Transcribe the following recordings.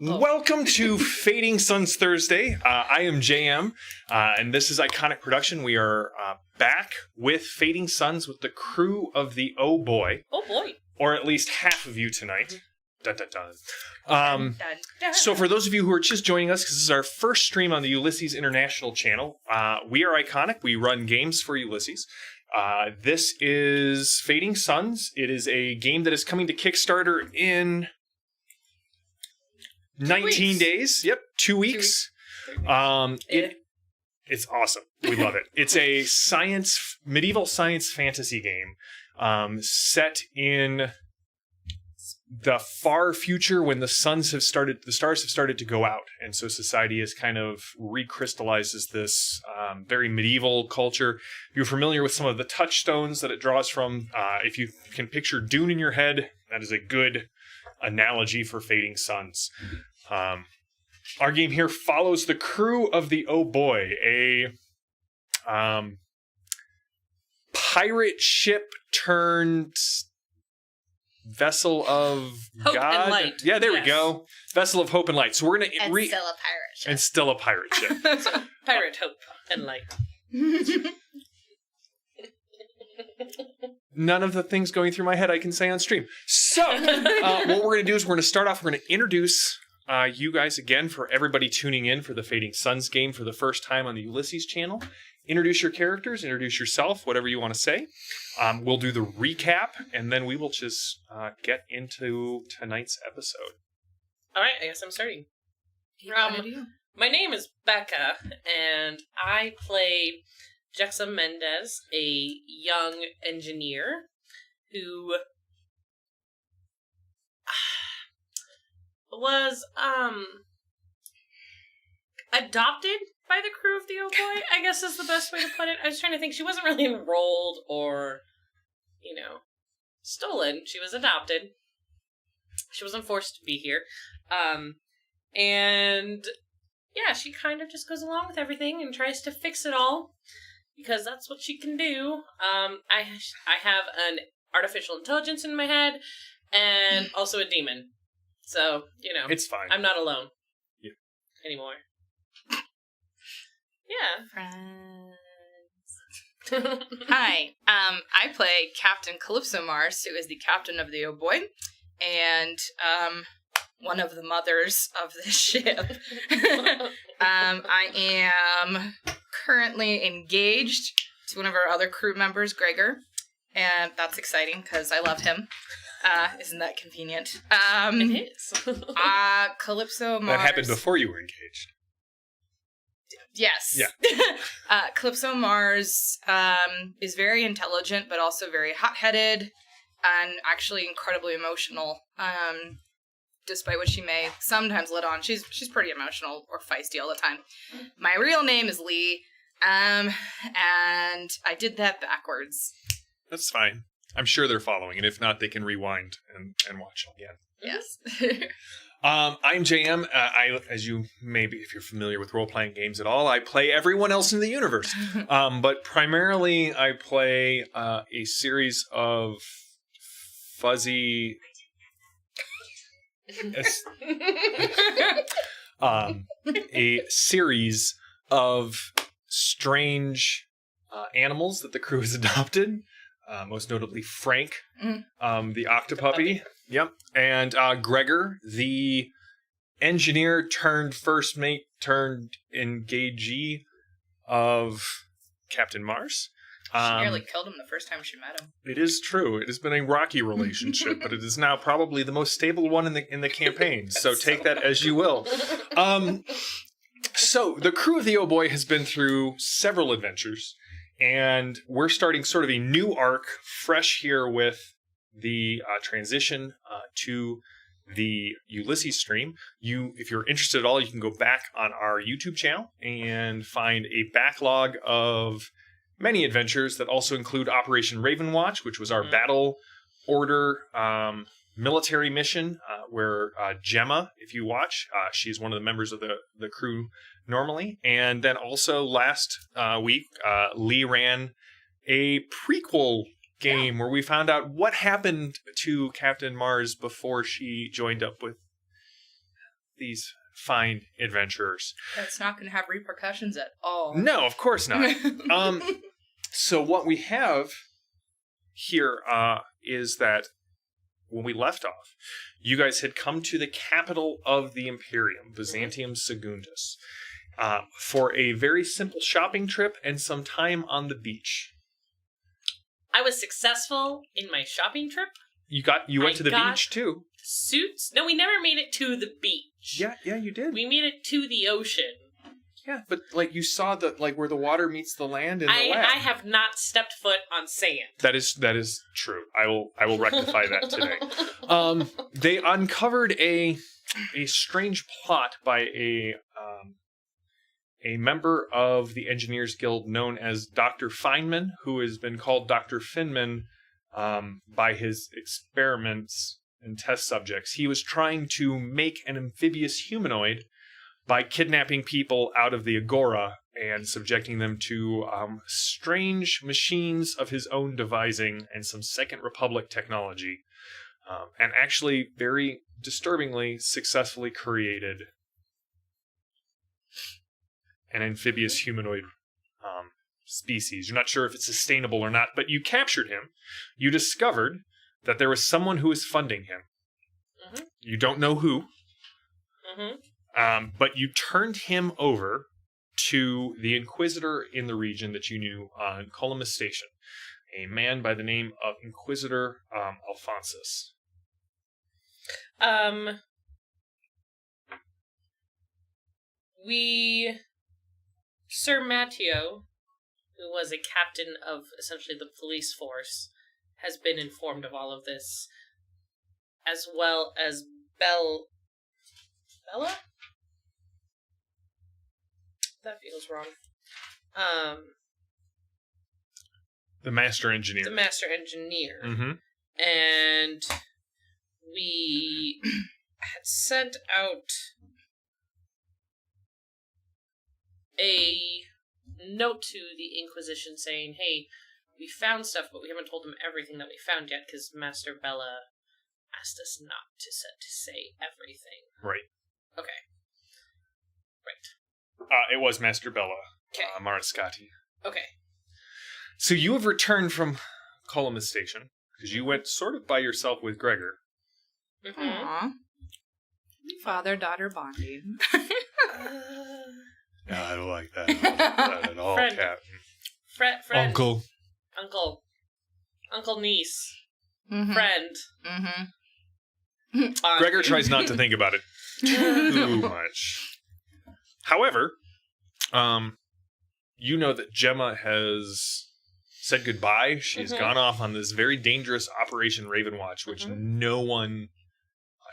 Welcome to Fading Suns Thursday. I am JM, and this is Iconic Production. We are back with Fading Suns with the crew of the Oh Boy. Oh boy. Or at least half of you tonight. Dun, dun, dun. Dun, dun. So for those of you who are just joining us, because this is our first stream on the Ulysses International channel, we are Iconic. We run games for Ulysses. This is Fading Suns. It is a game that is coming to Kickstarter in 19 days. Yep, 2 weeks. It's awesome. We love it. It's a medieval science fantasy game set in the far future when the stars have started to go out, and so society is kind of recrystallized as this very medieval culture. If you're familiar with some of the touchstones that it draws from, if you can picture Dune in your head, that is a good analogy for Fading Suns. Our game here follows the crew of the Oh Boy, a pirate ship turned vessel of Hope God. and light. Yeah, there Yes. we go. Vessel of hope and light. So we're gonna And still a pirate ship. and still a pirate ship. So, pirate hope and light. None of the things going through my head I can say on stream. So, what we're going to do is we're going to start off, we're going to introduce you guys again for everybody tuning in for the Fading Suns game for the first time on the Ulysses channel. Introduce your characters, introduce yourself, whatever you want to say. We'll do the recap, and then we will just get into tonight's episode. All right, I guess I'm starting. My name is Becca, and I play Jexa Mendez, a young engineer who was adopted by the crew of the Oh Boy, I guess is the best way to put it. I was trying to think. She wasn't really enrolled or, stolen. She was adopted. She wasn't forced to be here. And yeah, she kind of just goes along with everything and tries to fix it all because that's what she can do. I have an artificial intelligence in my head and also a demon. So, It's fine. I'm not alone. Yeah. Anymore. Yeah. Friends. Hi, I play Captain Calypso Mars, who is the captain of the Oh Boy, and one of the mothers of the ship. I am currently engaged to one of our other crew members, Gregor, and that's exciting because I love him. Isn't that convenient? It is. Calypso Mars. That happened before you were engaged. Yes. Yeah. Calypso Mars is very intelligent, but also very hot-headed and actually incredibly emotional. Despite what she may sometimes let on, she's pretty emotional or feisty all the time. My real name is Lee, and I did that backwards. That's fine. I'm sure they're following, and if not, they can rewind and watch again. Yes. I'm JM. As you maybe, if you're familiar with role-playing games at all, I play everyone else in the universe. But primarily, I play a series of fuzzy... a series of strange animals that the crew has adopted. Most notably Frank, the octopuppy. Yep. And Gregor, the engineer turned first mate turned engagee of Captain Mars. She nearly killed him the first time she met him. It is true. It has been a rocky relationship, but it is now probably the most stable one in the campaign. So take that as you will. So the crew of the Oh Boy has been through several adventures. And we're starting sort of a new arc, fresh here with the transition to the Ulysses stream. If you're interested at all, you can go back on our YouTube channel and find a backlog of many adventures that also include Operation Ravenwatch, which was our battle order military mission, where Gemma, if you watch, she's one of the members of the crew normally. And then also last week, Lee ran a prequel game where we found out what happened to Captain Mars before she joined up with these fine adventurers. That's not going to have repercussions at all. No, of course not. So what we have here is that when we left off, you guys had come to the capital of the Imperium, Byzantium Secundus, for a very simple shopping trip and some time on the beach. I was successful in my shopping trip. You went to the beach too. Suits? No, we never made it to the beach. Yeah, you did. We made it to the ocean. Yeah, but like you saw where the water meets the land in the lab. I have not stepped foot on sand. That is true. I will rectify that today. They uncovered a strange plot by a member of the Engineers Guild known as Dr. Feynman, who has been called Dr. Finman by his experiments and test subjects. He was trying to make an amphibious humanoid by kidnapping people out of the Agora and subjecting them to strange machines of his own devising and some Second Republic technology. And actually, very disturbingly, successfully created an amphibious humanoid species. You're not sure if it's sustainable or not, but you captured him. You discovered that there was someone who was funding him. Mm-hmm. You don't know who. Mm-hmm. But you turned him over to the Inquisitor in the region that you knew on Columbus Station, a man by the name of Inquisitor Alphonsus. Sir Matteo, who was a captain of essentially the police force, has been informed of all of this, as well as Bella? That feels wrong. The Master Engineer. The Master Engineer. Mm-hmm. And we had sent out a note to the Inquisition saying, hey, we found stuff, but we haven't told them everything that we found yet, because Master Bella asked us not to say everything. Right. Okay. Right. It was Master Bella. Okay. Mariscati. Okay. So you have returned from Columbus Station, because you went sort of by yourself with Gregor. Mm-hmm. Aww. Father-daughter bonding. No, I don't like that. I don't like that at all, Friend. Captain. Friend. Uncle, niece. Mm-hmm. Friend. Mm-hmm. Gregor tries not to think about it too much. However, you know that Gemma has said goodbye. She has gone off on this very dangerous Operation Ravenwatch, which no one...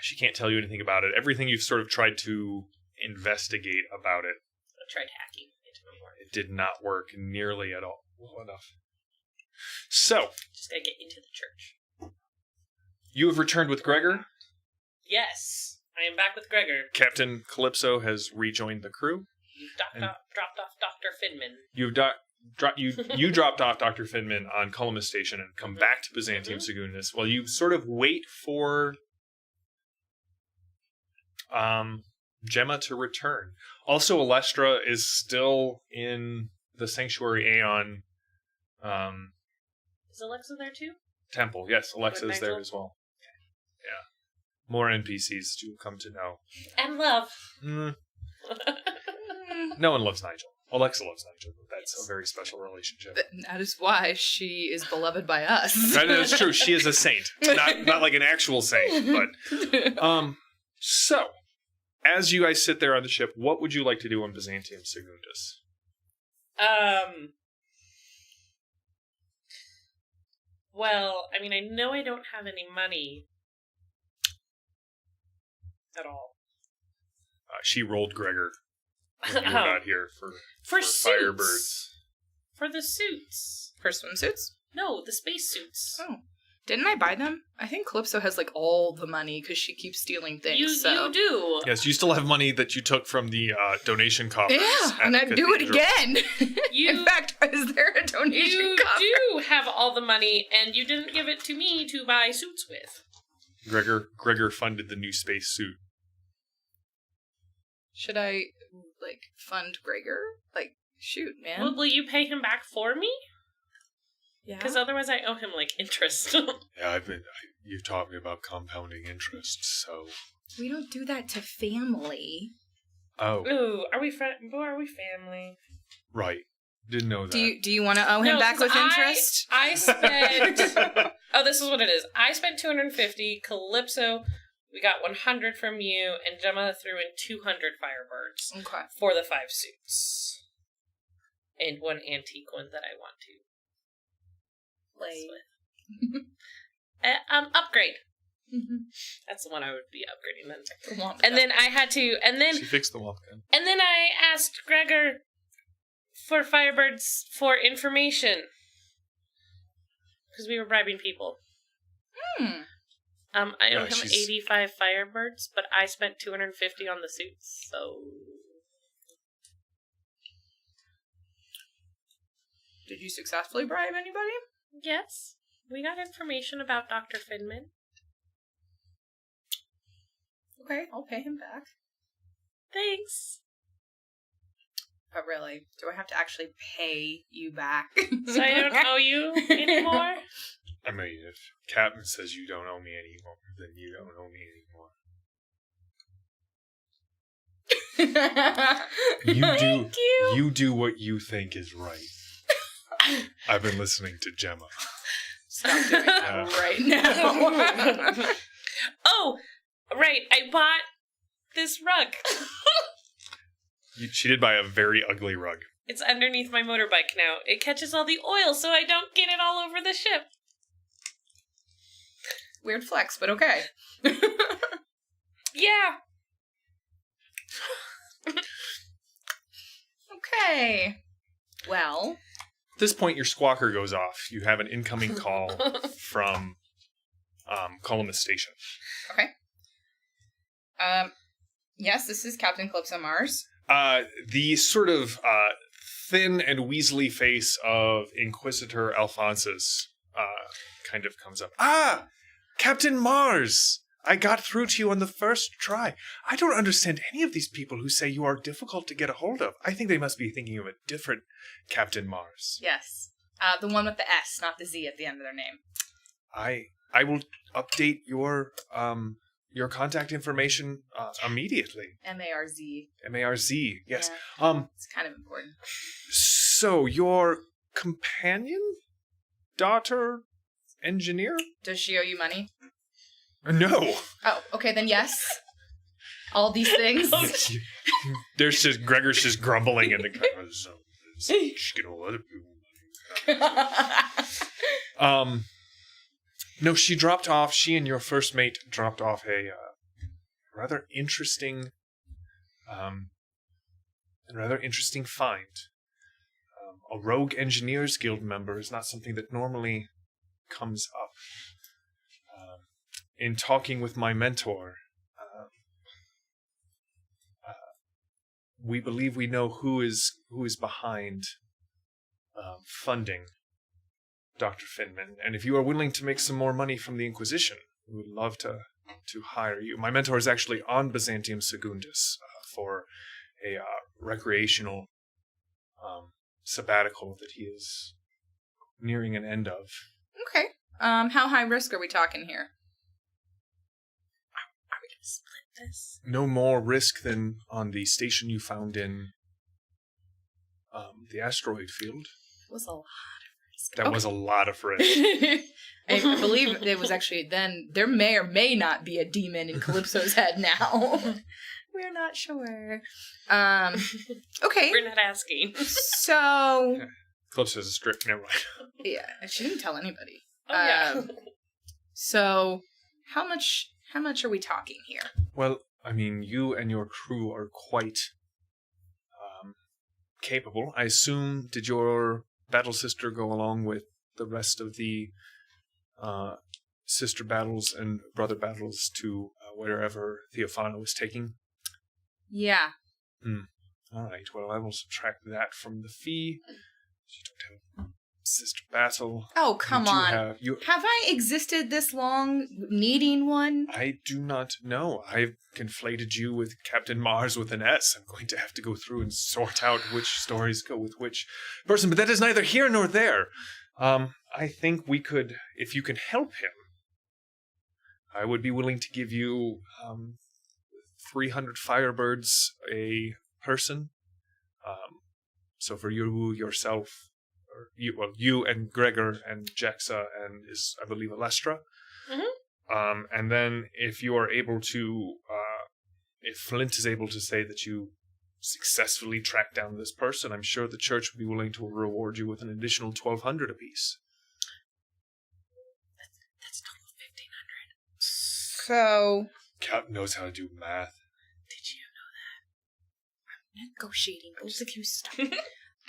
she can't tell you anything about it. Everything you've sort of tried to investigate about it. I tried hacking. It didn't work. It did not work nearly at all well enough. So... just gotta get into the church. You have returned with Gregor? Yes. I am back with Gregor. Captain Calypso has rejoined the crew. You dropped off Dr. Finman. You dropped off Dr. Finman on Columbus Station and come back to Byzantium Secundus while you sort of wait for Gemma to return. Also, Alestra is still in the Sanctuary Aeon Is Alexa there too? temple. Yes, Alexa With is there Nigel? as well. Yeah. More NPCs to come to know. And love. No one loves Nigel. Alexa loves Nigel. But that's Yes. a very special relationship. That is why she is beloved by us. That is true. She is a saint. Not like an actual saint, but... So, as you guys sit there on the ship, what would you like to do on Byzantium Secundus? Well, I mean, I know I don't have any money at all. She rolled Gregor when you got here for suits. Firebirds. For the suits. For swimsuits? No, the space suits. Oh. Didn't I buy them? I think Calypso has like all the money because she keeps stealing things. You do. Yes, you still have money that you took from the donation coffers. Yeah, at and I'd do it Cathedral. again. In fact, is there a donation You coffer? do have all the money, and you didn't give it to me to buy suits with. Gregor funded the new space suit. Should I, fund Gregor? Shoot, man. Will you pay him back for me? Yeah. Because otherwise I owe him, interest. Yeah, you taught me about compounding interest, so... We don't do that to family. Oh. Ooh, are we family? Right. Didn't know that. Do you want to owe him back with interest? I spent... Oh, this is what it is. I spent 250. Calypso, we got 100 from you, and Gemma threw in 200 Firebirds. Okay. For the 5 suits. And 1 antique one that I want to play with. Upgrade. Mm-hmm. That's the one I would be upgrading then. And then I had to, she fixed the womp gun. And then I asked Gregor for Firebirds for information. Because we were bribing people. I owe him 85 Firebirds, but I spent 250 on the suits, so... Did you successfully bribe anybody? Yes. We got information about Dr. Finman. Okay, I'll pay him back. Thanks. But really, do I have to actually pay you back? So I don't owe you anymore? I mean, if Captain says you don't owe me anymore, then you don't owe me anymore. Thank you. You do what you think is right. I've been listening to Gemma. Stop doing that right now. Oh, right. I bought this rug. She did buy a very ugly rug. It's underneath my motorbike now. It catches all the oil so I don't get it all over the ship. Weird flex, but okay. Yeah. Okay. Well... At this point, your squawker goes off. You have an incoming call from Columnist Station. Okay. Yes, this is Captain Calypso Mars. The sort of thin and weaselly face of Inquisitor Alphonsus kind of comes up. Ah! Captain Mars! I got through to you on the first try. I don't understand any of these people who say you are difficult to get a hold of. I think they must be thinking of a different Captain Mars. Yes. The one with the S, not the Z at the end of their name. I will update your contact information immediately. M-A-R-Z. M-A-R-Z, yes. Yeah. It's kind of important. So, your companion? Daughter? Engineer? Does she owe you money? No. Oh, okay, then yes. All these things. Gregor's just grumbling in the car. No, she and your first mate dropped off a rather interesting find. A rogue engineers guild member is not something that normally comes up. In talking with my mentor, we believe we know who is behind funding Dr. Finman. And if you are willing to make some more money from the Inquisition, we would love to hire you. My mentor is actually on Byzantium Secundus for a recreational sabbatical that he is nearing an end of. Okay. How high risk are we talking here? Are we going to split this? No more risk than on the station you found in the asteroid field. It was a lot of risk. That was a lot of risk. I believe it was actually then, there may or may not be a demon in Calypso's head now. We're not sure. Okay. We're not asking. So... Calypso's a script, never mind. Yeah, she didn't tell anybody. Oh, yeah. So, how much are we talking here? Well, I mean, you and your crew are quite capable. I assume, did your battle sister go along with the rest of the sister battles and brother battles to wherever Theophano was taking? Yeah. All right, well, I will subtract that from the fee. You don't have Sister Battle. Oh, come on. Have I existed this long needing one? I do not know. I've conflated you with Captain Mars with an S. I'm going to have to go through and sort out which stories go with which person, but that is neither here nor there. I think we could, if you can help him, I would be willing to give you 300 Firebirds a person. So for you yourself, or you and Gregor and Jaxa and I believe Alestra. Mm-hmm. And then if you are able to, if Flint is able to say that you successfully tracked down this person, I'm sure the church would be willing to reward you with an additional 1,200 apiece. That's total 1,500. So... Cap knows how to do math. Did you know that? I'm negotiating both of you stuff.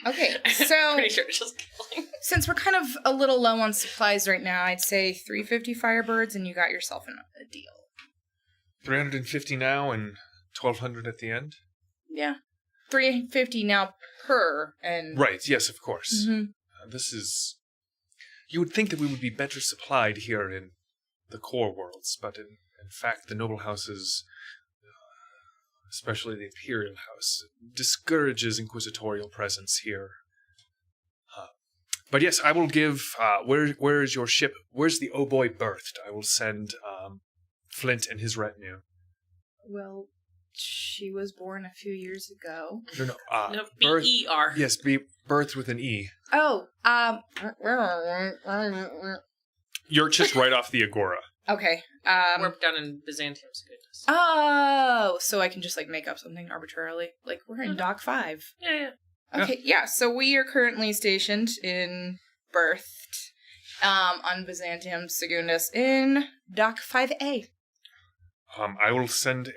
Okay, so... I'm pretty sure it's just killing. Since we're kind of a little low on supplies right now, I'd say 350 Firebirds and you got yourself a deal. 350 now and 1,200 at the end? Yeah. 350 now per, and... Right, yes, of course. Mm-hmm. This is... You would think that we would be better supplied here in the core worlds, but in fact the noble houses, especially the Imperial House, discourages Inquisitorial presence here. But yes, I will give... where is your ship? Where's the Oh Boy berthed? I will send Flint and his retinue. Well... She was born a few years ago. No, B-E-R. Yes, birthed with an E. Oh, You're just right off the Agora. Okay. We're down in Byzantium Secundus. Oh, so I can just, make up something arbitrarily. We're in Dock 5. Yeah. Okay, yeah, so we are currently stationed in Birthed, on Byzantium Secundus in Dock 5A. I will send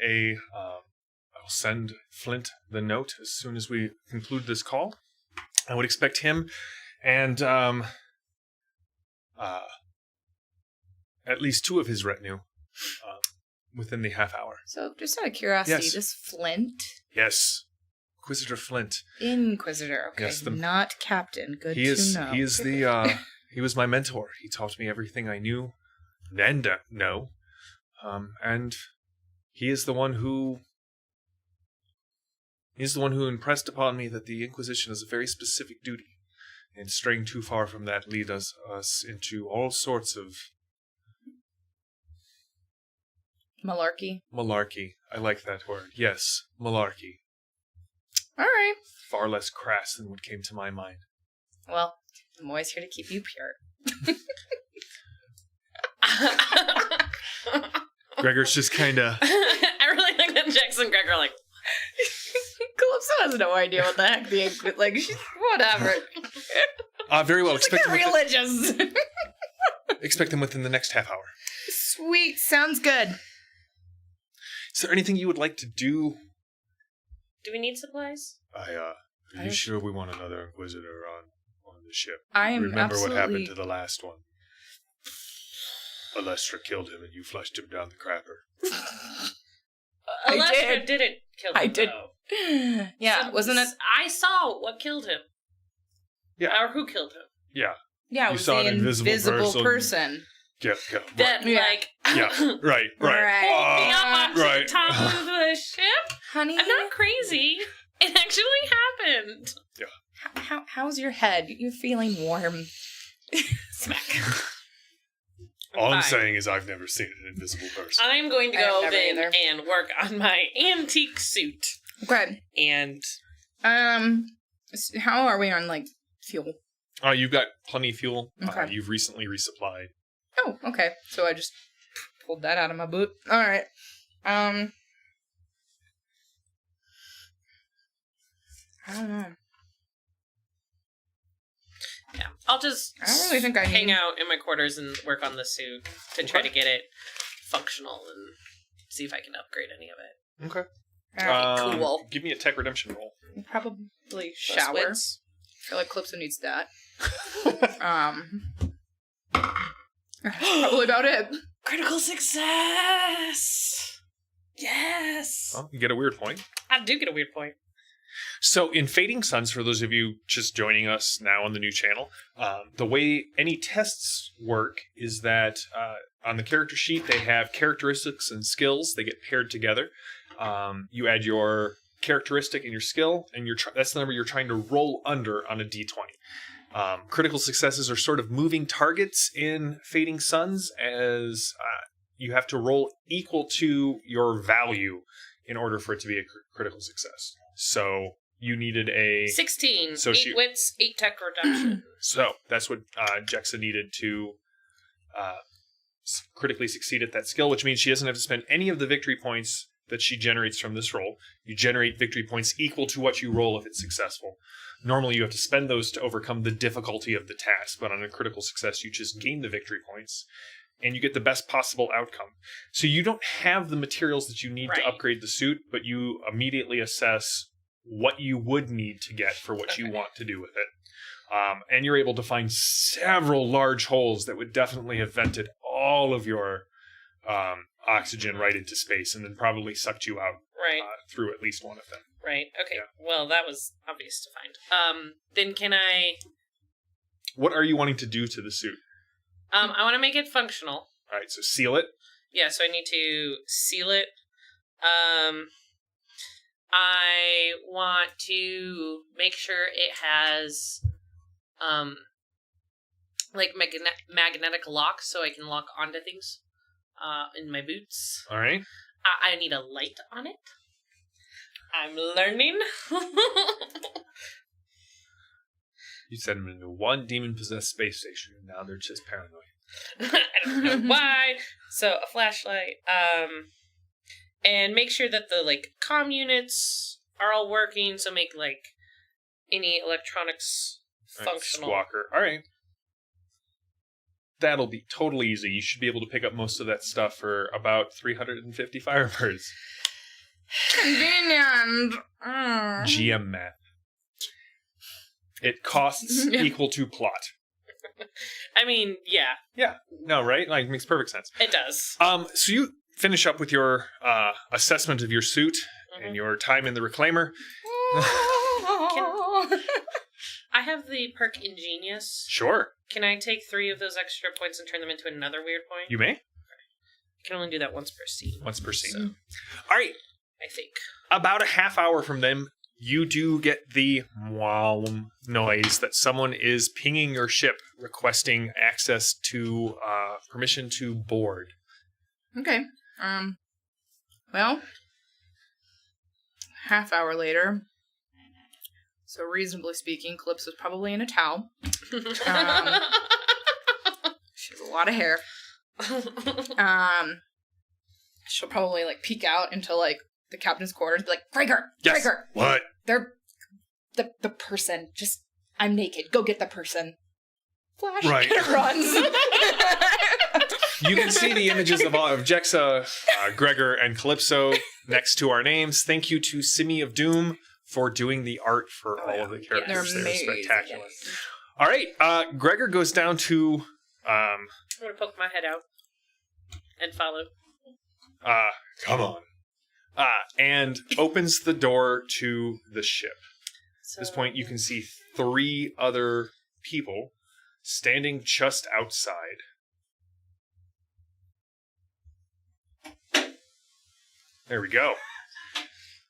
I'll send Flint the note as soon as we conclude this call. I would expect him and at least 2 of his retinue within the half hour. So, just out of curiosity, yes. This Flint? Yes. Inquisitor Flint. Inquisitor, okay. Yes, not Captain. Good to know. He is the, he was my mentor. He taught me everything I knew and know. And he is the one who impressed upon me that the Inquisition is a very specific duty, and straying too far from that leads us into all sorts of malarkey. I like that word. Yes, malarkey. All right. Far less crass than what came to my mind. Well, I'm always here to keep you pure. Gregor's just kind of... I really like that Jax and Gregor are like... Calypso has no idea what the heck the... she's... Whatever. Very well. Expect religious. Expect them within the next half hour. Sweet. Sounds good. Is there anything you would like to do? Do we need supplies? Are you sure we want another Inquisitor on the ship? I am Remember what happened to the last one? Alestra killed him and you flushed him down the crapper. Alestra didn't kill him. I did. Yeah, wasn't it? I saw what killed him. Yeah. Or who killed him. Yeah. Yeah, it was the invisible person. Yeah. That, yeah, right. Hold me up on right. the top of the ship? Honey? I'm not crazy. It actually happened. Yeah. How's your head? You're feeling warm. Smack. All I'm saying is I've never seen an invisible person. I'm going to go then and work on my antique suit. Okay. And... how are we on, fuel? You've got plenty of fuel. Okay. You've recently resupplied. Oh, okay. So I just pulled that out of my boot. All right. I don't know. Yeah, I'll just I don't really think I hang out in my quarters and work on the suit to try to get it functional and see if I can upgrade any of it. Okay. Cool. Give me a tech redemption roll. Probably shower. I feel like Calypso needs that. Probably about it. Critical success! Yes! Well, you get a weird point. I do get a weird point. So in Fading Suns, for those of you just joining us now on the new channel, the way any tests work is that on the character sheet, they have characteristics and skills. They get paired together. You add your characteristic and your skill, and that's the number you're trying to roll under on a d20. Critical successes are sort of moving targets in Fading Suns, as you have to roll equal to your value in order for it to be a critical success. So you needed a 16. So 8 wits, 8 tech reduction. So that's what Jexa needed to critically succeed at that skill, which means she doesn't have to spend any of the victory points that she generates from this roll. You generate victory points equal to what you roll if it's successful. Normally you have to spend those to overcome the difficulty of the task, but on a critical success you just gain the victory points and you get the best possible outcome. So you don't have the materials that you need to upgrade the suit, but you immediately assess what you would need to get for what you want to do with it. And you're able to find several large holes that would definitely have vented all of your oxygen right into space and then probably sucked you out through at least one of them. Right. Okay. Yeah. Well, that was obvious to find. Then can I... What are you wanting to do to the suit? I want to make it functional. All right, so seal it. Yeah, so I need to seal it. I want to make sure it has, like magnetic lock, so I can lock onto things, in my boots. All right. I need a light on it. I'm learning. You sent them into one demon-possessed space station, and now they're just paranoid. I don't know why. So a flashlight, and make sure that the comm units are all working. So make any electronics functional. Squawker. All right. That'll be totally easy. You should be able to pick up most of that stuff for about 350 Firebirds. Convenient. GM math. It costs equal to plot. I mean, yeah. Yeah. No, right? It makes perfect sense. It does. So you finish up with your assessment of your suit and your time in the Reclaimer. I have the perk Ingenious. Sure. Can I take 3 of those extra points and turn them into another weird point? You may. I can only do that once per scene. Once per scene. So, all right. I think. About a half hour from them, you do get the wow noise that someone is pinging your ship, requesting access to permission to board. Okay. Well, half hour later. So reasonably speaking, Calypso's probably in a towel. She has a lot of hair. She'll probably peek out into the captain's quarters and be like, Gregor! Yes. Gregor! What? They're the person. Just, I'm naked. Go get the person. Flash. Right. And it runs. You can see the images of Jexa, Gregor, and Calypso next to our names. Thank you to Simi of Doom for doing the art for all of the characters. They're They're spectacular. All right. Gregor goes down to... I'm going to poke my head out and follow. Come on. And opens the door to the ship. So, At this point, you can see 3 other people standing just outside. There we go.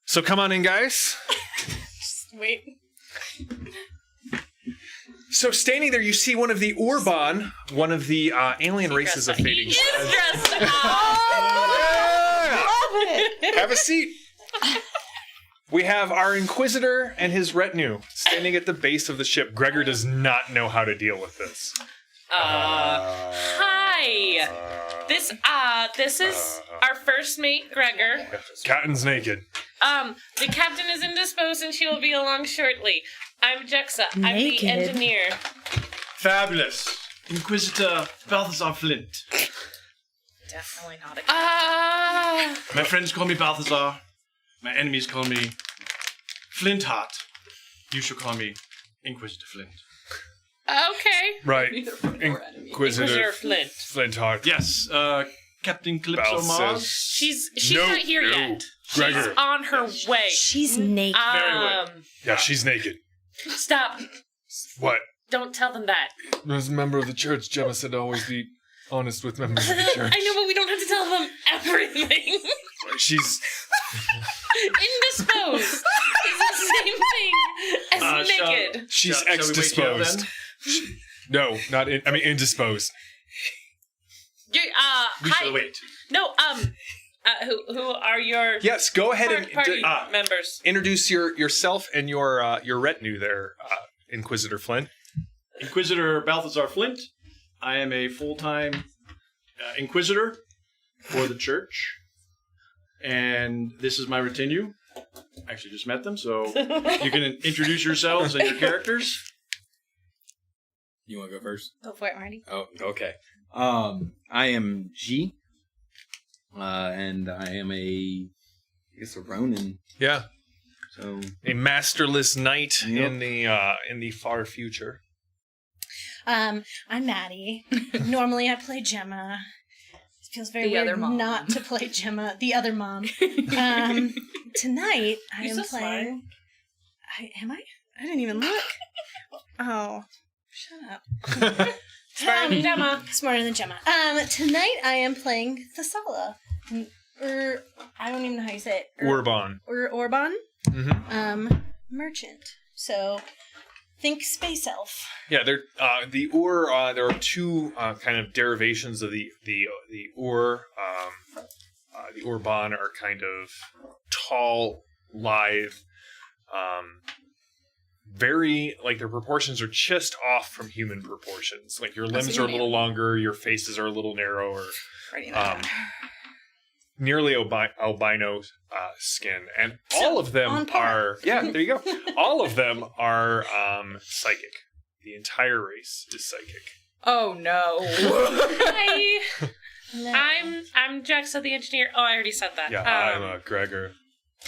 So come on in, guys. Just wait. So standing there, you see one of the Urban, one of the alien races of Fading He Suns. is dressed up. Have a seat. We have our Inquisitor and his retinue standing at the base of the ship. Gregor does not know how to deal with this. Hi. This is our first mate, Gregor. Captain's naked. The captain is indisposed and she will be along shortly. I'm Jexa. I'm Naked. the engineer. Fabulous. Inquisitor Balthazar Flint. Definitely not a My friends call me Balthazar. My enemies call me Flintheart. You shall call me Inquisitor Flint. Okay. Right. Inquisitor Inquisitor Flint. Flintheart. Yes, Captain Calypso Val Mars. says, She's No, not here no. yet. Gregor. She's on her way. She's naked. Very well. Yeah, she's naked. Stop. What? Don't tell them that. As a member of the church, Gemma said to always be honest with members of the church. I know, but we don't have to tell them everything. She's... Indisposed is the same thing as naked. She's Shall we wait here, ex-disposed. then? No, not in... I mean, indisposed. You, We hi. shall wait. No, who are your Yes, go ahead and party members? introduce yourself and your retinue there, Inquisitor Flynn. Inquisitor Balthazar Flint. I am a full-time Inquisitor for the church. And this is my retinue. Actually just met them, so you can introduce yourselves and your characters. You want to go first? Go for it, Marty. Oh, okay. I am G, and I am a Ronin. Yeah, So a masterless knight Yep. in the far future. I'm Maddie. Normally I play Gemma. It feels very The weird other mom. not to play Gemma, the other mom. Tonight I You're am so playing. Am I? I didn't even look. Oh, shut up. Smarter than Gemma. Smarter than Gemma. Tonight I am playing Thessala. I don't even know how you say it. Urban. Orban. Mm-hmm. Merchant. So think space elf. Yeah, there the there are two kind of derivations of the Ur. The Urban are kind of tall, lithe, very like their proportions are just off from human proportions. Like your limbs are a little longer, your faces are a little narrower. Writing that down. Nearly albino skin, and all of them on par. are there you go. All of them are psychic. The entire race is psychic. Oh no. Hi. No. I'm Jaxa the engineer. Oh, I already said that. Yeah, I'm Gregor.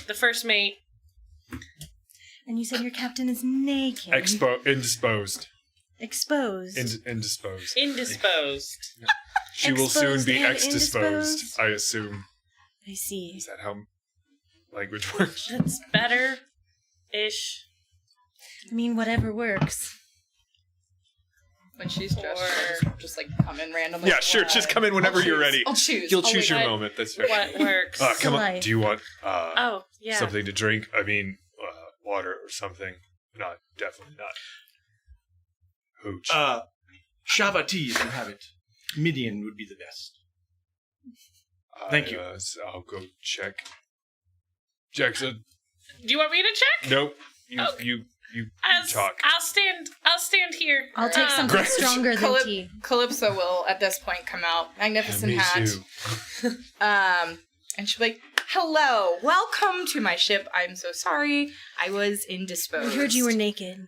The first mate. And you said your captain is naked. Indisposed. Exposed. Indisposed. Indisposed. She will soon Exposed be and ex-disposed, indisposed? I assume. I see. Is that how language works? That's better-ish. I mean, whatever works. When she's just like come in randomly. Yeah, sure. Just come in whenever you're ready. I'll choose. You'll choose your wait. moment. That's fair. What works? Come on. Life. Do you want Oh, yeah. something to drink? I mean, water or something? Not, definitely not. Hooch. Shava tea, if you have it. Midian would be the best. Thank you. I'll go check. Jackson. Do you want me to check? Nope. Okay. You I'll talk. I'll stand here. I'll take something Great. stronger than tea. Calypso will at this point come out. Magnificent Me hat. too. And she'll be like, hello, welcome to my ship. I'm so sorry. I was I indisposed. heard you were naked.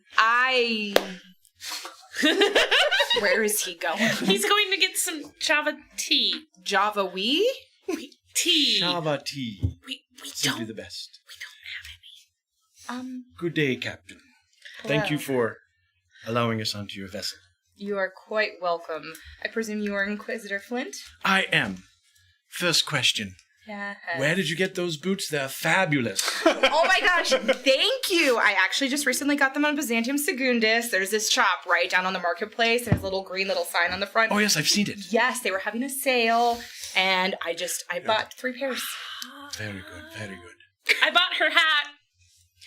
Where is he going? He's going to get some Java tea. Java we? Tea. Shava tea. We Simply don't. the best. We don't have any. Good day, Captain. Thank you for allowing us onto your vessel. You are quite welcome. I presume you are Inquisitor Flint? I am. First question. Yeah. Where did you get those boots? They're fabulous. Oh my gosh, thank you. I actually just recently got them on Byzantium Secundus. There's this shop right down on the marketplace. There's a little green little sign on the front. Oh, yes, I've seen it. Yes, they were having a sale, and I bought 3 pairs. Very good, very good. I bought her hat.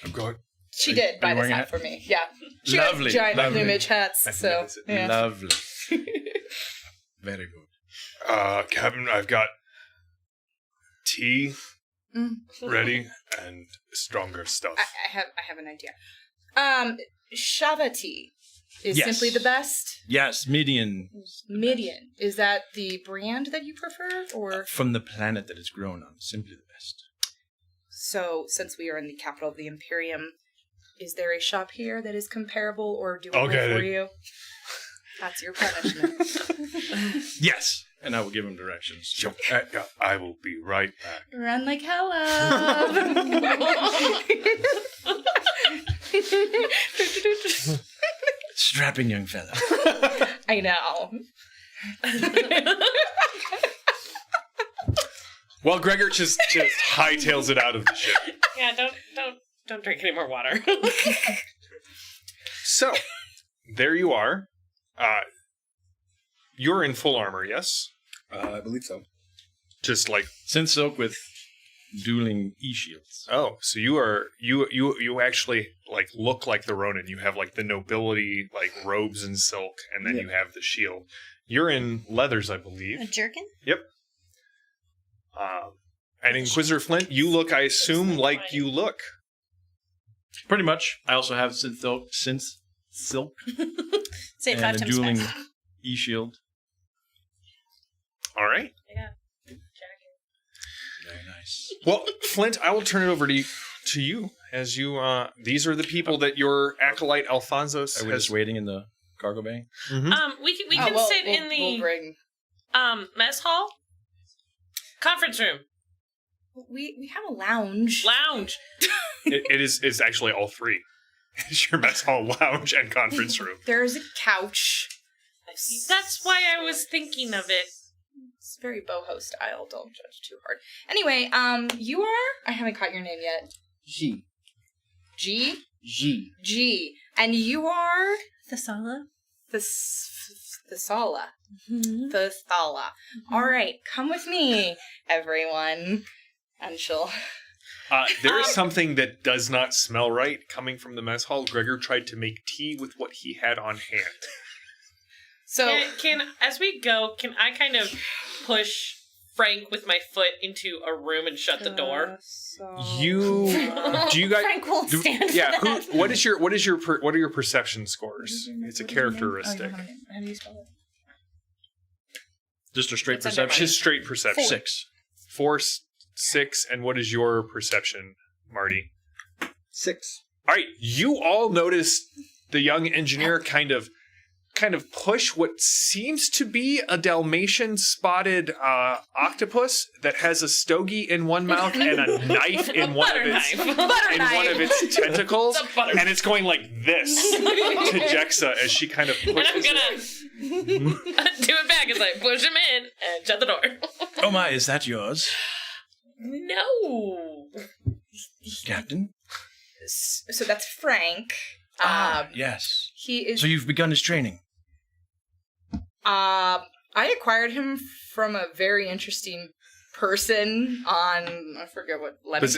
I'm going. She did are buy you this wearing a hat hat? for me. Yeah. She Lovely, has giant lovely. plumage hats, so Magnificent. yeah. Lovely. Very good. Captain, I've got tea Mm. ready and stronger stuff. I have an idea. Shava tea is Yes. simply the best. Yes, Midian. Midian, is that the brand that you prefer, or From the planet that it's grown on. Simply the best. so? Since we are in the capital of the Imperium, is there a shop here that is comparable, or do I I'll go get for it. you? That's your punishment. Yes. And I will give him directions. I will be right back. Run like hell up. Strapping young fella. I know. Well, Gregor just hightails it out of the ship. Yeah, don't drink any more water. So, there you are. You're in full armor, yes? I believe so. Just like Synth silk with dueling e-shields. oh, so you actually like look like the Ronin. You have like the nobility like robes and silk, and then you have the shield. You're in leathers, I believe. A jerkin? Yep. And Inquisitor Flint, you look, I assume, like you look. Pretty much. I also have synth silk Say it and 5 a times dueling fast. e-shield. All right. Yeah. Very nice. Well, Flint, I will turn it over to you as you. These are the people that your acolyte Alfonsos Are we has. just waiting in the cargo bay? We can sit in the We'll bring... mess hall, conference room, We have a lounge. lounge. It's actually all three. It's your mess hall, lounge, and conference room. There's a couch. That's why I was thinking of it. It's very boho style. Don't judge too hard. Anyway, you are... I haven't caught your name yet. G. G? G. G. And you are... Thesala? The Sala. Mm-hmm. The Thala. All right, come with me, everyone. And she'll... There is something that does not smell right coming from the mess hall. Gregor tried to make tea with what he had on hand. So... Can as we go, can I kind of push Frank with my foot into a room and shut the door? Do you guys? Frank won't stand for that. What are your perception scores? It's a characteristic. How do you spell it? Just a straight It's under perception? Just straight perception. 6. 4, 6, and what is your perception, Marty? 6. All right, you all notice the young engineer kind of push what seems to be a Dalmatian spotted octopus that has a stogie in one mouth and a knife in one of its tentacles, and it's going like this to Jexa as she kind of And I'm pushes. gonna do it back as I push him in and shut the door. Oh my, is that yours, No. Captain? So that's Frank. Yes. He is... So you've begun his training? I acquired him from a very interesting person on... I forget what... Lemon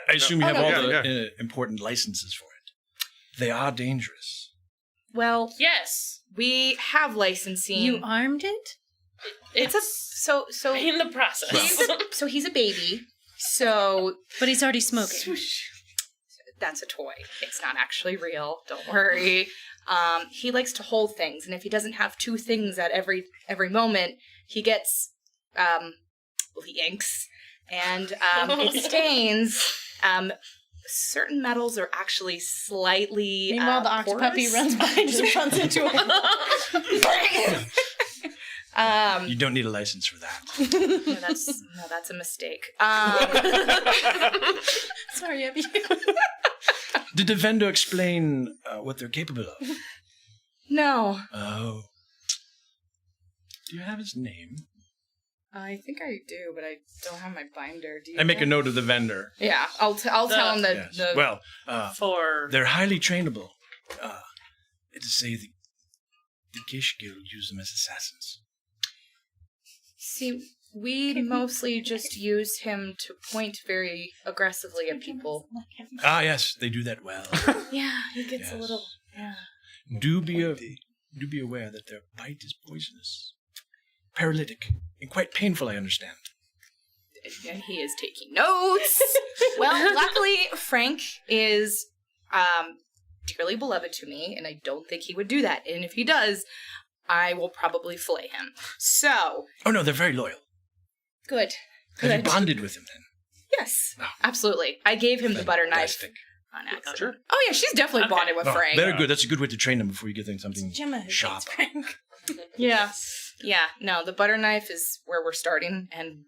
I assume you have no, all yeah, the important licenses for it. They are dangerous. Well, Yes. we have licensing. You armed it? It's a... So in the process. he's a baby. So... But he's already smoking. That's a toy. It's not actually real. Don't worry. He likes to hold things, and if he doesn't have 2 things at every moment, he gets he inks, and it stains. Certain metals are actually slightly. Meanwhile, the octopuppy runs by and just runs into him. You don't need a license for that. That's a mistake. Sorry, Abby. Did the vendor explain what they're capable of? No. Oh. Do you have his name? I think I do, but I don't have my binder. Do you? I make a note of the vendor. Yeah, I'll tell him that. Yes. Well, For they're highly trainable. To say the Gish Guild use them as assassins. See, we mostly just use him to point very aggressively at people. Ah, yes, they do that well. Yeah, he gets Yes. a little. Yeah. Do be aware that their bite is poisonous, paralytic, and quite painful. I understand. And he is taking notes. Well, luckily, Frank is dearly beloved to me, and I don't think he would do that. And if he does, I will probably flay him. So. Oh no, they're very loyal. Good. Have you Good. bonded with him then? Yes, absolutely. I gave him the butter knife Fantastic. on accident. Sure. Oh yeah, she's definitely Okay. bonded with Oh, Frank. very good. That's a good way to train them before you get them something Gemma who sharp. hates Frank. Yeah. Yeah, no, the butter knife is where we're starting, and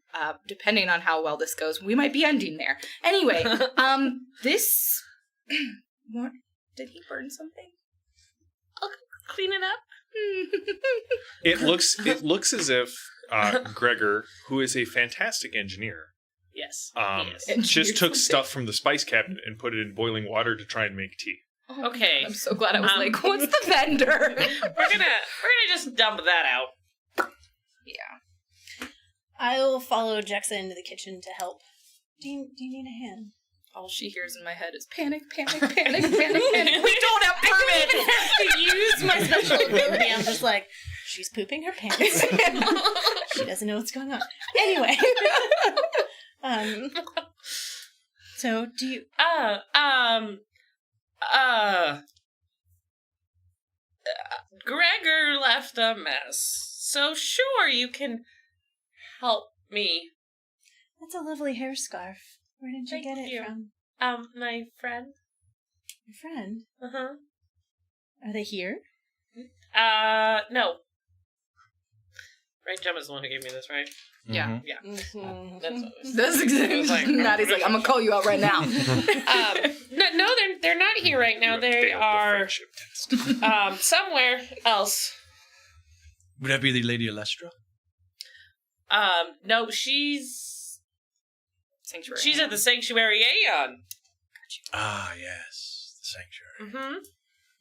depending on how well this goes, we might be ending there. Anyway, this... What? Did he burn something? I'll clean it up. It looks as if Gregor, who is a fantastic engineer, Yes. And Just use took something. stuff from the spice cabinet and put it in boiling water to try and make tea. Oh, Okay. I'm so glad I was Um, like, what's the vendor? We're gonna just dump that out. Yeah. I will follow Jexa into the kitchen to help. Do you need a hand? All she hears in my head is panic, panic, panic, panic, panic. We don't have I permits. don't even have to use my special ability. I'm just like, she's pooping her pants. She doesn't know what's going on. Anyway. So do you... Gregor left a mess. So sure, you can help me. That's a lovely hair scarf. Where did you Thank get it you. from? My friend. Your friend? Uh-huh. Are they here? No. Right, Gemma's the one who gave me this, right? Yeah. Yeah. Mm-hmm. That's what it was. That's exactly Like- Maddie's like, I'm gonna call you out right now. No, they're not here right now. You They failed the are friendship test. somewhere else. Would that be the Lady Alestra? No, she's Sanctuary. at the Sanctuary Aeon. Ah, yes. The Sanctuary. Mm-hmm.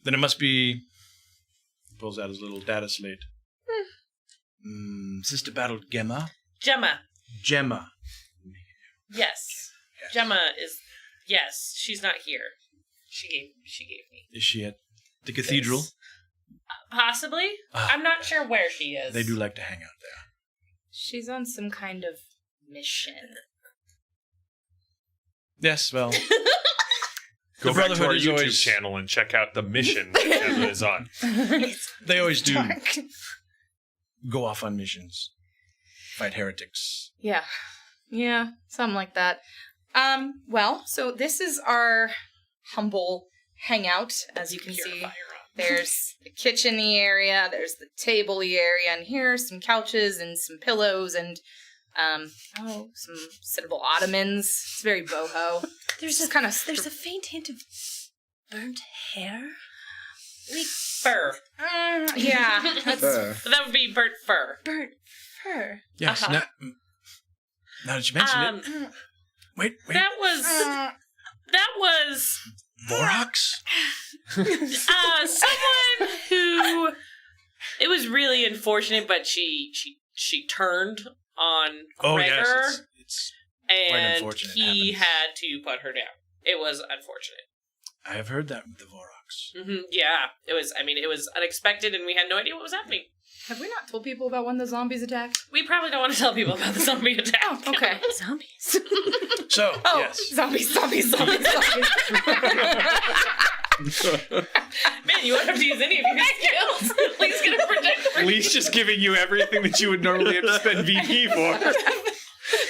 Then it must be... He pulls out his little data slate. Sister battled Gemma. Gemma. Gemma. Yes. Yes. Gemma is. Yes, she's not here. She gave me. Is she at the cathedral? This. Possibly. Ah, I'm not sure where she is. They do like to hang out there. She's on some kind of mission. Yes, well... Go The back to our Brotherhood is YouTube always- channel and check out the mission that Gemma is on. They always do Dark. go off on missions. Fight heretics. Yeah. Yeah, something like that. Well, so this is our humble hangout, as you can see. Purify her There's the kitchen-y area, there's the table-y area, and here are some couches and some pillows and, some sittable ottomans. It's very boho. There's Just a kinda there's a faint hint of burnt hair. Fur. Yeah. That's, That would be burnt fur. Burnt fur. Yes, Uh-huh. now that you mention it... Wait. That was Vorox? someone who. It was really unfortunate, but she turned on Oh, Gregor, yes. It's quite and unfortunate. he Happens. had to put her down. It was unfortunate. I have heard that with the Vorox. Yeah, it was. I mean, it was unexpected, and we had no idea what was happening. have we not told people about when the zombies attacked? We probably don't want to tell people about the zombie attack. Oh, okay. Zombies. So, Oh, yes. zombies. Man, you won't have to use any of your skills. Lee's gonna protect. Lee's just giving you everything that you would normally have to spend VP for.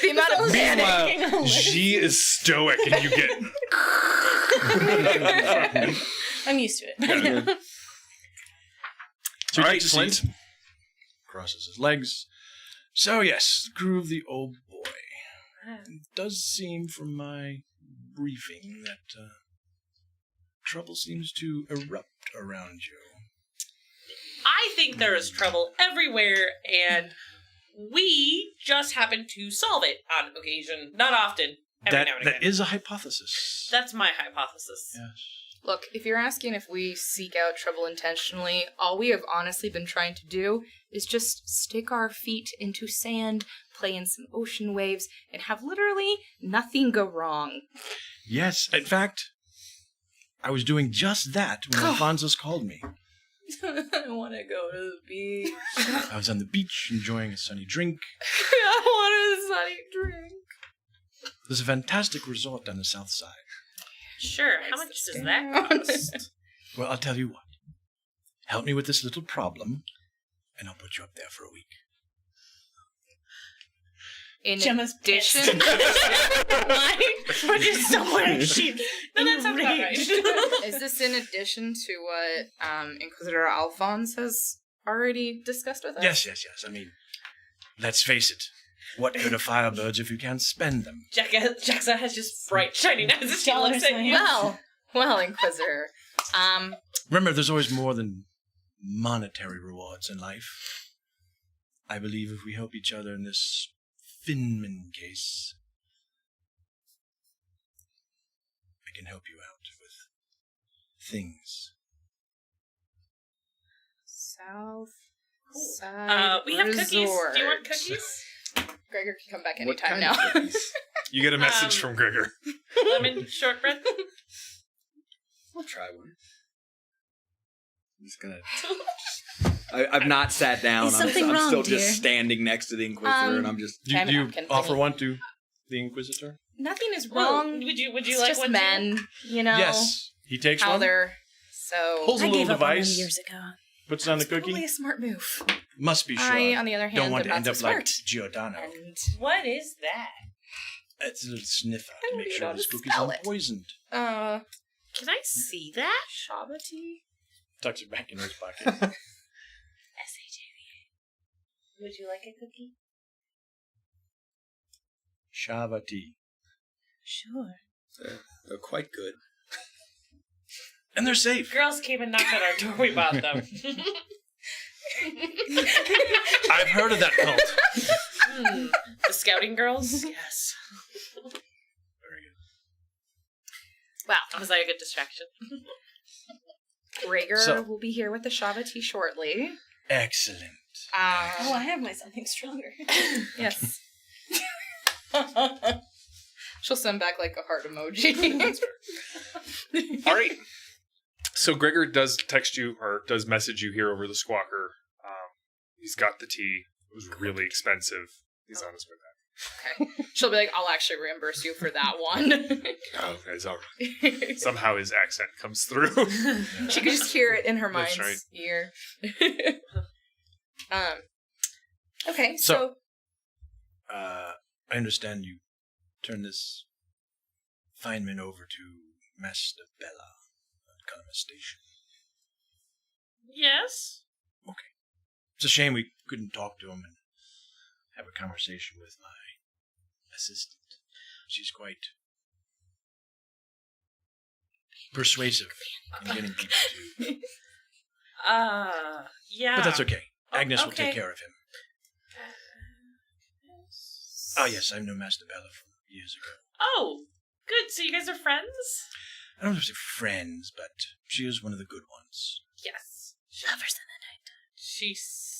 The amount of panic. Meanwhile, G is stoic and you get... I'm used to it. So All you right, take a Flint. seat. Crosses his legs. So, yes, the crew of the old boy. It does seem from my briefing that trouble seems to erupt around you. I think there is trouble everywhere, and we just happen to solve it on occasion. Not often. Every now and again. That is a hypothesis. That's my hypothesis. Yes. Look, if you're asking if we seek out trouble intentionally, all we have honestly been trying to do is just stick our feet into sand, play in some ocean waves, and have literally nothing go wrong. Yes, in fact, I was doing just that when Alphonsus called me. I want to go to the beach. I was on the beach enjoying a sunny drink. I want a sunny drink. There's a fantastic resort on the south side. Sure. How much does that cost? Well, I'll tell you what. Help me with this little problem, and I'll put you up there for a week. In Gemma's addition, We're just somewhere. No, that sounds about right. is this in addition to what Inquisitor Alphonse has already discussed with us? Yes. I mean, let's face it. What good are firebirds if you can't spend them? Jaxa has just bright, shining eyes as she looks at you. Well, Inquisitor. Remember, there's always more than monetary rewards in life. I believe if we help each other in this Finman case, can help you out with things. Southside we have cookies. Do you want Resort. cookies? Gregor can come back What anytime kind now. of cookies? You get a message from Gregor. Lemon shortbread. I'll try one. I'm just gonna. I've not sat down. Is I'm something still wrong, just dear? standing next to the Inquisitor, and I'm just. Do I'm you napkin offer thingy. one to the Inquisitor? Nothing is Well, wrong. would you It's like just one? men, you know. Yes. He takes How one, they're so. pulls a I little gave up on them device, years ago. puts it on the Probably cookie. a smart move. Must be sure. I, on the other hand, Don't want am to end not up so like smart. Giordano. And What is that? It's a little sniffer I to make don't sure know this how to cookie's spell not it. poisoned. Can I see that? Shaba tea. Tucks it back in his pocket. S-H-A-V-A. Would you like a cookie? Shava tea. Sure. They're quite good. And they're safe. Girls came and knocked on our door. We bought them. I've heard of that cult. The scouting girls? Yes. Very good. Wow. Was that a good distraction? Gregor So- will be here with the Shava tea shortly. Excellent. Oh, I have my something stronger. Yes. She'll send back like a heart emoji. All right. So Gregor does text you or does message you here over the squawker. He's got the tea. It was really expensive. He's on his way back. Okay. She'll be like, I'll actually reimburse you for that one. Oh, it's all right. Somehow his accent comes through. She could just hear it in her That's mind's right. ear. Okay, So- I understand you turn this fine man over to Master Bella at Karma Station. Yes. It's a shame we couldn't talk to him and have a conversation with my assistant. She's quite persuasive in getting people to. Yeah. But that's okay. Oh, Agnes will okay. take care of him. Ah, yes, I've known Master Bella from years ago. Oh, good. So you guys are friends? I don't know if they're friends, but she is one of the good ones. Yes. Lovers in the night. She's.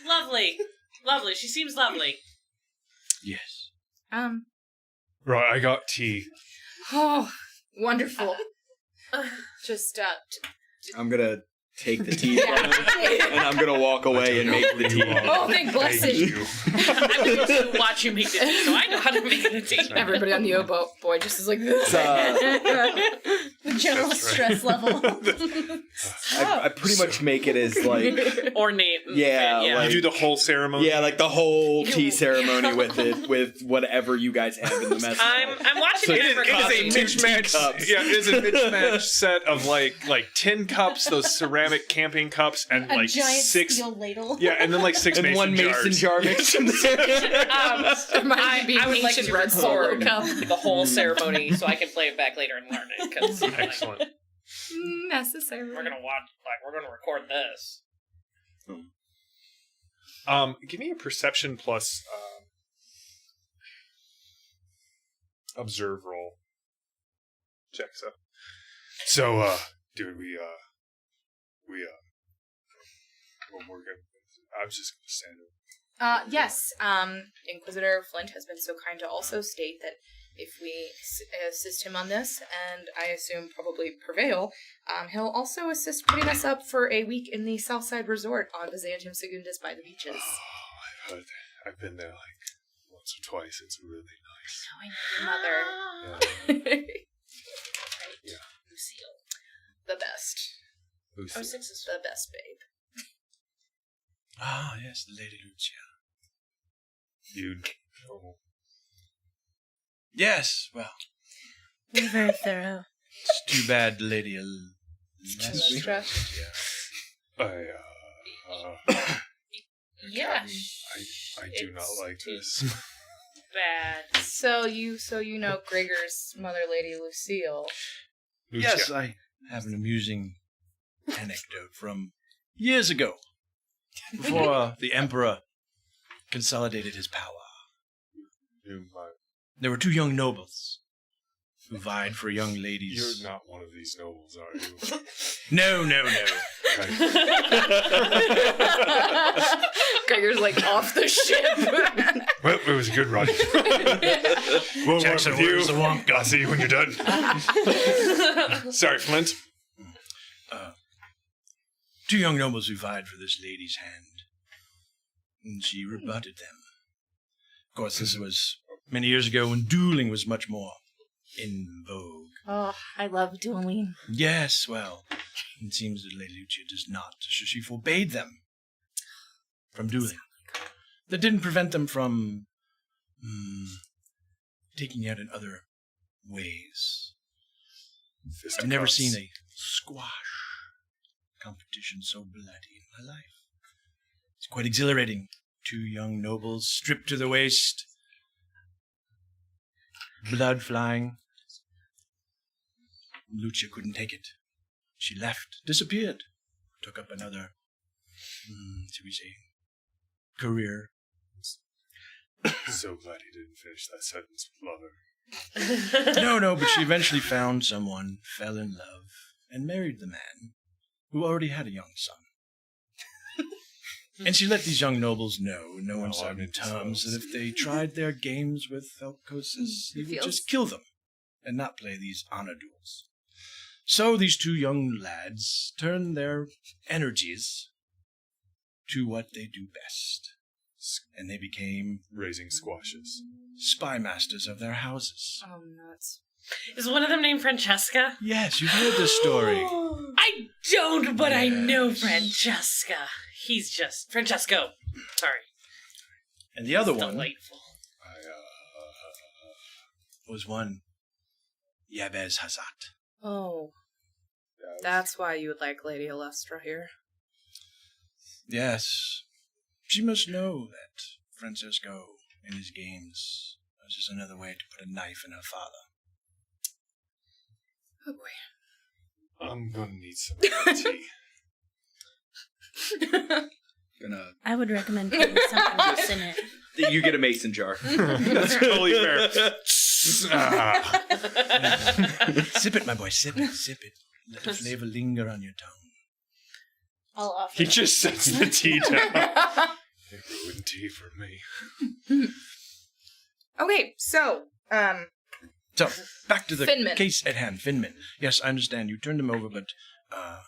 Lovely. Lovely. She seems lovely. Yes. Right, I got tea. Oh, wonderful. Just, I'm gonna take the tea from him, and I'm gonna walk away and make the tea. Oh, thank blessed. you. I'm going to watch you make the tea, so I know how to make the tea. everybody on the oboe boy just is like this. The general That's right. stress level. I pretty much make it as like Ornate. Yeah, You like- do the whole ceremony. yeah, like the whole tea ceremony with it, with whatever you guys have in the mess. I'm watching So it It for is coffee. a mismatched. teacups. Yeah, it is a mismatched set of like tin cups, those ceramic camping cups, and A like giant six. steel ladle. Yeah, and then like six and mason one mason jars. jar mixed in there. I would like to red sword. record the whole ceremony so I can play it back later and learn it. Because Excellent. Necessary. we're gonna record this. Give me a perception plus observe roll. Check so. Dude, well, we're gonna. I was just gonna stand up. Yes, Inquisitor Flint has been so kind to also state that if we assist him on this, and I assume probably prevail, he'll also assist putting us up for a week in the Southside Resort on Byzantium Secundus by the beaches. Oh, I've heard. I've been there like once or twice. It's really nice. Knowing your mother. Yeah. Yeah. Lucille. The best. Oh, six is The best, babe. Ah, yes, the Lady Lucia. You. Oh. Yes, well, You're very thorough. it's too bad the Lady Extra. Yeah. I do not It's like too this. bad. So you know Gregor's mother, Lady Lucille. Yes, I have an amusing anecdote from years ago. Before the Emperor consolidated his power, there were two young nobles who vied for young ladies. You're not one of these nobles, are you? No. Gregor's like off the ship. Well, it was a good run. We'll Jackson, work with where's you. the wonk gun? I'll see you when you're done. Sorry, Flint. Two young nobles who vied for this lady's hand, and she rebutted them. Of course, this was many years ago when dueling was much more in vogue. Oh, I love dueling. Yes, well, it seems that Lady Lucia does not, so she forbade them from dueling. That didn't prevent them from taking out in other ways. I've never seen a squash competition so bloody in my life. It's quite exhilarating. Two young nobles stripped to the waist, blood flying. Lucia couldn't take it. She left, disappeared, took up another, shall we say, career. So glad he didn't finish that sentence with lover. No, but she eventually found someone, fell in love, and married the man who already had a young son. And she let these young nobles know, no uncertain terms, that if they tried their games with Felcosis, he would just kill them and not play these honor duels. So these two young lads turned their energies to what they do best, and they became Raising squashes. spy masters of their houses. Oh, nuts. Is one of them named Francesca? Yes, you've heard this story. I don't, but I know Yes. Francesca. He's just Francesco. Sorry. And the other one Delightful. was one Yabez Hazat. Oh. That's why you would like Lady Alestra here. Yes, she must know that Francesco in his games was just another way to put a knife in her father. Oh boy. I'm gonna need some tea. I would recommend putting something else in it. You get a mason jar. That's totally fair. Sip it, my boy, sip it. Let the flavor linger on your tongue. I'll offer. He just sets the tea down. It ruined tea for me. Okay, so, So, back to the Finman. case at hand. Finman. Yes, I understand. You turned him over, but I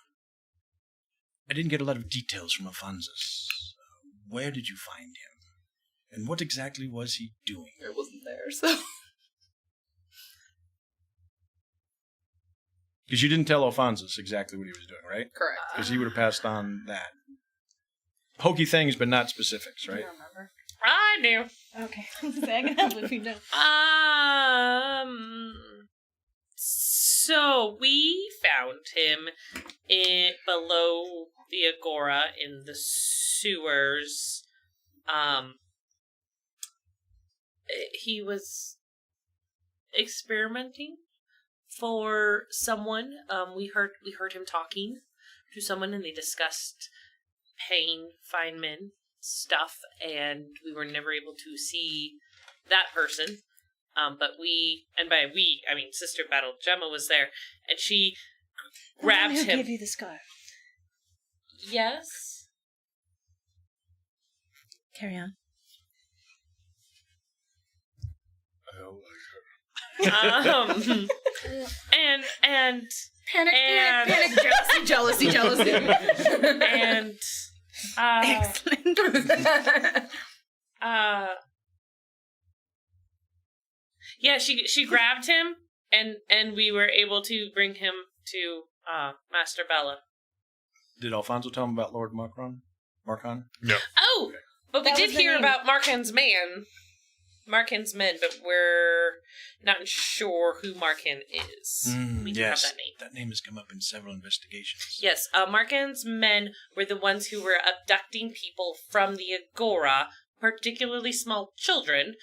didn't get a lot of details from Alphonsus. Where did you find him? And what exactly was he doing? I wasn't there, so. Because you didn't tell Alphonsus exactly what he was doing, right? Correct. Because he would have passed on that. Hokey things, but not specifics, right? I don't remember. I knew. Okay. I can help if you know. So we found him below the agora in the sewers. He was experimenting for someone. We heard him talking to someone, and they discussed paying fine men stuff, and we were never able to see that person. But we, and by we, I mean Sister Battle Gemma was there, and she grabbed Who him. gave you the scarf? Yes. Carry on. I don't like her. And Panic, jealousy. and Excellent. yeah, she grabbed him, and we were able to bring him to Master Bella. Did Alfonso tell him about Lord Marcon? No. Oh, but we That did was the hear name. about Markin's men, but we're not sure who Markin is. We do have Yes, that name. that name has come up in several investigations. Yes, Markin's men were the ones who were abducting people from the Agora, particularly small children,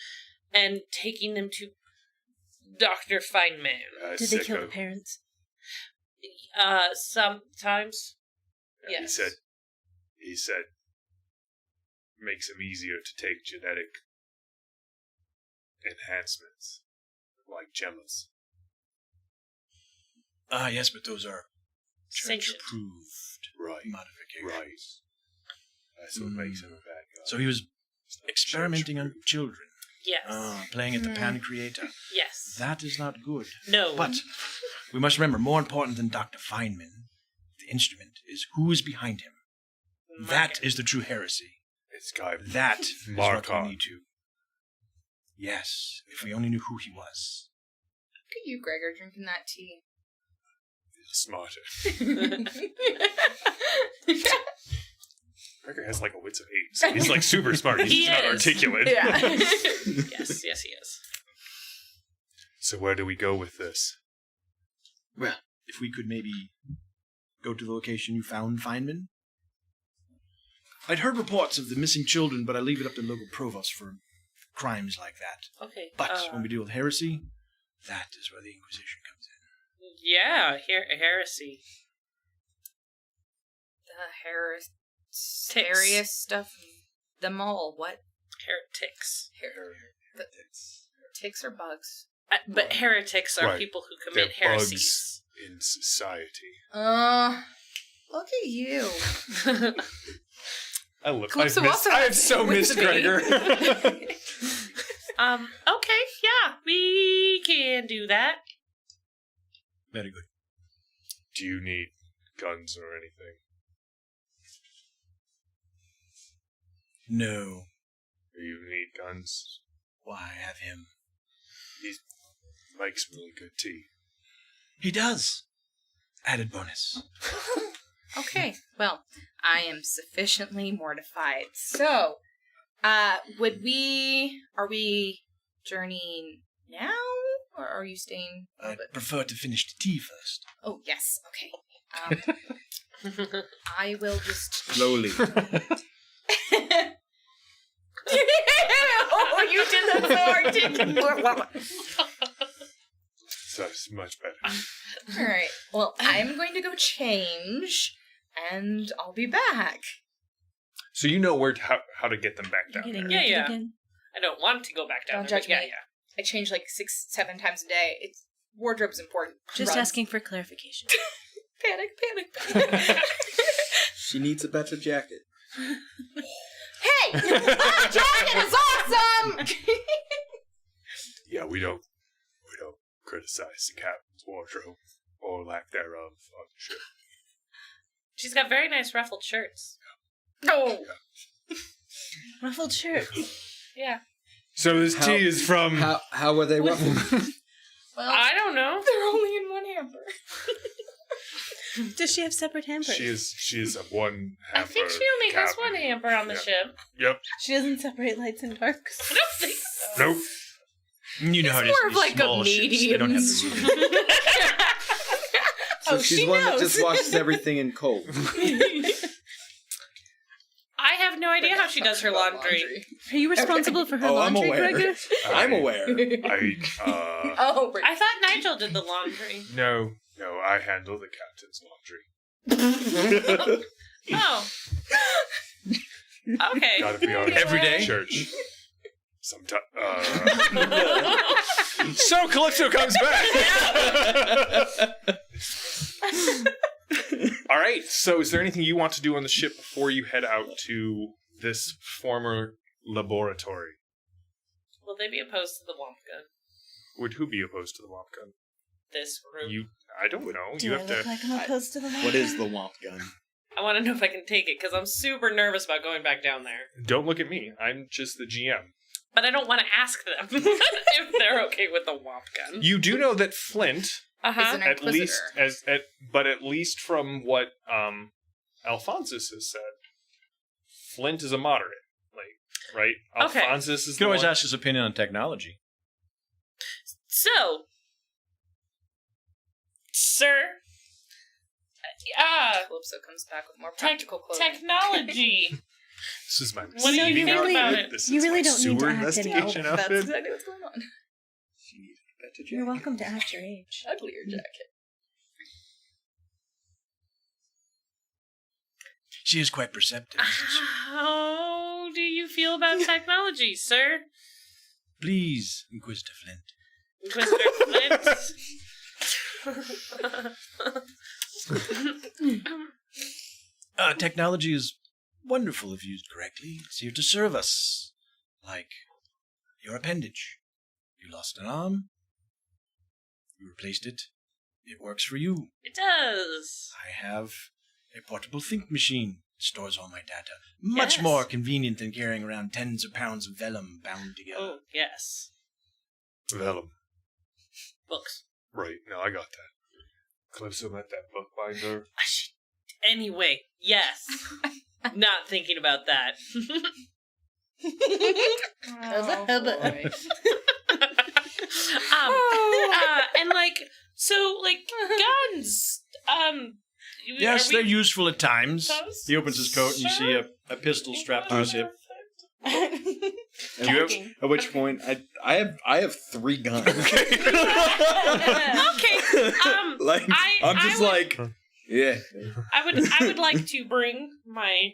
and taking them to Dr. Feynman. Did they kill the parents? Sometimes. Yeah, Yes. He said, makes them easier to take genetic enhancements, like gemmas. Ah, yes, but those are Sanctioned. church-approved Right. modifications. Right. That's what makes him a bad guy. So he was It's not experimenting on church-approved. children. Yes. Playing at the Pancreator. Yes. That is not good. No. But we must remember, more important than Dr. Feynman, the instrument, is who is behind him. That is the true heresy. It's guy. That is what Markov. we need to. Yes, if we only knew who he was. Look at you, Gregor, drinking that tea. Smarter. Gregor has like a wits of 8. So he's like super smart. He's He just not is. articulate. Yeah. Yes, he is. So where do we go with this? Well, if we could maybe go to the location you found Feynman. I'd heard reports of the missing children, but I leave it up to the local provost for crimes like that. Okay. But when we deal with heresy, that is where the Inquisition comes in. Yeah, heresy. The Ticks. Harris stuff. The mole. What? Heretics. Ticks or bugs? But heretics are Right. people who They're commit heresies. bugs in society. Look at you. I love. Calypso also I have has so wits missed of 8. Gregor. Okay, yeah, we can do that. Very good. Do you need guns or anything? No. Do you need guns? Why have him? He makes really good tea. He does. Added bonus. Okay, well, I am sufficiently mortified. So, are we journeying now? Or are you staying a little I'd bit? prefer to finish the tea first. Oh, yes, okay. I will just... Slowly. Oh, you did that so articulate. So it's much better. Alright, well, I'm going to go change, and I'll be back. So you know how to get them back down Getting there. Yeah, naked yeah. again. I don't want to go back down Don't there, judge but yeah, me. yeah. I change like 6-7 times a day. It's wardrobe's important. Just Runs. asking for clarification. Panic. She needs a better jacket. Hey! My jacket is awesome! Yeah, we don't criticize the captain's wardrobe or lack thereof on the ship. She's got very nice ruffled shirts. No. Ruffled shirt. Yeah. So this tea is from. How were they ruffled? Well, I don't know. they're only in one hamper. Does she have separate hampers? She is a one. I think she only has one hamper on the Yeah. ship. Yep. She doesn't separate lights and darks. I don't think so. Nope. You know how it is. more of these like a small ships, they don't have the medium. room. So Oh, she's she one that knows. just washes everything in cold. I have no idea how she does her laundry. Are you responsible for her Oh, I'm laundry, aware. Gregor? I'm aware. Oh, I thought Nigel did the laundry. No, I handle the captain's laundry. Oh. Okay. Gotta be on Every day? church. Sometimes. So Calypso comes back. All right. So, is there anything you want to do on the ship before you head out to this former laboratory? Will they be opposed to the womp gun? Would who be opposed to the womp gun? This group. I don't know. Do You I have look to. like I'm opposed to the What is the womp gun? I want to know if I can take it because I'm super nervous about going back down there. Don't look at me. I'm just the GM. But I don't want to ask them if they're okay with the womp gun. You do know that Flint, Uh-huh. Is an at least Inquisitor. but at least from what Alphonsus has said, Flint is a moderate. Like, right? Okay. Alphonsus is You can always the one- ask his opinion on technology. So, sir, Calypso comes back with more practical clothing. technology. This is my What do you receiving think outfit. about it? This You is really my don't need to sewer act any investigation That's outfit. exactly what's going on. She needs a better jacket. You're welcome to act your age. Uglier jacket. She is quite perceptive, isn't she? How do you feel about technology, sir? Please, Inquisitor Flint. Inquisitor Flint. Technology is wonderful if used correctly. It's here to serve us. Like your appendage. You lost an arm. You replaced it. It works for you. It does. I have a portable think machine. It stores all my data. Much Yes. more convenient than carrying around tens of pounds of vellum bound together. Oh, yes. Vellum. Books. Right, no, I got that. Calypso met that bookbinder. Anyway, yes. Not thinking about that. And so guns. Yes, they're useful at times. He opens his coat and you see a pistol strapped to his hip. At which point, I have 3 guns. Okay. Yeah. I would like to bring my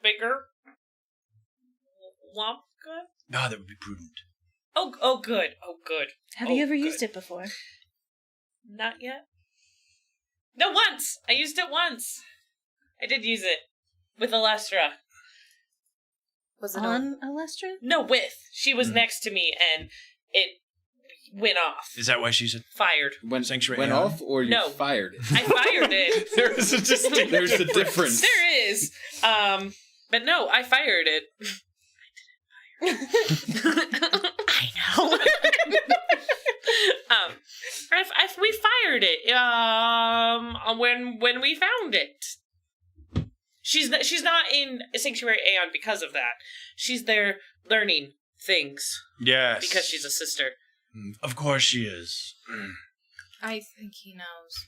bigger lump gun. Ah, that would be prudent. Oh, good. Oh, good. Have you ever used it before? Not yet. No, once. I used it once. I did use it with Alestra. Was it On Alestra? No, with. She was next to me, and it went off. Is that why she's Fired. Sanctuary Went AI? off, or you No. fired it? I fired it. There's a distinct There's a difference. There is. But no, I fired it. I know. We fired it. When we found it. She's not in Sanctuary Aeon because of that. She's there learning things Yes. because she's a sister. Of course she is. I think he knows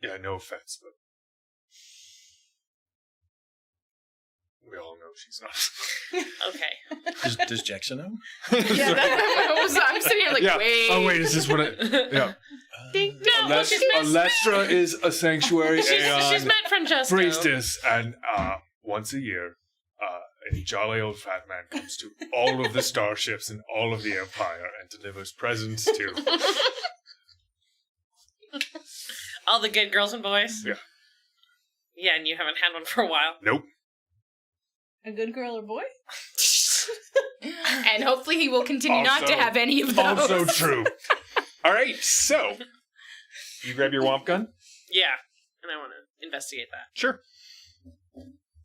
better. Yeah, no offense, but we all know she's not. Okay. Does Jackson know? Yeah, I'm sitting here like, Yeah. wait. Oh wait, is this what it? Yeah. No, well, she's met Alestra is a sanctuary she's met Francesco. priestess, and once a year, a jolly old fat man comes to all of the starships and all of the Empire and delivers presents to. All the good girls and boys? Yeah. Yeah, and you haven't had one for a while. Nope. A good girl or boy? And hopefully he will continue not to Also- have any of those. Also true. All right, so you grab your womp gun. Yeah, and I want to investigate that. Sure.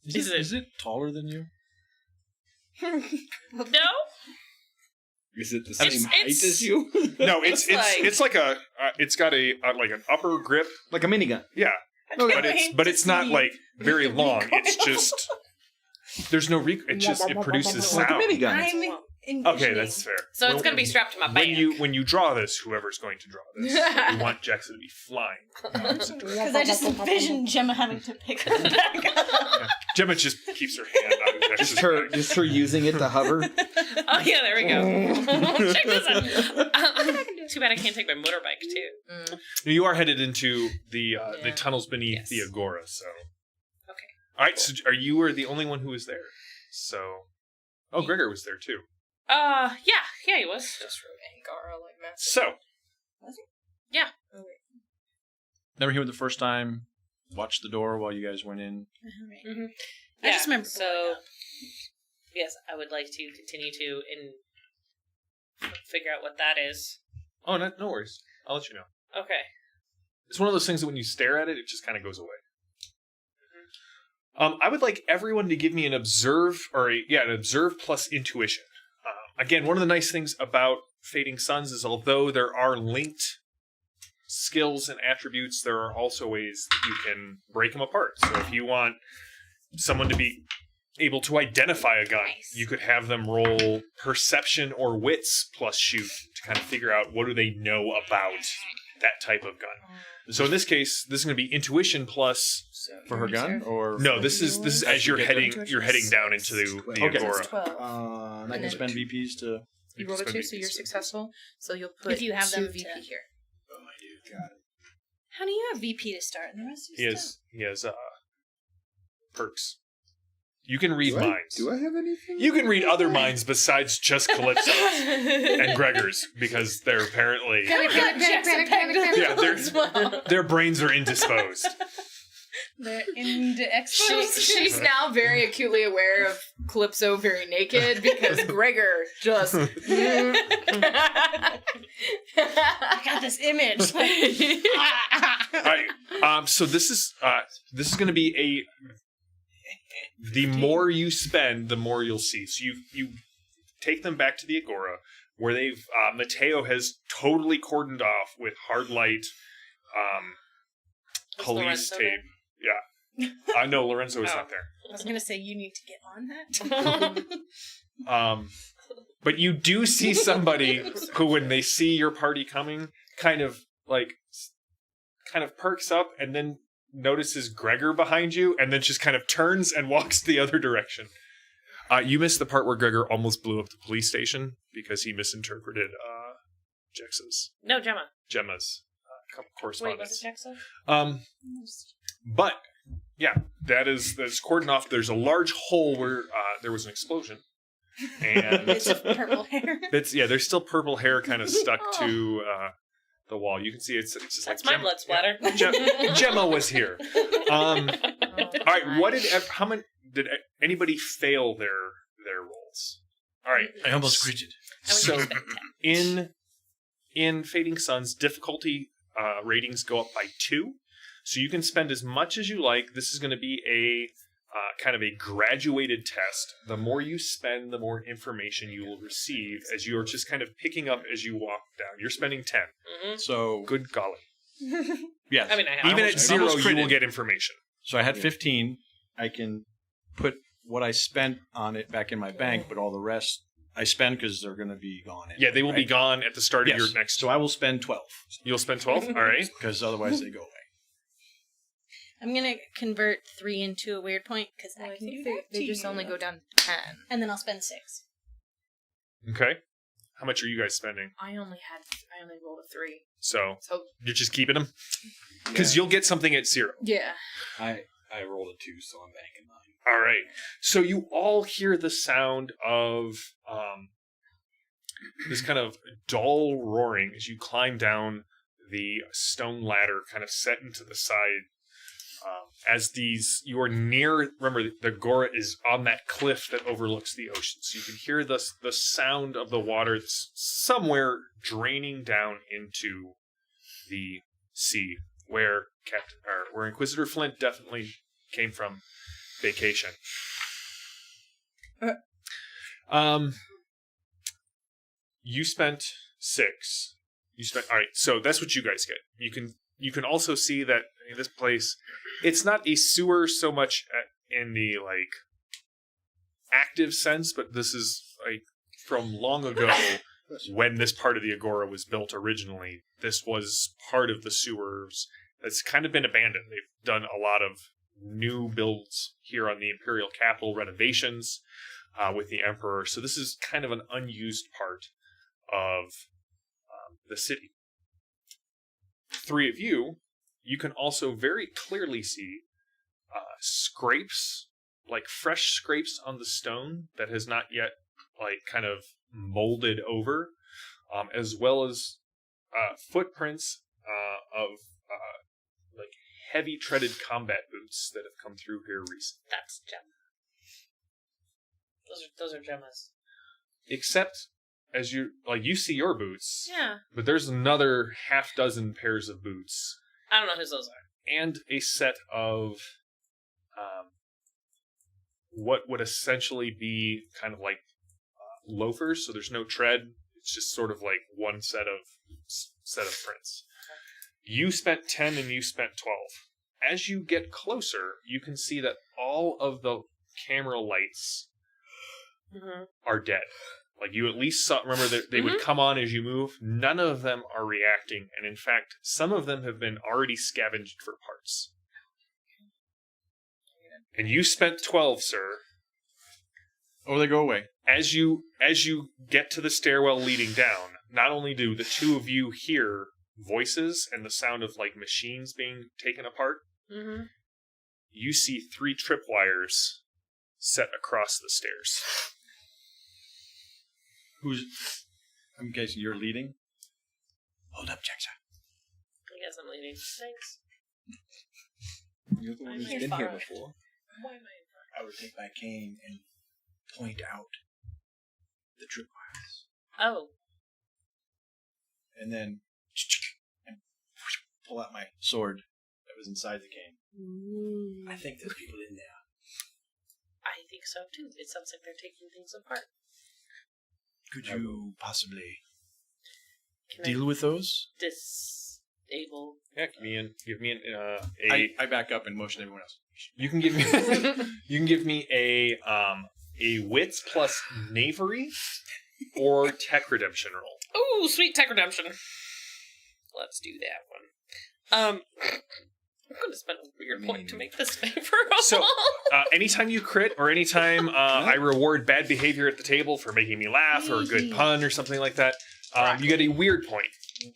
Is it taller than you? No? Is it the It's- same height it's- as you? No, it's like a it's got a like an upper grip. Like a minigun. Yeah, but it's not like very long. It's just there's no it produces Like a sound. minigun. I'm Okay, envisioning. that's fair. So it's going to be strapped to my back. When you draw this, whoever's going to draw this, we want Jackson to be flying. Because I just envisioned Gemma having to pick it back up. Gemma just keeps her hand out of Jackson's Just her using it to hover. Oh, yeah, there we go. Check this out. Too bad I can't take my motorbike, too. You are headed into the tunnels beneath Yes. the Agora, so. Okay. All right, so you were the only one who was there. So. Oh, Gregor was there too. Yeah, he was. Just wrote Angara like that. So. Yeah. Never here the first time. Watched the door while you guys went in. Mm-hmm. I just remember So, yes, I would like to continue to figure out what that is. Oh, no worries. I'll let you know. Okay. It's one of those things that when you stare at it, it just kind of goes away. I would like everyone to give me an observe plus intuition. Again, one of the nice things about Fading Suns is although there are linked skills and attributes, there are also ways that you can break them apart. So if you want someone to be able to identify a gun, you could have them roll perception or wits plus shoot to kind of figure out what do they know about that type of gun. So in this case, this is going to be intuition plus. For her gun? Or No, this is as you're Get heading there? down into the Okay. Agora. 12. and I can spend VPs to... You roll a 2, so you're successful. So you'll put If you have 2 them VP to- here. Oh, I do. Got it. How do you have VP to start and the rest of you He has perks. You can read minds. Do I have anything? You can read other minds besides just Calypso's and Gregor's, because they're apparently their brains are indisposed. They're indexposed. She's now very acutely aware of Calypso very naked because Gregor just. I got this image. All right. So this is going to be the more you spend, the more you'll see. So you take them back to the Agora, where they've Mateo has totally cordoned off with hard light, police tape. There? Yeah. I know Lorenzo is not there. I was gonna say you need to get on that. But you do see somebody who, when they see your party coming, kind of perks up and then notices Gregor behind you, and then just kind of turns and walks the other direction. You missed the part where Gregor almost blew up the police station because he misinterpreted Jex's. No, Gemma's correspondence. Wait, was it Jexa? But yeah, that's cordoned off. There's a large hole where there was an explosion, and Bits of purple hair. there's still purple hair kind of stuck to the wall. You can see it's just That's like my blood splatter. Gemma was here. All right, how many did anybody fail their rolls? All right, I almost critted. so in Fading Suns, difficulty ratings go up by 2. So you can spend as much as you like. This is going to be a kind of a graduated test. The more you spend, the more information you will receive as you are just kind of picking up as you walk down. You're spending 10. Mm-hmm. So, Good golly. yes. I mean, I have Even at I 0, almost you will critted. get information. So I had 15. I can put what I spent on it back in my bank, but all the rest I spend because they're going to be gone. Anyway, Yeah, they will be right? gone at the start of Yes. your next. So I will spend 12 You'll spend 12? All right. because otherwise they go away. I'm gonna convert 3 into a weird point because I can do that. They to just you. only go down to 10. And then I'll spend 6. Okay. How much are you guys spending? I only rolled a 3. So So you're just keeping them? Because you'll get something at 0. yeah. I rolled a 2, so I'm banking 9. All right. So you all hear the sound of this kind of dull roaring as you climb down the stone ladder kind of set into the side. You are near, remember, the Agora is on that cliff that overlooks the ocean. So you can hear the sound of the water that's somewhere draining down into the sea, where Inquisitor Flint definitely came from vacation. You spent 6. All right, so that's what you guys get. You can also see that in this place, it's not a sewer so much in the active sense, but this is from long ago when this part of the Agora was built originally. This was part of the sewers that's kind of been abandoned. They've done a lot of new builds here on the Imperial capital, renovations with the Emperor. So this is kind of an unused part of the city. 3 of you can also very clearly see scrapes, fresh scrapes on the stone that has not yet kind of molded over, as well as footprints of heavy treaded combat boots that have come through here recently. That's Gemma. Those are Gemma's. Except as you see your boots, Yeah. but there's another half dozen pairs of boots I don't know whose those are. and a set of what would essentially be kind of loafers. So there's no tread. It's just sort of one set of prints. You spent 10 and you spent 12. As you get closer, you can see that all of the camera lights are dead. You at least saw, remember that they would come on as you move. None of them are reacting, and in fact, some of them have been already scavenged for parts. And you spent 12, sir. Oh, they go away. As you get to the stairwell leading down, not only do the 2 of you hear voices and the sound of like machines being taken apart, Mm-hmm. you see 3 tripwires set across the stairs. I'm guessing you're leading? Hold up, Jackson. I guess I'm leading. Thanks. You're the one who's I'm been far. here before. Why am I? I would take my cane and point out the tripwires. Oh. And then and Pull out my sword that was inside the cane. I think there's people in there. I think so too. It sounds like they're taking things apart. Could you possibly Can deal with those? I disable? Yeah, give me an I back up and motion everyone else. you can give me you can give me a wits plus knavery or tech redemption roll. Oh, sweet tech redemption. Let's do that one. I'm going to spend a weird point to make this favorable. So, anytime you crit or anytime I reward bad behavior at the table for making me laugh or a good pun or something like that, you get a weird point.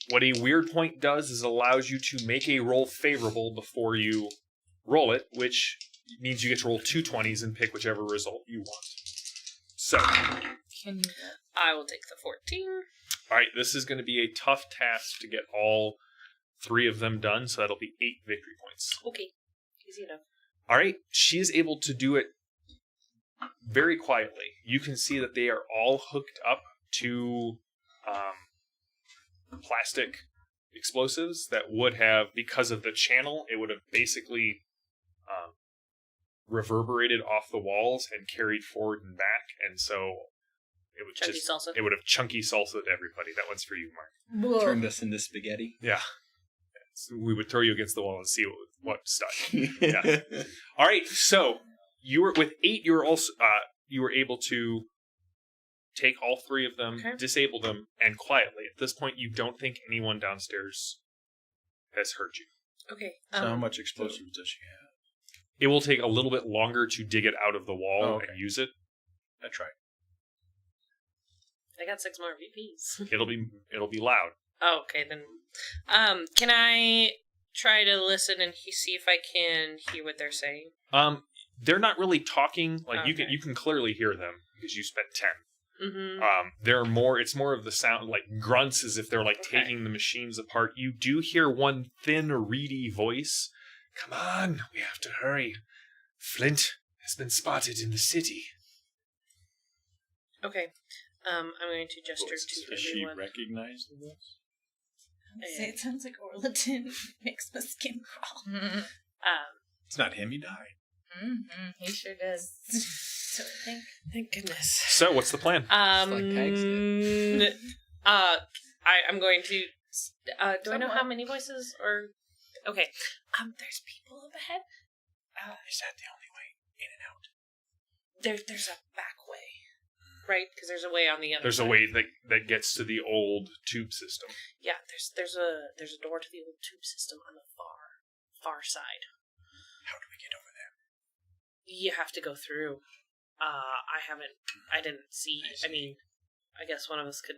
What a weird point does is it allows you to make a roll favorable before you roll it, which means you get to roll 2 20s and pick whichever result you want. So, I will take the 14. all right, this is going to be a tough task to get all 3 of them done, so that'll be 8 victory points. Okay. Easy enough. All right, she is able to do it very quietly. You can see that they are all hooked up to plastic explosives that would have, because of the channel, it would have basically reverberated off the walls and carried forward and back, and so it would Chunky salsa. it would have chunky salsa to everybody. That one's for you, Mark. Turned us into spaghetti. Yeah. So we would throw you against the wall and see what stuck. Yeah. All right, so you were with 8. You were also you were able to take all 3 of them, Okay. disable them, and quietly. At this point, you don't think anyone downstairs has heard you. Okay. So how much explosives does she have? It will take a little bit longer to dig it out of the wall Oh, okay. and use it. That's right. I got 6 more VPs. It'll be loud. Oh, okay, then. Can I try to listen and see if I can hear what they're saying? They're not really talking. Like Okay. you can clearly hear them because you spent 10. Mm-hmm. It's more of the sound like grunts as if they're like Okay. taking the machines apart. You do hear one thin, reedy voice. Come on, we have to hurry. Flint has been spotted in the city. Okay. I'm going to gesture to Does she everyone. recognize the voice? Say it sounds like Orlatin. Makes my skin crawl. It's not him, he died. He sure does. So I think. Thank goodness. So, what's the plan? like Peg's I'm going to. Do I know how many voices or? Okay. There's people up ahead. Is that the only way in and out? There's a back way, right? Because there's a way on the other. There's side. a way that gets to the old tube system. Yeah. There's a door to the old tube system on the far side. How do we get over there? You have to go through. I didn't see. I mean, I guess one of us could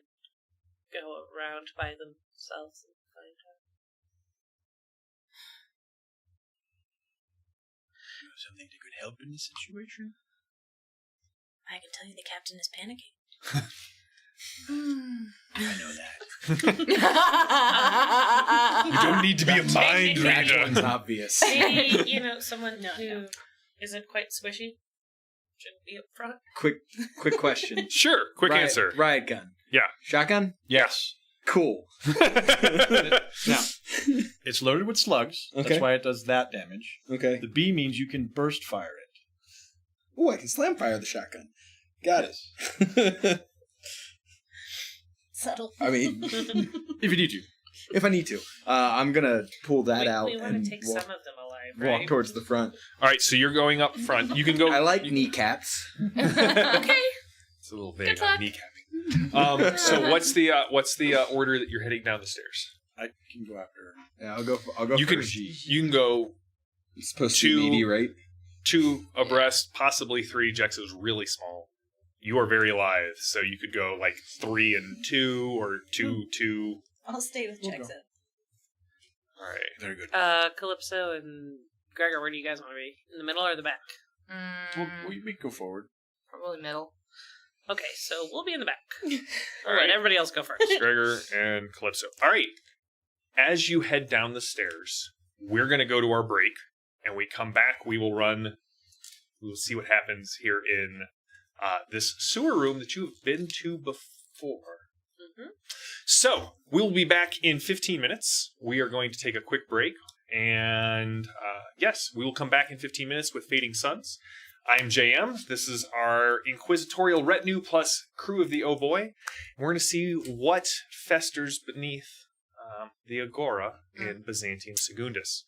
go around by themselves and find out. You know something that could help in this situation? I can tell you the captain is panicking. I know that. You don't need to be a mind That reader. one's obvious. Maybe, someone No, who no. isn't quite swishy should be up front. Quick question. Sure, quick Riot- answer. Riot gun. Yeah. Shotgun? Yes. Cool. Now, it's loaded with slugs. Okay. That's why it does that damage. Okay. The B means you can burst fire it. Ooh, I can slam fire the shotgun. Got it. Subtle. I mean, If you need to. if I need to. I'm going to pull that out We want and to take walk, some of them alive, right? walk towards the front. All right, so you're going up front. You can go. I like kneecaps. Okay. It's a little vague Good on luck. kneecapping. So what's the order that you're heading down the stairs? I can go after her. Yeah, I'll go You can first. you can go It's supposed to be two- meaty, right? 2 abreast, possibly 3. Jex is really small. You are very lithe, so you could go like 3 and 2 or 2, 2. I'll stay with We'll go. Jackson. All right. Very good. Calypso and Gregor, where do you guys want to be? In the middle or the back? Well, we go forward. Probably middle. Okay, so we'll be in the back. All All right, right. everybody else go first. Gregor and Calypso. All right. As you head down the stairs, we're going to go to our break, and we come back. We will see what happens here in this sewer room that you've been to before. Mm-hmm. So, we'll be back in 15 minutes. We are going to take a quick break, and yes, we will come back in 15 minutes with Fading Suns. I'm JM. This is our Inquisitorial retinue plus crew of the Oh Boy. We're going to see what festers beneath the Agora in Byzantium Secundus.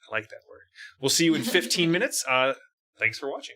I like that word. We'll see you in 15 minutes. Thanks for watching.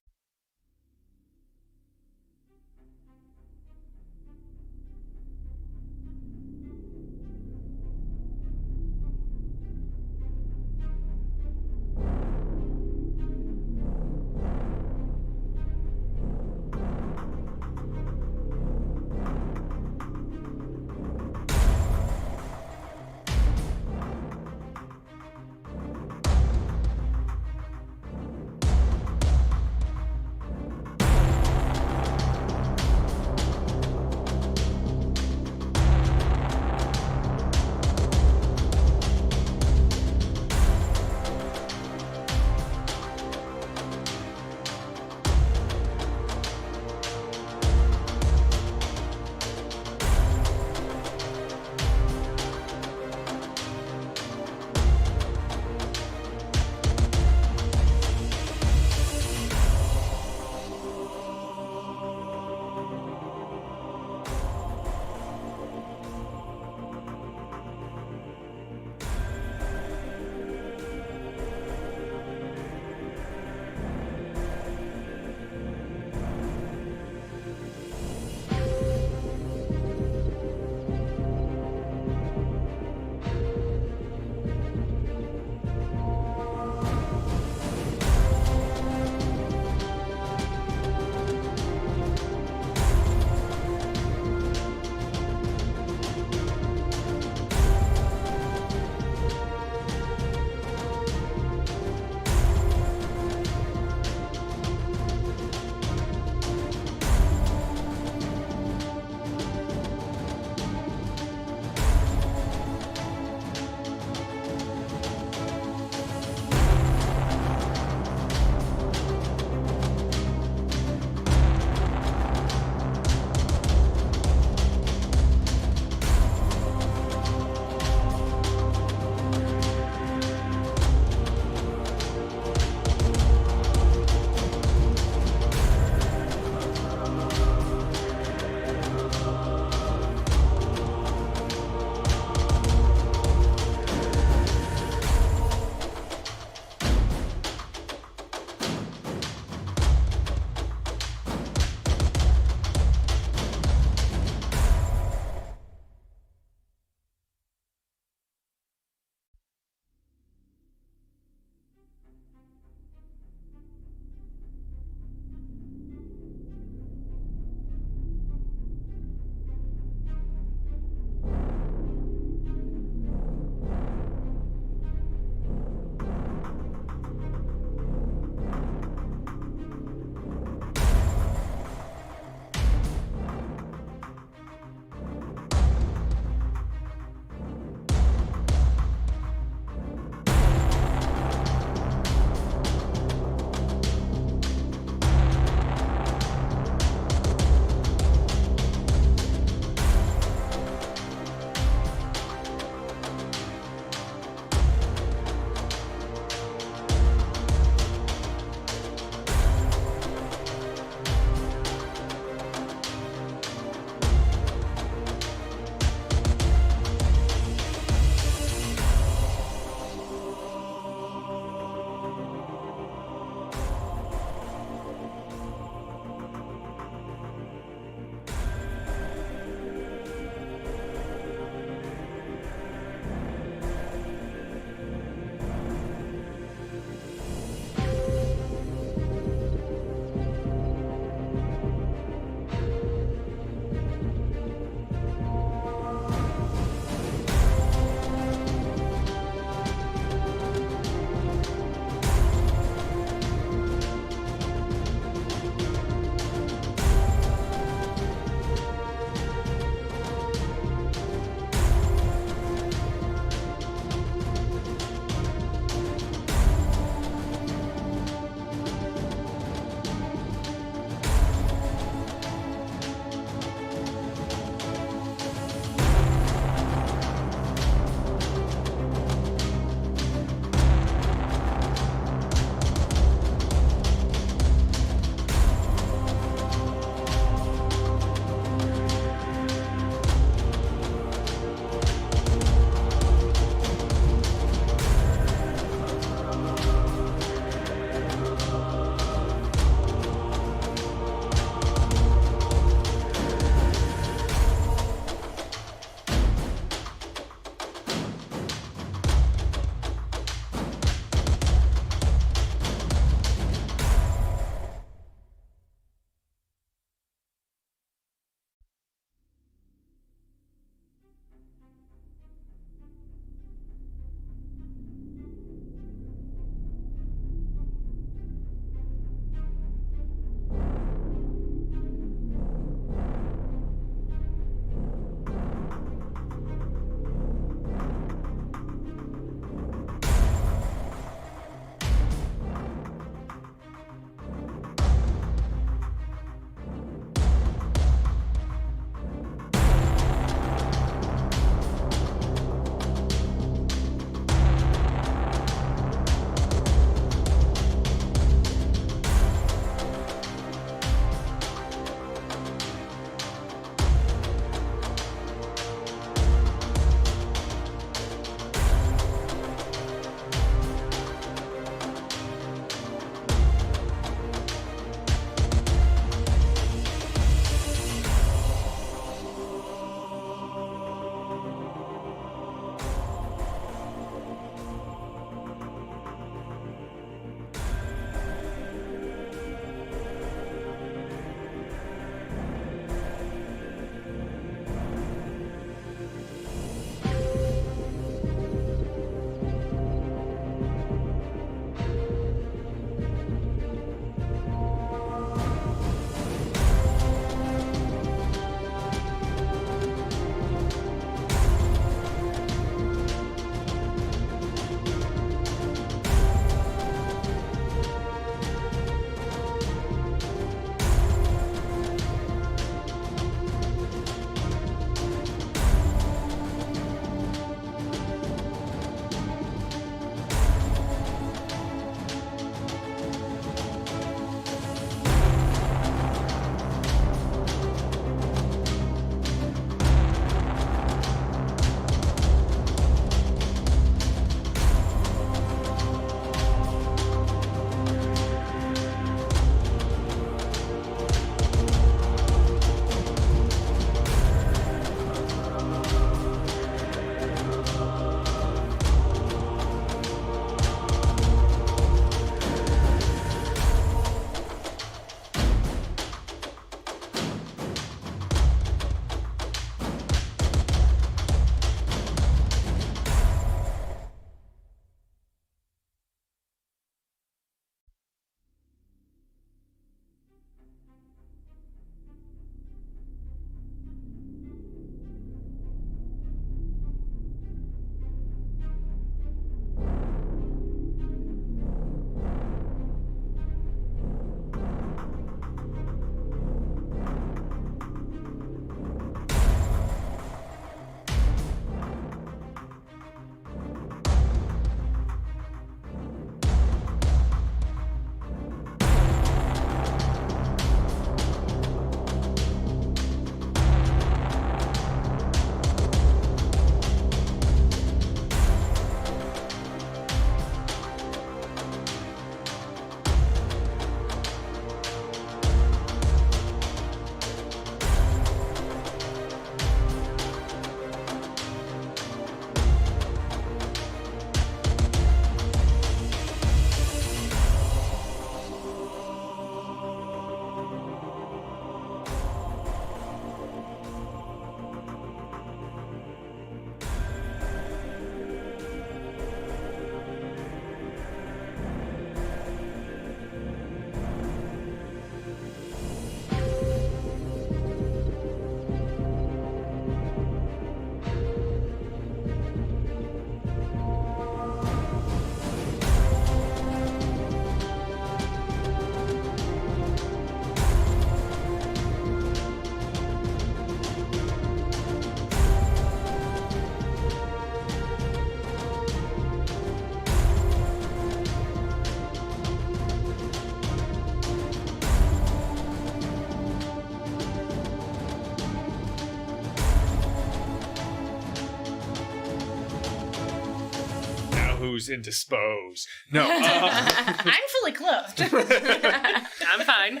Pose and dispose. No. I'm fully clothed. I'm fine.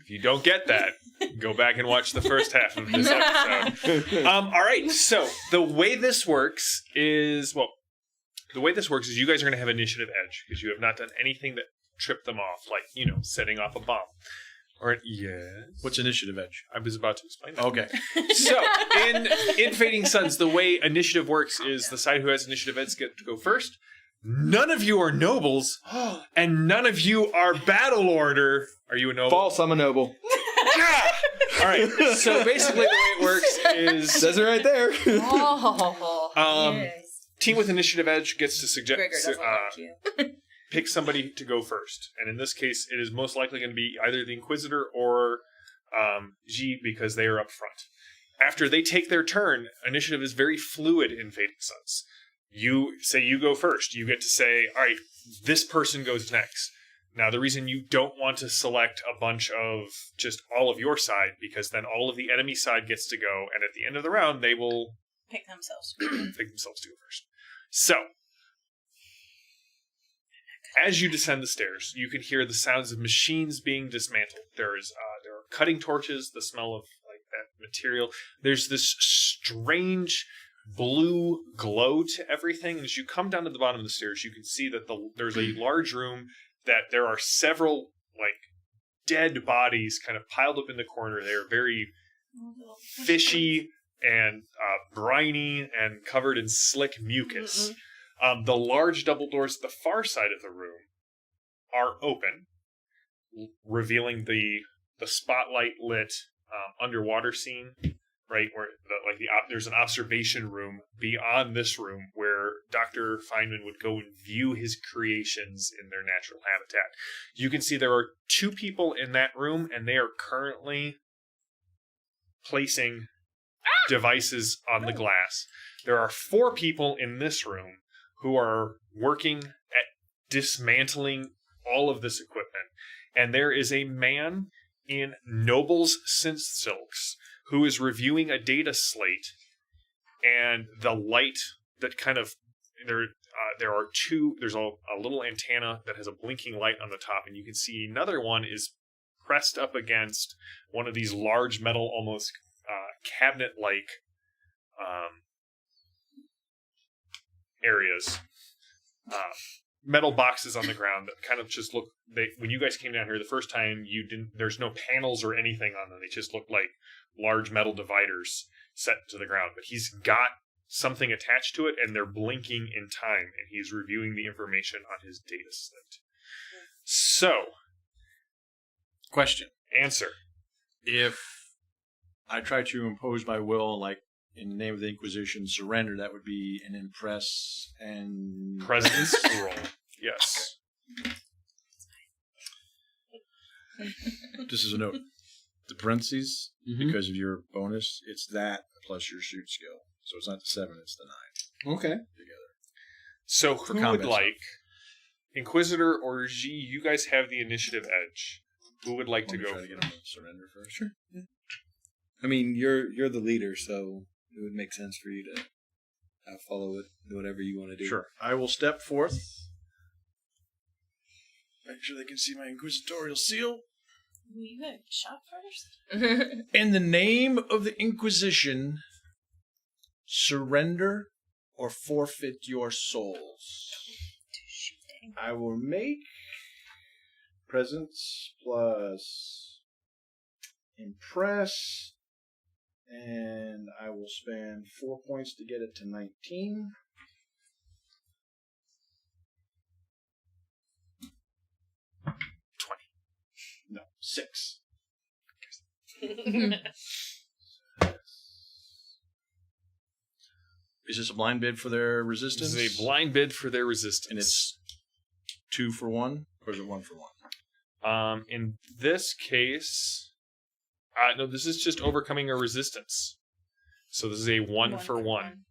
If you don't get that, go back and watch the first half of this episode. All right. So the way this works is you guys are going to have initiative edge because you have not done anything that tripped them off, like, setting off a bomb. Or yes. What's initiative edge? I was about to explain that. Okay. So in Fading Suns, the way initiative works is the side who has initiative edge get to go first. None of you are nobles, and none of you are battle order. Are you a noble? False, I'm a noble. All right. So basically, the way it works is Says it right there. Yes. team with initiative edge gets to Gregor suggest doesn't like you. pick somebody to go first, and in this case, it is most likely going to be either the Inquisitor or G because they are up front. After they take their turn, initiative is very fluid in Fading Suns. You say you go first. You get to say, all right, this person goes next. Now, the reason you don't want to select a bunch of just all of your side, because then all of the enemy side gets to go, and at the end of the round, they will Pick themselves. pick themselves to go first. So, as you descend the stairs, you can hear the sounds of machines being dismantled. There are cutting torches, the smell of like that material. There's this strange blue glow to everything. And as you come down to the bottom of the stairs, you can see that there's a large room that there are several like dead bodies kind of piled up in the corner. They are very fishy and briny and covered in slick mucus. The large double doors at the far side of the room are open, revealing the spotlight lit underwater scene, right? Where there's an observation room beyond this room where Dr. Feynman would go and view his creations in their natural habitat. You can see there are 2 people in that room, and they are currently placing devices on the glass. There are 4 people in this room who are working at dismantling all of this equipment. And there is a man in Noble's synth silks who is reviewing a data slate, and the light that kind of there's a little antenna that has a blinking light on the top, and you can see another one is pressed up against one of these large metal, almost cabinet-like areas. Metal boxes on the ground that kind of just look. When you guys came down here the first time, there's no panels or anything on them. They just look like large metal dividers set to the ground. But he's got something attached to it, and they're blinking in time, and he's reviewing the information on his data slate. So, Question. answer. If I try to impose my will, like in the name of the Inquisition, surrender, that would be an impress and Presence roll. Yes. This is a note. The parentheses, because of your bonus, it's that plus your shoot skill. So it's not the 7, it's the 9. Okay. Together. So For who would combat like, Inquisitor or G, you guys have the initiative edge. Who would like to Want me go? try to get him to surrender first? Sure. I mean, you're the leader, so it would make sense for you to follow it, whatever you want to do. Sure. I will step forth. Make sure they can see my Inquisitorial seal. You got shot first? In the name of the Inquisition, surrender or forfeit your souls. I will make presence plus impress, and I will spend 4 points to get it to 19. No, 6. Is this a blind bid for their resistance? This is a blind bid for their resistance. And it's 2 for 1, or is it 1 for 1? In this case, no, this is just overcoming a resistance. So this is a 1 for 1.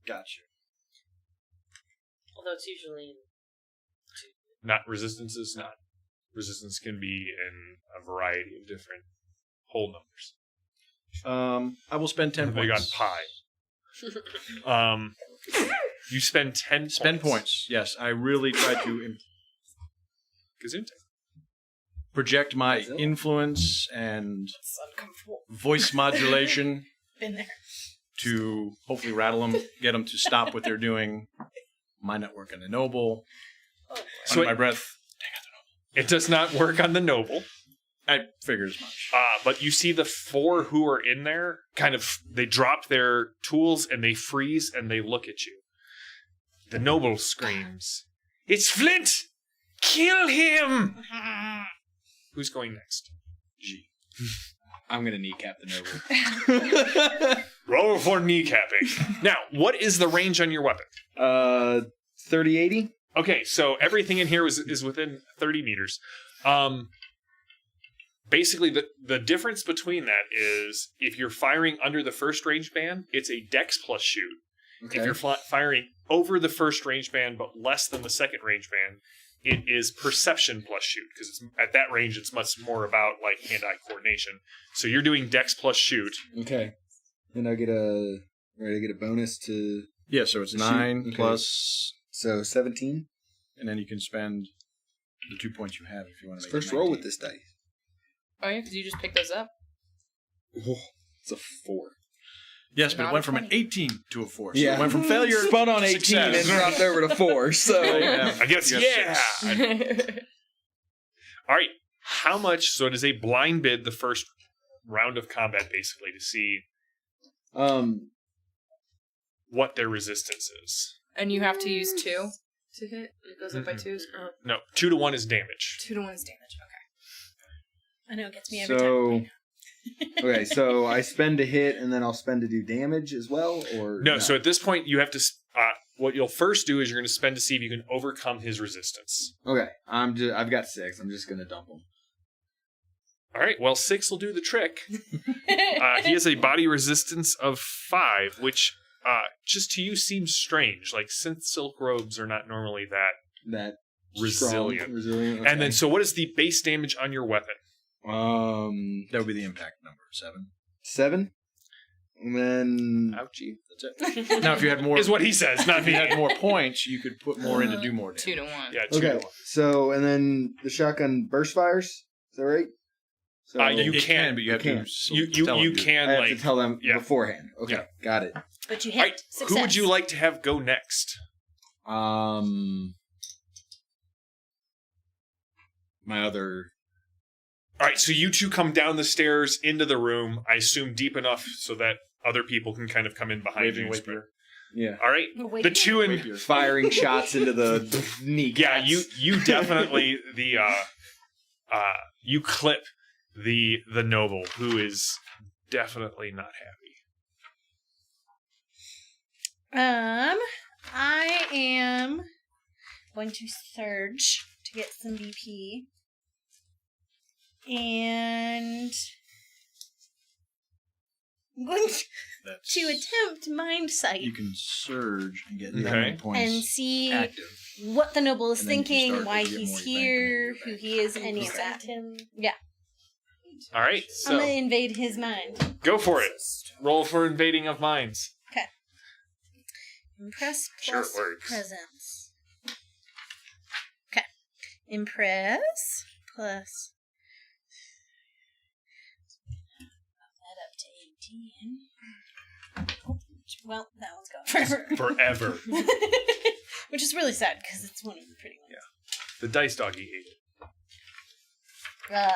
Gotcha. Although it's usually Not resistances, not. Resistance can be in a variety of different whole numbers. I will spend 10 They got points. pi. You spend 10 Spend points. Yes, I really try to Gesundheit. project my influence and It's uncomfortable. voice modulation Been there. to hopefully rattle them, get them to stop what they're doing. My network and the noble. So Under my breath. It does not work on the noble. I figured as much. But you see the 4 who are in there, they drop their tools and they freeze and they look at you. The noble screams, "It's Flint! Kill him!" Who's going next? G. I'm gonna kneecap the noble. Roll for kneecapping. Now, what is the range on your weapon? 30-80? Okay, so everything in here is within 30 meters. Basically, the difference between that is if you're firing under the first range band, it's a dex plus shoot. Okay. If you're firing over the first range band but less than the second range band, it is perception plus shoot, because at that range it's much more about like hand-eye coordination. So you're doing dex plus shoot. Okay. Then I get a bonus to... Yeah, so it's Shoot. 9 Okay. plus, So 17? and then you can spend the 2 points you have if you want to make First it roll 19. with this dice. Oh yeah, because you just picked those up. Oh, it's a 4. Yes, but Not it went a from an 20. 18 to a 4. So Yeah. it went from failure Spun on 18 success. and dropped over to 4, so... I guess, You got yeah. 6. All right. How much? So it is a blind bid the first round of combat, basically, to see what their resistance is. And you have to use 2 to hit. It goes up by 2. No, 2 to 1 is damage. 2 to 1 is damage. Okay. I know it gets me every So... time. Okay, so I spend to hit, and then I'll spend to do damage as well, or... No, so at this point, you have to... what you'll first do is you're going to spend to see if you can overcome his resistance. Okay, I've got 6. I'm just going to dump them. All right, well, 6 will do the trick. He has a body resistance of 5, which just to you seems strange. Like, synth silk robes are not normally that resilient. Strong, resilient. Okay. And then, so what is the base damage on your weapon? That would be the impact number, 7. 7? And then... Ouchie. That's it. Now, if you had more... Is what he says, not If you me. had more points, you could put more in to do more damage. 2 to 1. Yeah, 2 to Okay, 1. so, and then the shotgun burst fires? Is that right? So You It can, but you have can. to... You tell them to- can, I have like... to tell them yeah. beforehand. Okay, Yeah. got it. But you All hit right, success. who would you like to have go next? My other... All right, so you two come down the stairs into the room, I assume deep enough so that other people can kind of come in behind Waving you. with your... Yeah. All right, Oh, wait, the two in... Rapier. Firing shots into the kneecaps. Yeah, you definitely you clip the noble, who is definitely not happy. I am going to surge to get some BP. And I'm going That's... to attempt mind sight You can surge and get Okay. that many points and see active. what the noble is And then you can thinking, start why to get he's more here, back who and he is, any of Okay. that. All right, I'm so gonna invade his mind. go for it. Roll for invading of minds. Impress Sure, it plus works. presence. Okay. Impress plus. That up to 18. Oh, well, that one's gone forever. Forever. Which is really sad because it's one of the pretty ones. The dice doggy ate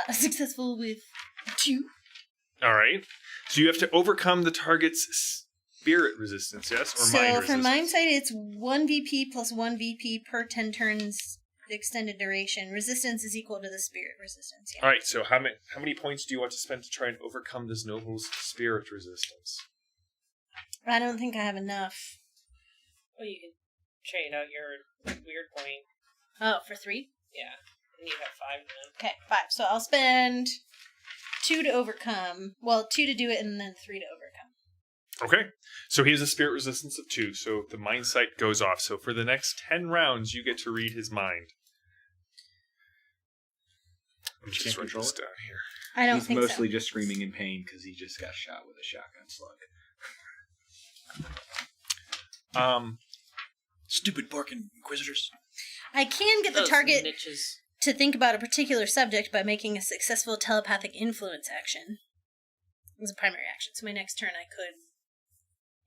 it. Successful with 2. All right, so you have to overcome the target's spirit resistance, yes, or mind So resistance. for mind sight, it's 1 VP plus 1 VP per 10 turns extended duration. Resistance is equal to the spirit resistance. Yeah. All right, so how many points do you want to spend to try and overcome this noble's spirit resistance? I don't think I have enough. Well, you can trade out your weird point. Oh, for 3? Yeah. And you have 5 then. Okay, 5. So I'll spend 2 to overcome. Well, 2 to do it and then 3 to overcome. Okay, so he has a spirit resistance of 2, so the mind sight goes off. So for the next 10 rounds, you get to read his mind. I'm just can't write control this it? down here. I don't He's think mostly so. just screaming in pain because he just got shot with a shotgun slug. Stupid pork Inquisitors. I can get the Those target niches. to think about a particular subject by making a successful telepathic influence action. It was a primary action, so my next turn I could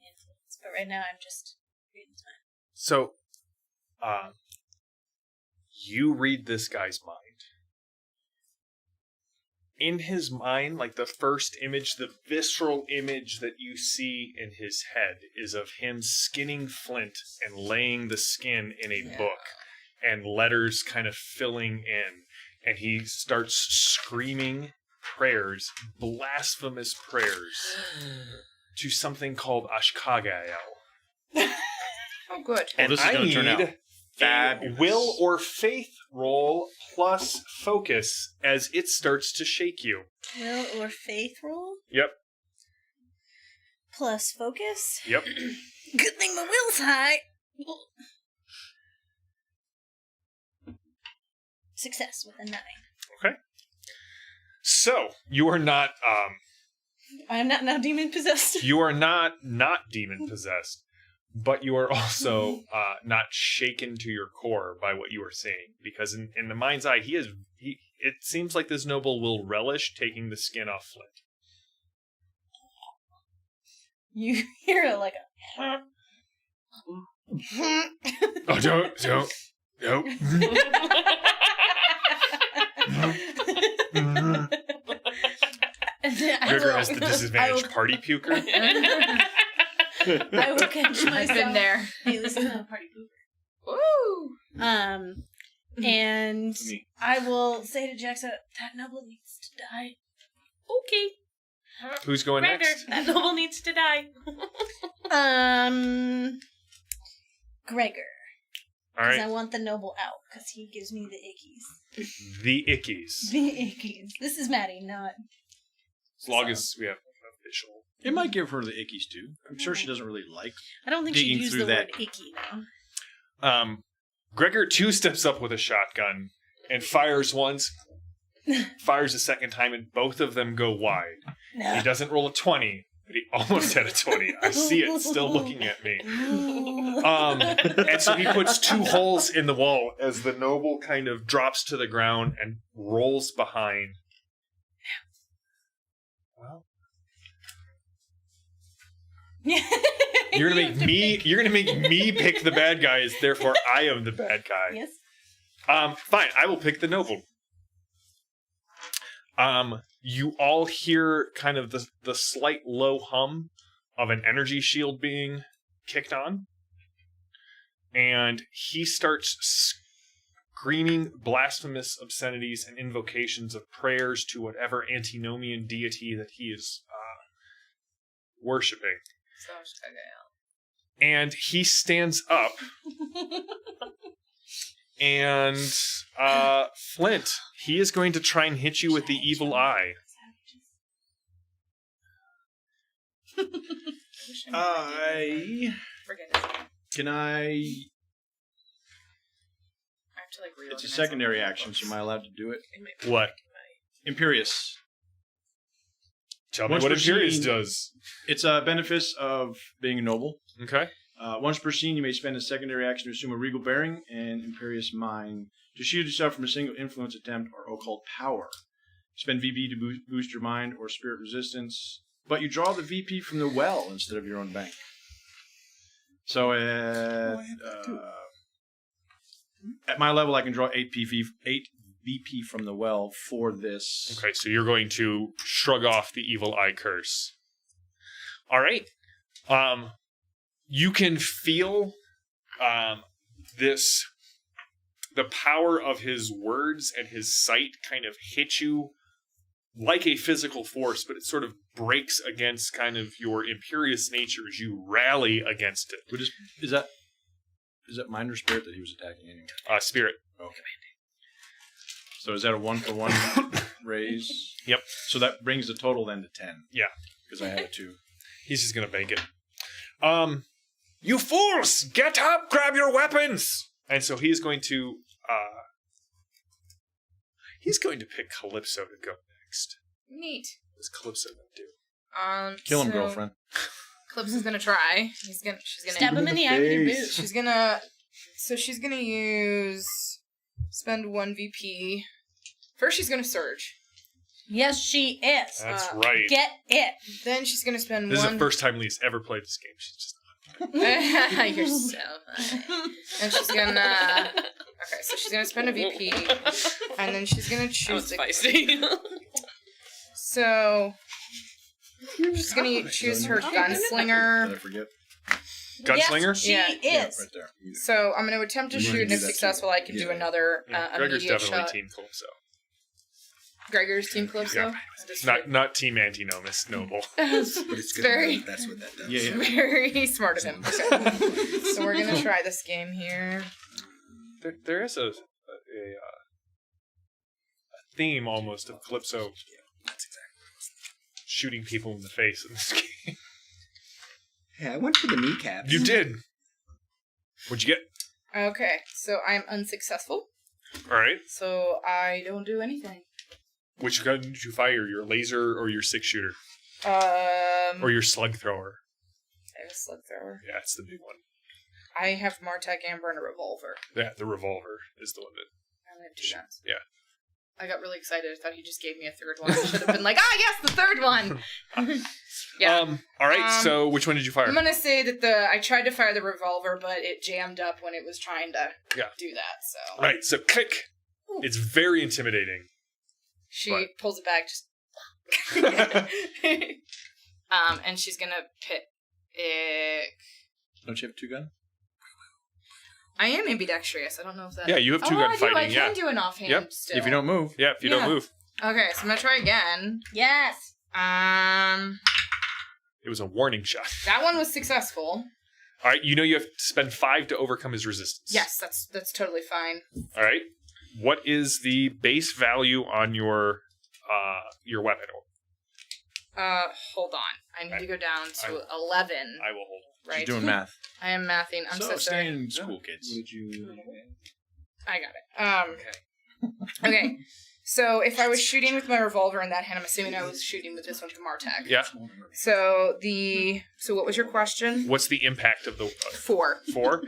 influence. But right now I'm just reading his mind. So, you read this guy's mind. In his mind, like the first image, the visceral image that you see in his head is of him skinning Flint and laying the skin in a book and letters kind of filling in. And he starts screaming prayers, blasphemous prayers, to something called Ashkagael. Oh, good. And this is I gonna turn out need a fabulous. will or faith roll plus focus as it starts to shake you. Will or faith roll? Yep. Plus focus? Yep. Good thing my will's high. Success with a 9. Okay. So, you are not I'm not now demon possessed. you are not demon possessed, but you are also not shaken to your core by what you are seeing, because in the mind's eye, it seems like this noble will relish taking the skin off Flint. You hear it like a... Oh, don't. Nope. Gregor has the disadvantaged party puker. I will catch myself. I've been there. Hey, listen to the party pooper. Woo! And I will say to Jaxa, that noble needs to die. Okay. Who's going Gregor, next? that noble needs to die. Gregor. All Because I right. want the noble out, because he gives me the ickies. The ickies. The ickies. This is Maddie, not... As long as we have an official. It might give her the ickies too. I'm sure she doesn't really like. I don't think she'd Digging use through the that. word icky, though. Gregor too steps up with a shotgun and fires once, fires a second time, and both of them go wide. He doesn't roll a 20, but he almost had a 20. I see it still looking at me. And so he puts 2 holes in the wall as the noble kind of drops to the ground and rolls behind. Well, you're gonna make me pick the bad guys, therefore I am the bad guy. Yes. Fine, I will pick the noble. You all hear kind of the slight low hum of an energy shield being kicked on. And he starts screaming blasphemous obscenities and invocations of prayers to whatever antinomian deity that he is worshipping. And he stands up. And Flint, he is going to try and hit you with the evil eye. Forget it. Can I? I have to like reorganize. It's a secondary action, so am I allowed to do it? What? Imperious. Tell me Once what per Imperious scene- does. It's a benefice of being a noble. Okay. Once per scene, you may spend a secondary action to assume a regal bearing and imperious mind to shield yourself from a single influence attempt or occult power. Spend VP to boost your mind or spirit resistance, but you draw the VP from the well instead of your own bank. So at my level, I can draw 8 VP from the well for this. Okay, so you're going to shrug off the evil eye curse. All right. You can feel the power of his words and his sight kind of hit you like a physical force, but it sort of breaks against kind of your imperious nature as you rally against it. But is that mind or spirit that he was attacking anyway? Spirit. Okay. So is that a 1-for-1 raise? Yep. So that brings the total then to 10. Yeah. Because I had a 2. He's just going to bank it. You fools! Get up! Grab your weapons! And so he's going to pick Calypso to go next. Neat. What does Calypso do? Kill him, So girlfriend. Calypso's gonna try. She's gonna Stab him in the eye with your boot. She's gonna spend 1 VP. First, she's gonna surge. Yes, she is. That's right. Get it. Then she's gonna spend This is one. the first time Lee's ever played this game. She's just You're so funny. And she's gonna. Okay, so she's gonna spend a VP, and then she's gonna That choose was feisty. So she's gonna choose her gunslinger. Did I forget? Gunslinger? Yes, she Yeah. is. Right there. So I'm gonna attempt to You wanna shoot, and do if that successful, too. I can do Yeah. another Gregor's immediate definitely shot. Team Calypso. Gregor's team Calypso. Yeah. Just Not Team Antinomus Noble. But it's good. Very- That's what that does. Yeah. very smart of him. Okay. So we're gonna try this game here. There is a theme almost of Calypso That's exactly. shooting people in the face in this game. Hey, I went for the kneecaps. You did. What'd you get? Okay, so I'm unsuccessful. All right. So I don't do anything. Which gun did you fire? Your laser or your 6-shooter? Or your slug thrower? I have a slug thrower. Yeah, it's the big one. I have Martech Amber and a revolver. Yeah, the revolver is the one that... I only have 2 guns. Yeah. I got really excited. I thought he just gave me a third one. I should have been like, yes, the third one! Yeah. All right, so which one did you fire? I'm gonna say that I tried to fire the revolver, but it jammed up when it was trying to do that, so... All right, so click. It's very intimidating. She pulls it back, just... and she's gonna pick... Don't you have 2 guns? I am ambidextrous. I don't know if that... Yeah, you have 2 gun I fighting, I can do an offhand Yep. still. If you don't move. Yeah, if you don't move. Okay, so I'm gonna try again. Yes. It was a warning shot. That one was successful. All right, you have to spend 5 to overcome his resistance. Yes, that's totally fine. All right. What is the base value on your weapon? Hold on. I need to go down to 11. I will hold. Right. She's doing math. I am mathing. I'm so stay sorry. in school, kids. Would you? I got it. Okay. So if I was shooting with my revolver in that hand, I'm assuming I was shooting with this one with the Martech. Yeah. So what was your question? What's the impact of the 4. 4?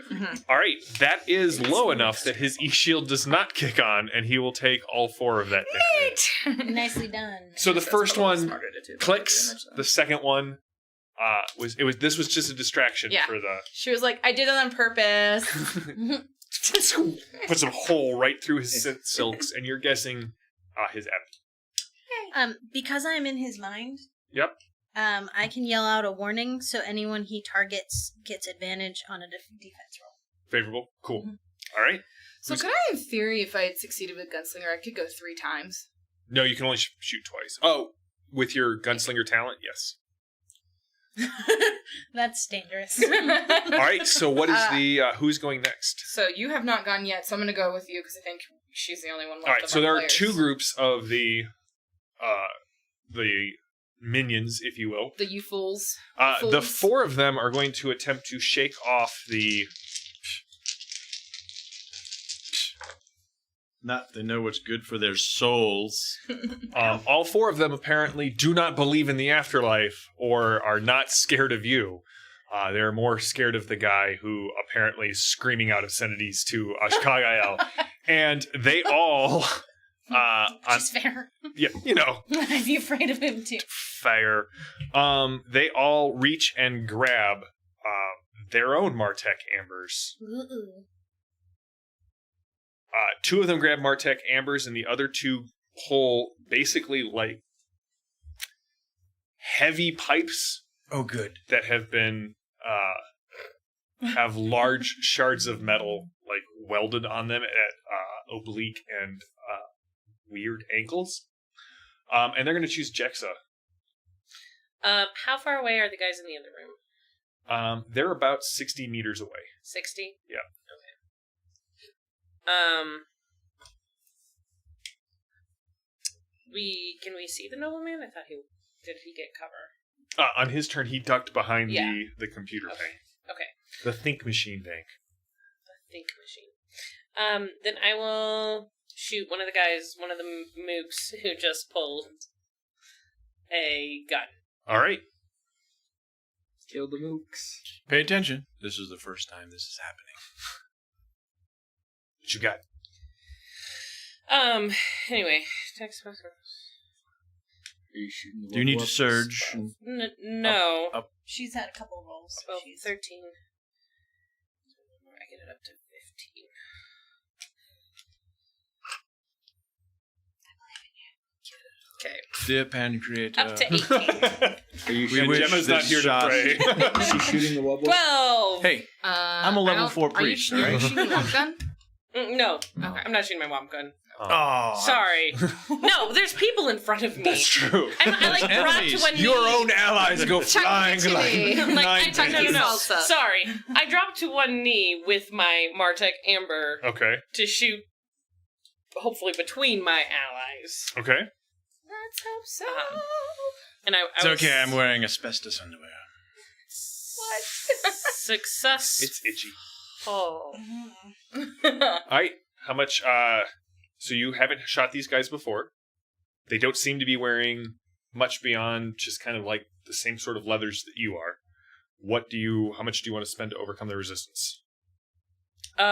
All right, that is low enough that his E-shield does not kick on, and he will take all 4 of that damage. Nicely done. So the first one Smarter to do that clicks. damage, though. The second one this was just a distraction for the. She was like, I did it on purpose. Puts a hole right through his silks, and you're guessing his abdomen. Because I'm in his mind. Yep. I can yell out a warning, so anyone he targets gets advantage on a defense roll. Favorable. Cool. All right. So could I, in theory, if I had succeeded with Gunslinger, I could go 3 times? No, you can only shoot twice. Oh, with your gunslinger talent, yes. That's dangerous. All right. So what is the who's going next? So you have not gone yet, so I'm going to go with you because I think she's the only one left. All right. of So our there are players. 2 groups of the minions, if you will. The you fools. The 4 of them are going to attempt to shake off the. Not they know what's good for their souls. All 4 of them apparently do not believe in the afterlife or are not scared of you. They're more scared of the guy who apparently is screaming out obscenities to Ashkagael. And they all... Which is fair. Yeah, I'd be afraid of him too. fair. They all reach and grab their own Martech Ambers. Ooh. 2 of them grab Martech Ambers, and the other 2 pull basically like heavy pipes. Oh, good. That have been have large shards of metal like welded on them at oblique and weird angles. And they're going to choose Jexa. How far away are the guys in the other room? They're about 60 meters away. 60? Yeah. Can we see the nobleman? I thought did he get cover? On his turn, he ducked behind Yeah. the computer bank. Okay. The think machine bank. The think machine. Then I will shoot one of the guys, one of the mooks who just pulled a gun. All right. Kill the mooks. Pay attention. This is the first time this is happening. What you got? Anyway, text message. Are you shooting the Do you need to wubs? surge? No. Up. She's had a couple of rolls. 12, She's 13. I get it up to 15. Okay. Dear Pancreator. Up to 18. Are you We shooting? wish Gemma's not this here shot- to pray. Is she shooting the wubble? 12! Hey, I'm a level 4 priest, Are you right? shooting one gun? No. Okay. I'm not shooting my womp gun. Oh. Sorry. No, there's people in front of me. That's true. I like dropped to Enemies. one knee. Your own allies go flying Chuck like it to me. Like, I nine talked Chucky no. salsa. Sorry. I dropped to one knee with my Martech Amber Okay. to shoot, hopefully, between my allies. Okay. Let's hope so. And I It's was okay, I'm wearing asbestos underwear. success. It's itchy. Oh. All right. How much? So you haven't shot these guys before. They don't seem to be wearing much beyond just kind of like the same sort of leathers that you are. How much do you want to spend to overcome the resistance? 4?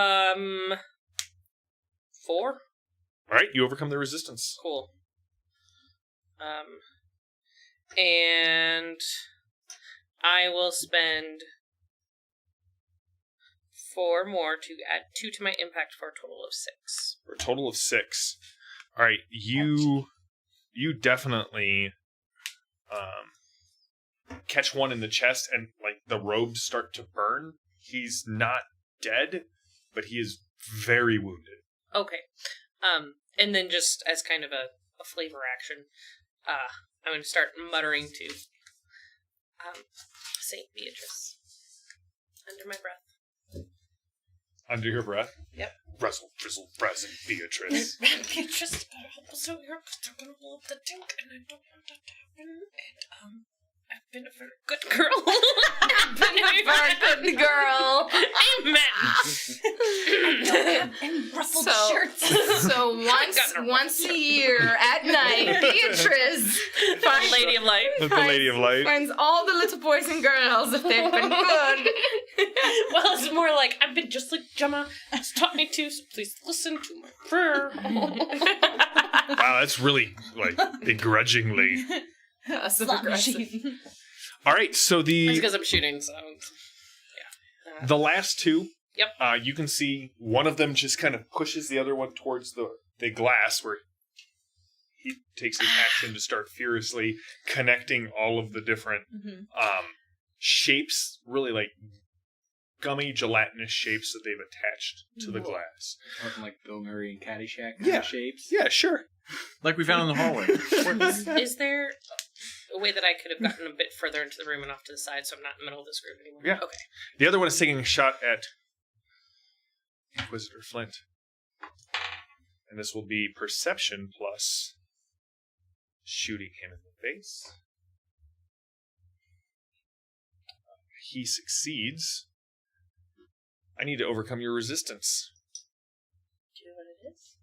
All right. You overcome the resistance. Cool. And I will spend 4 more to add 2 to my impact for a total of 6. For a total of 6. All right. You definitely catch one in the chest, and like the robes start to burn. He's not dead, but he is very wounded. Okay. And then just as kind of a flavor action, I'm going to start muttering to Saint Beatrice under my breath. Under your breath? Yep. Russell, Drizzle, Brazen, Beatrice. Beatrice, help us out here because they're going to love the dink, and I don't want that to happen. And I've been a very good girl. I've been a very good girl. Amen. any ruffled So- shirts. So once a year at night, Beatrice finds, Lady of Light. The Lady of Light. finds all the little boys and girls if they've been good. Well, it's more like, I've been just like Gemma has taught me to, so please listen to my prayer. Wow, that's really, like, begrudgingly. Passive Slot aggressive. machine. All right, so It's the because I'm shooting, so... the last two, Yep. you can see one of them just kind of pushes the other one towards the glass where he takes his action to start furiously connecting all of the different shapes, really like gummy, gelatinous shapes that they've attached to the glass. Looking like Bill Murray and Caddyshack kind Yeah. of shapes. Yeah, sure. Like we found in the hallway. Is there a way that I could have gotten a bit further into the room and off to the side so I'm not in the middle of this group anymore? Yeah. Okay. The other one is taking a shot at Inquisitor Flint. And this will be perception plus shooting him in the face. He succeeds. I need to overcome your resistance. Do you know what it is?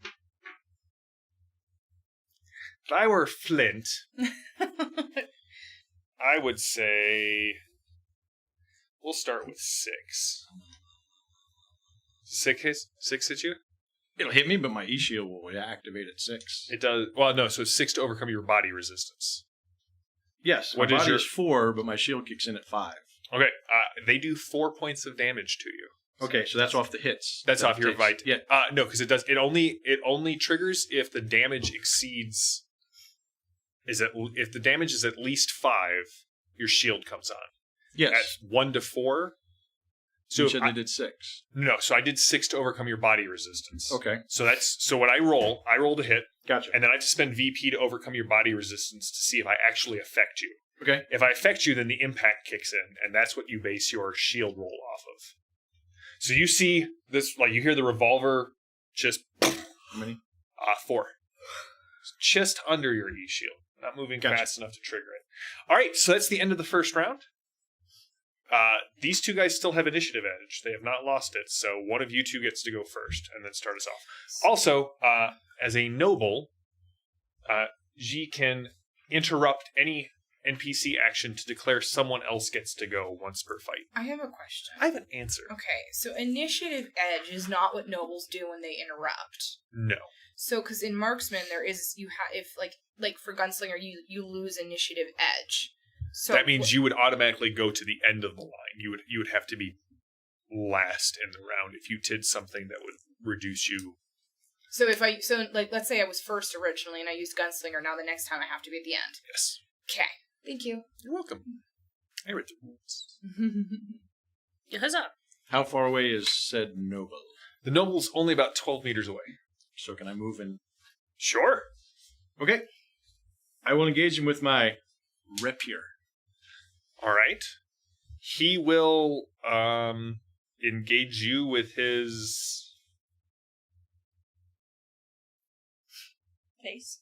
If I were Flint, I would say we'll start with 6. 6 hit you? It'll hit me, but my E-shield will activate at 6. It does. Well, no, so it's 6 to overcome your body resistance. Yes, What my is body your- is 4, but my shield kicks in at 5. Okay, they do 4 points of damage to you. Okay, so that's off the hits. That's that off your takes. vit. Yeah. No, because it does. It only triggers if the damage exceeds. If the damage is at least 5, your shield comes on. Yes. At 1 to 4. So you if said I- they did 6. no, so I did 6 to overcome your body resistance. Okay, So when I roll to hit, gotcha. and then I have to spend VP to overcome your body resistance to see if I actually affect you. Okay. If I affect you, then the impact kicks in, and that's what you base your shield roll off of. So you see this, like you hear the revolver just How many? 4. Just under your E-shield. Not moving Gotcha. fast enough to trigger it. All right, so that's the end of the first round. These two guys still have initiative edge. They have not lost it, so one of you two gets to go first and then start us off. Also, as a noble, G can interrupt any NPC action to declare someone else gets to go once per fight. I have a question. I have an answer. Okay, so initiative edge is not what nobles do when they interrupt. No. So, because in marksman there is if like for gunslinger you lose initiative edge. So that means you would automatically go to the end of the line. You would have to be last in the round if you did something that would reduce you. So let's say I was first originally and I used gunslinger. Now the next time I have to be at the end. Yes. Okay. Thank you. You're welcome. I read the rules. Huzzah. How far away is said noble? The noble's only about 12 meters away. So can I move in? Sure. Okay. I will engage him with my rapier. All right. He will engage you with his... Face.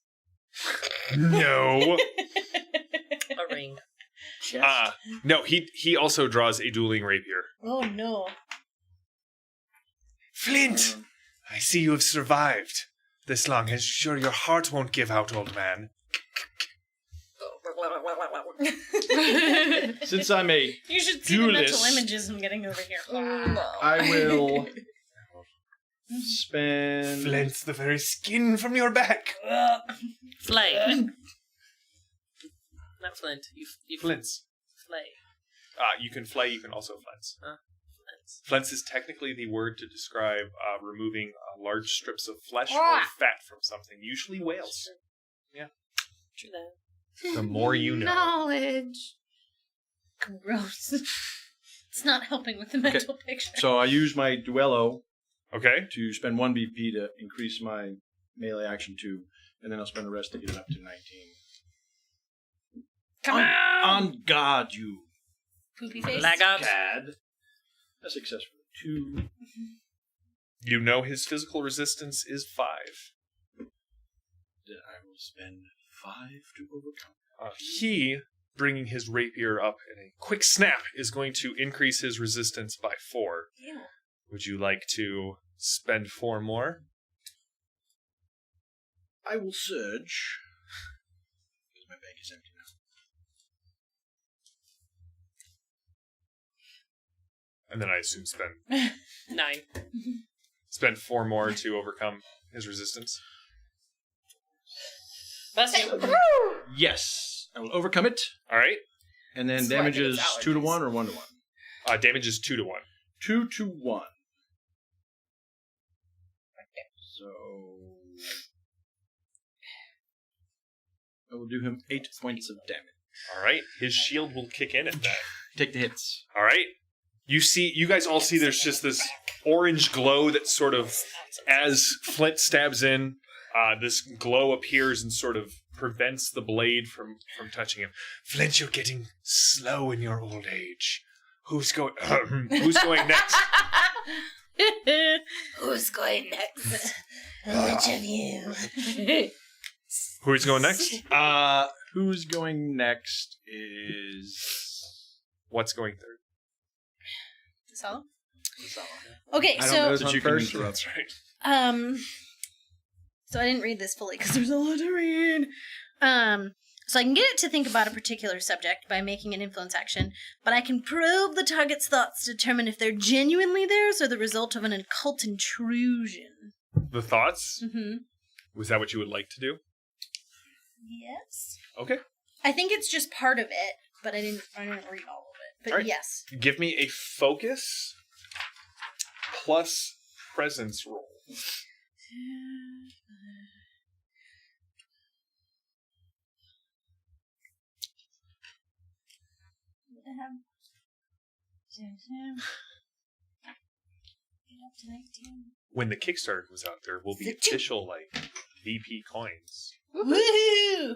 No. A ring. No, he also draws a dueling rapier. Oh no. Flint! I see you have survived this long. I'm sure your heart won't give out, old man. Since I'm a You should see the mental duelist, images I'm getting over here. I will spend... Flint's the very skin from your back. Flay. Not Flint. You Flint's. flay. You can flay, you can also flint's. Flint's. Flint's is technically the word to describe removing large strips of flesh or Ah. fat from something, usually whales. True that. The more you know. Knowledge. Gross. It's not helping with the mental picture. So I use my duello Okay. to spend 1 BP to increase my melee action 2, and then I'll spend the rest to get it up to 19. Come on! On God, you Poopy face. Lag out. cad. A success for 2. You know his physical resistance is 5. Then I will spend 5 to overcome. He, bringing his rapier up in a quick snap, is going to increase his resistance by 4. Ew. Would you like to spend 4 more? I will surge. Because my bag is empty now. And then I assume spend 9. spend 4 more to overcome his resistance. Bless you. Yes, I will overcome it. All right. And then That's why I think damage is it's 2 to allergies. 1 or 1 to 1? Damage is 2 to 1. 2 to 1. So I will do him 8 points of damage. All right. His shield will kick in at that. Take the hits. All right. You guys all see there's just this orange glow that sort of, as Flint stabs in, this glow appears and sort of prevents the blade from touching him. Flint, you're getting slow in your old age. Who's going next? Who's going next? Which of you? Who's going next? Who's going next is What's going third? This all? Okay, I don't so know that you can interrupt. That's right. So I didn't read this fully because there's a lot to read. So I can get it to think about a particular subject by making an influence action, but I can probe the target's thoughts to determine if they're genuinely theirs or the result of an occult intrusion. The thoughts? Mm-hmm. Was that what you would like to do? Yes. Okay. I think it's just part of it, but I didn't read all of it. But All right. yes. Give me a focus plus presence roll. When the Kickstarter was out, there will be official VP coins. Woohoo!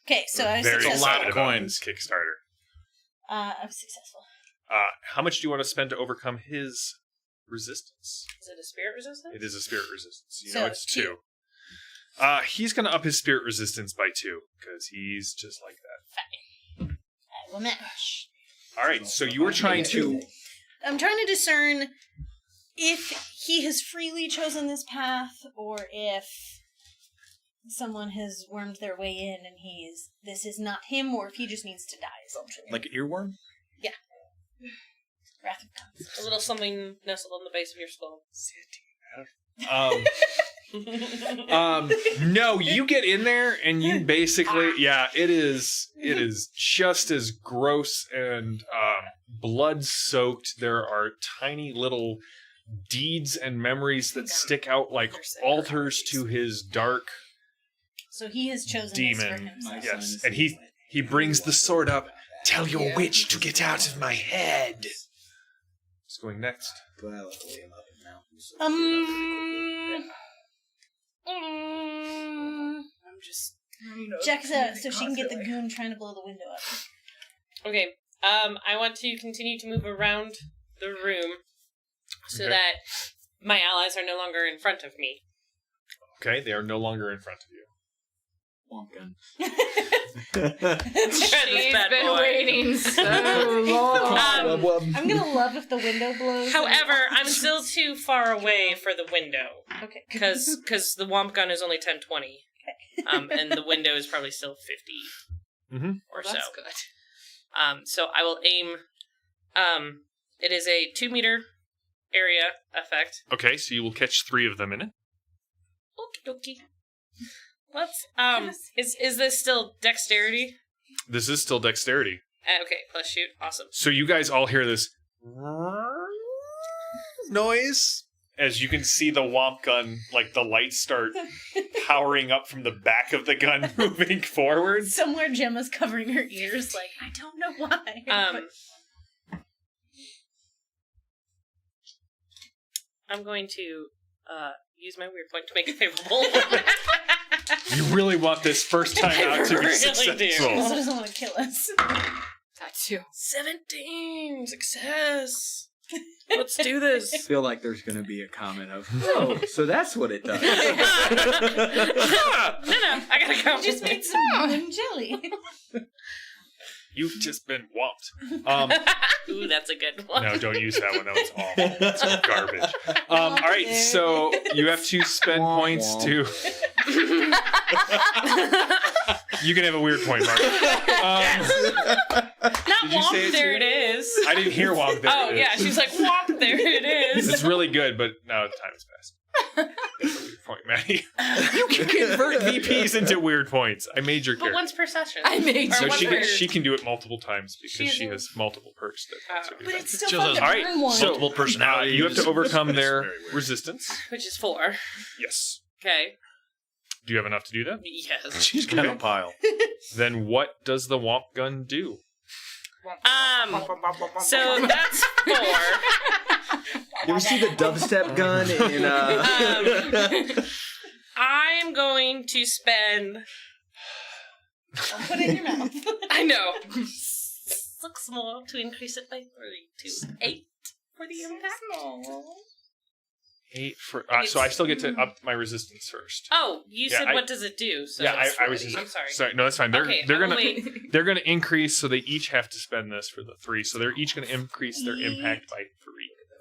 Okay, so I was Very successful. excited about coins. this Kickstarter. I was successful. How much do you want to spend to overcome his resistance? Is it a spirit resistance? It is a spirit resistance. You So know it's 2. He's going to up his spirit resistance by 2 because he's just like that. I will match. All right, so you were trying to. I'm trying to discern if he has freely chosen this path or if someone has wormed their way in and this is not him, or if he just needs to die, essentially. Like an earworm? Wrath of Gods. A little something nestled on the base of your skull. No, you get in there and you basically, it is just as gross and blood-soaked. There are tiny little deeds and memories that stick out like altars to his dark So he has chosen demon. this for himself. Yes, and he brings the sword up. Tell your witch to get out of my head. What's going next? Well, I'll lay him up in mountains. I'm just. Checks out so she can get the goon trying to blow the window up. Okay. I want to continue to move around the room so that my allies are no longer in front of me. Okay, they are no longer in front of you. Wonkin. She's been waiting so long. I'm gonna love if the window blows. However, I'm still too far away for the window. Okay. Because the womp gun is only 1020. And the window is probably still 50 or so. That's good. So I will aim. It is a 2-meter area effect. Okay, so you will catch 3 of them in it. Okie dokie. Let's. Is this still dexterity? This is still dexterity. Okay, plus shoot. Awesome. So you guys all hear this noise as you can see the womp gun, like the lights start powering up from the back of the gun, moving forward. Somewhere Gemma's covering her ears, like, I don't know why. I'm going to use my weird point to make it favorable. You really want this first time out to be really successful. do. She also doesn't want to kill us. That too. 17! Success! Let's do this. I feel like there's going to be a comment of, oh, so that's what it does. No, I gotta go. Just made some moon jelly. You've just been whopped. Ooh, that's a good one. No, don't use that one. That was awful. It's garbage. All right, so you have to spend points to... You can have a weird point, Mark. Not did you womp, say it there too? it is. I didn't hear womp there. Oh, it yeah, is. she's like, womp, there it is. It's really good, but now time has passed. That's a weird point, Maddie. You can convert VPs into weird points. I made your But character. once per session. I made Or So once per- she can do it multiple times because she She's- has multiple perks. But it's still She fun has to all right, burn one. so- Multiple personalities. you have to overcome It's their very weird. resistance. Which is 4. Yes. Okay. Do you have enough to do that? Yes. She's got a pile. Then what does the womp gun do? So that's 4. You ever see the dubstep gun in I'm going to spend... Don't put it in your mouth. I know. 6 more to increase it by 3 to 8 for the impact. 8 for... so I still get to up my resistance first. Oh, you Yeah, said what does it do? So yeah, it's I was 40. just... I'm sorry. Sorry, no, that's fine. They're Okay, gonna wait. they're gonna increase, so they each have to spend this for the 3. So they're each gonna increase their impact by 3.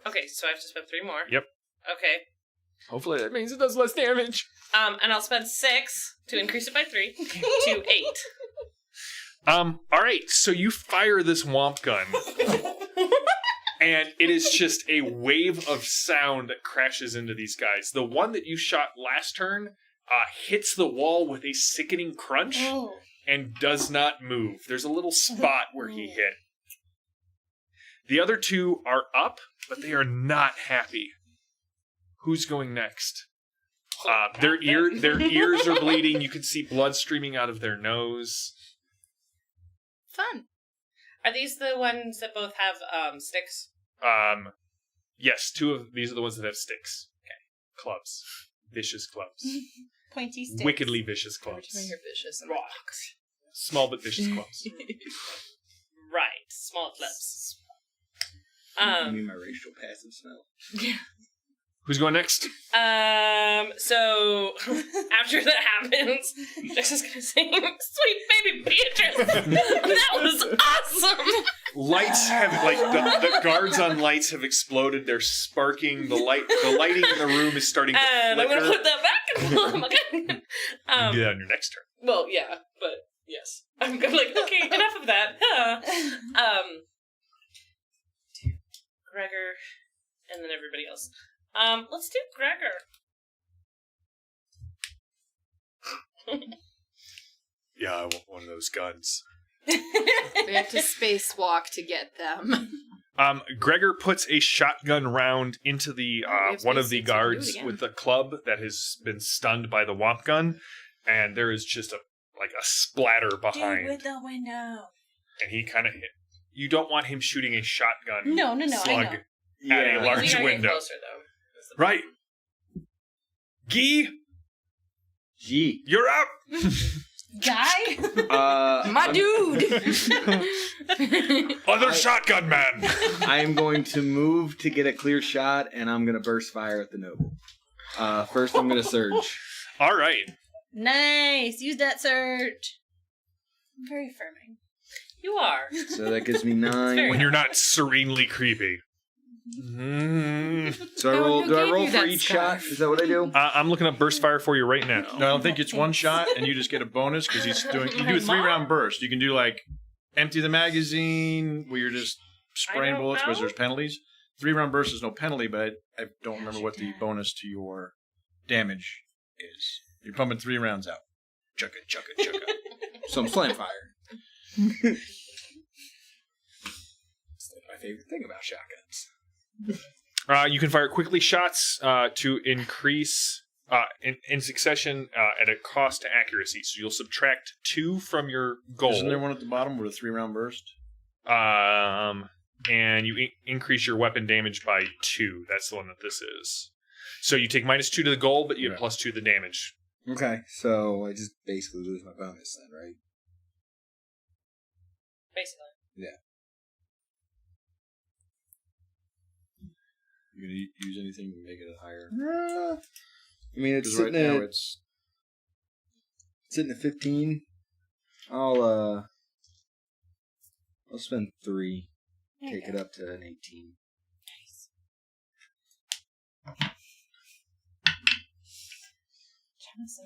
Okay, so I have to spend 3 more. Yep. Okay. Hopefully that means it does less damage. And I'll spend 6 to increase it by 3 to 8. All right, so you fire this womp gun, and it is just a wave of sound that crashes into these guys. The one that you shot last turn hits the wall with a sickening crunch Oh. and does not move. There's a little spot where he hit. The other 2 are up, but they are not happy. Who's going next? Their ears are bleeding. You can see blood streaming out of their nose. Fun. Are these the ones that both have sticks? Yes, 2 of these are the ones that have sticks. Okay. Clubs. Vicious clubs. Pointy sticks. Wickedly vicious clubs. Every time you're vicious and rocks. Small but vicious clubs. Right. Small clips. I mean my racial passive smell. Who's going next? So after that happens, Jess is gonna sing "Sweet Baby Beatrice." That was awesome. Lights have the guards on lights have exploded. They're sparking. The lighting in the room is starting to And flicker. I'm gonna put that back and pull them again. You can do that on your next turn. Well, yeah, but yes, I'm like, okay, enough of that. Gregor, and then everybody else. Let's do Gregor. Yeah, I want one of those guns. We have to spacewalk to get them. Gregor puts a shotgun round into the one of the space, so we can do it guards again. with the club that has been stunned by the womp gun, and there is just a splatter behind. Dude with the window. And he kind of hit. You don't want him shooting a shotgun. No, I slug know. at a We large gotta window. get closer, though. Right. Guy, Gee. you're up. Guy? My dude! Other shotgun man. I am going to move to get a clear shot, and I'm going to burst fire at the noble. First, I'm going to surge. All right. Nice. Use that surge. I'm very affirming. You are. So that gives me 9. When you're not serenely creepy. So I Oh, roll. who Do I gave roll you for that each scarf? shot? Is that what I do? I'm looking up burst fire for you right now. No, I don't think it's one shot, and you just get a bonus because he's doing. You do a 3-round burst. You can do like empty the magazine, where you're just spraying I don't bullets because know. there's penalties. 3-round burst is no penalty, but I don't remember what the bonus to your damage is. You're pumping 3 rounds out. Chugga, chugga, chugga. So I'm slam fire. It's like my favorite thing about shotguns. You can fire quickly shots to increase in succession at a cost to accuracy. So you'll subtract 2 from your goal. Isn't there one at the bottom with a 3-round burst? And you increase your weapon damage by 2. That's the one that this is. So you take -2 to the goal, but you have +2 to the damage. Okay, so I just basically lose my bonus then, right? Basically. You can use anything to make it higher. I mean, it's Because right sitting now at it's 15. I'll spend 3. Take it up to an 18.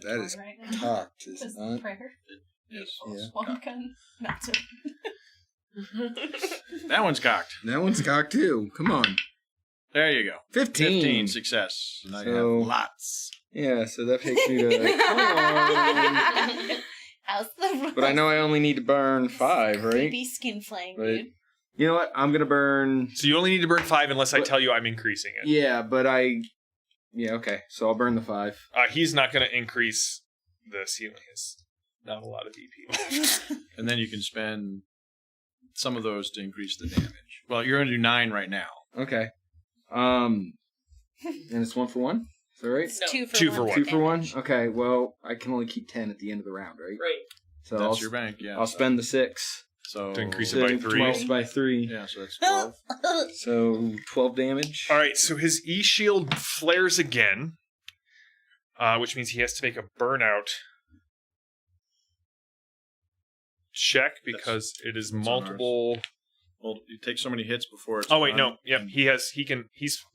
That is cocked, is it not? yes. Yeah. That one's cocked. That one's cocked too. Come on. There you go. 15. Success. Now you So- have lots. Yeah, so that takes me to. Come on. How's the But I know I only need to burn 5, right? creepy skin flame, But dude? you know what? I'm gonna burn. So you only need to burn 5 unless I tell you I'm increasing it. Yeah, but I. Yeah, okay. So I'll burn the 5. He's not going to increase this. He has not a lot of DP left. And then you can spend some of those to increase the damage. Well, you're going to do 9 right now. Okay. And it's 1 for 1. Is that right? It's No. 2 for 2 1. for 1. 2 for 1. Okay. Well, I can only keep 10 at the end of the round, right? Right. So That's your bank, yeah. I'll spend the 6. So To increase it by 3. 12 by 3. Yeah, so that's 12. So 12 damage. All right, so his E-shield flares again, which means he has to make a burnout check because it is on multiple. Well, you take so many hits before it's. Oh wait, no. done. Yep, he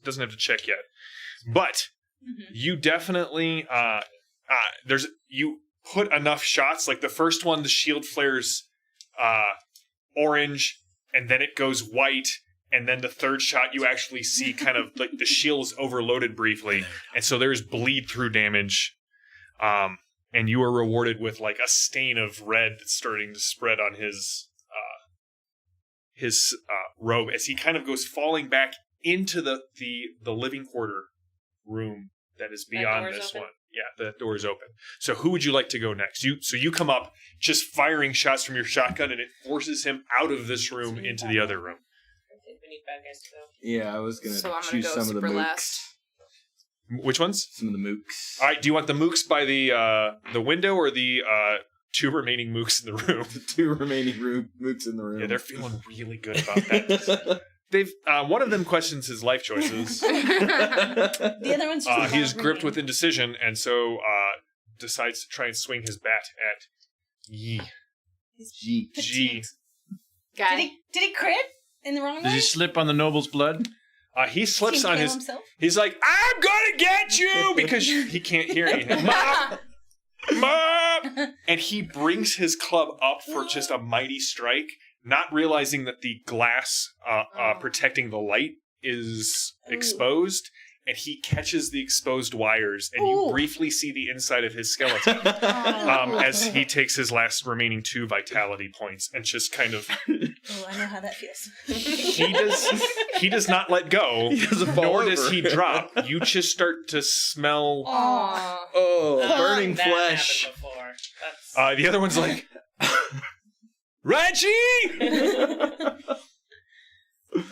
doesn't have to check yet. But you definitely you put enough shots. Like the first one, the shield flares orange, and then it goes white, and then the third shot you actually see kind of like the shield is overloaded briefly, and so there's bleed through damage. And you are rewarded with like a stain of red that's starting to spread on his robe as he kind of goes falling back into the living quarter room that is beyond door's this open? one. Yeah, the door is open. So who would you like to go next? You come up just firing shots from your shotgun, and it forces him out of this room into the other room. I think we need bad guys to go. Yeah, I was going So I'm to gonna choose go some of the super mooks. last. Which ones? Some of the mooks. All right. Do you want the mooks by the window or the 2 remaining mooks in the room? The 2 remaining mooks in the room. Yeah, they're feeling really good about that. they've one of them questions his life choices. The other one's just He is hovering. gripped with indecision, and so decides to try and swing his bat at Yi. G. G. Guy. Did he crit in the wrong way? Does he slip on the noble's blood? He slips Did he on kill his. himself? He's like, "I'm gonna get you," because he can't hear anything. Mom, Mom, and he brings his club up for just a mighty strike, not realizing that the glass protecting the light is exposed. And he catches the exposed wires, and you briefly see the inside of his skeleton as he takes his last remaining 2 vitality points and just kind of. Oh, I know how that feels. He does not let go, He doesn't fall nor over. does he drop. You just start to smell. Aww. Oh, burning That flesh. happened before. That's... The other one's like, Reggie!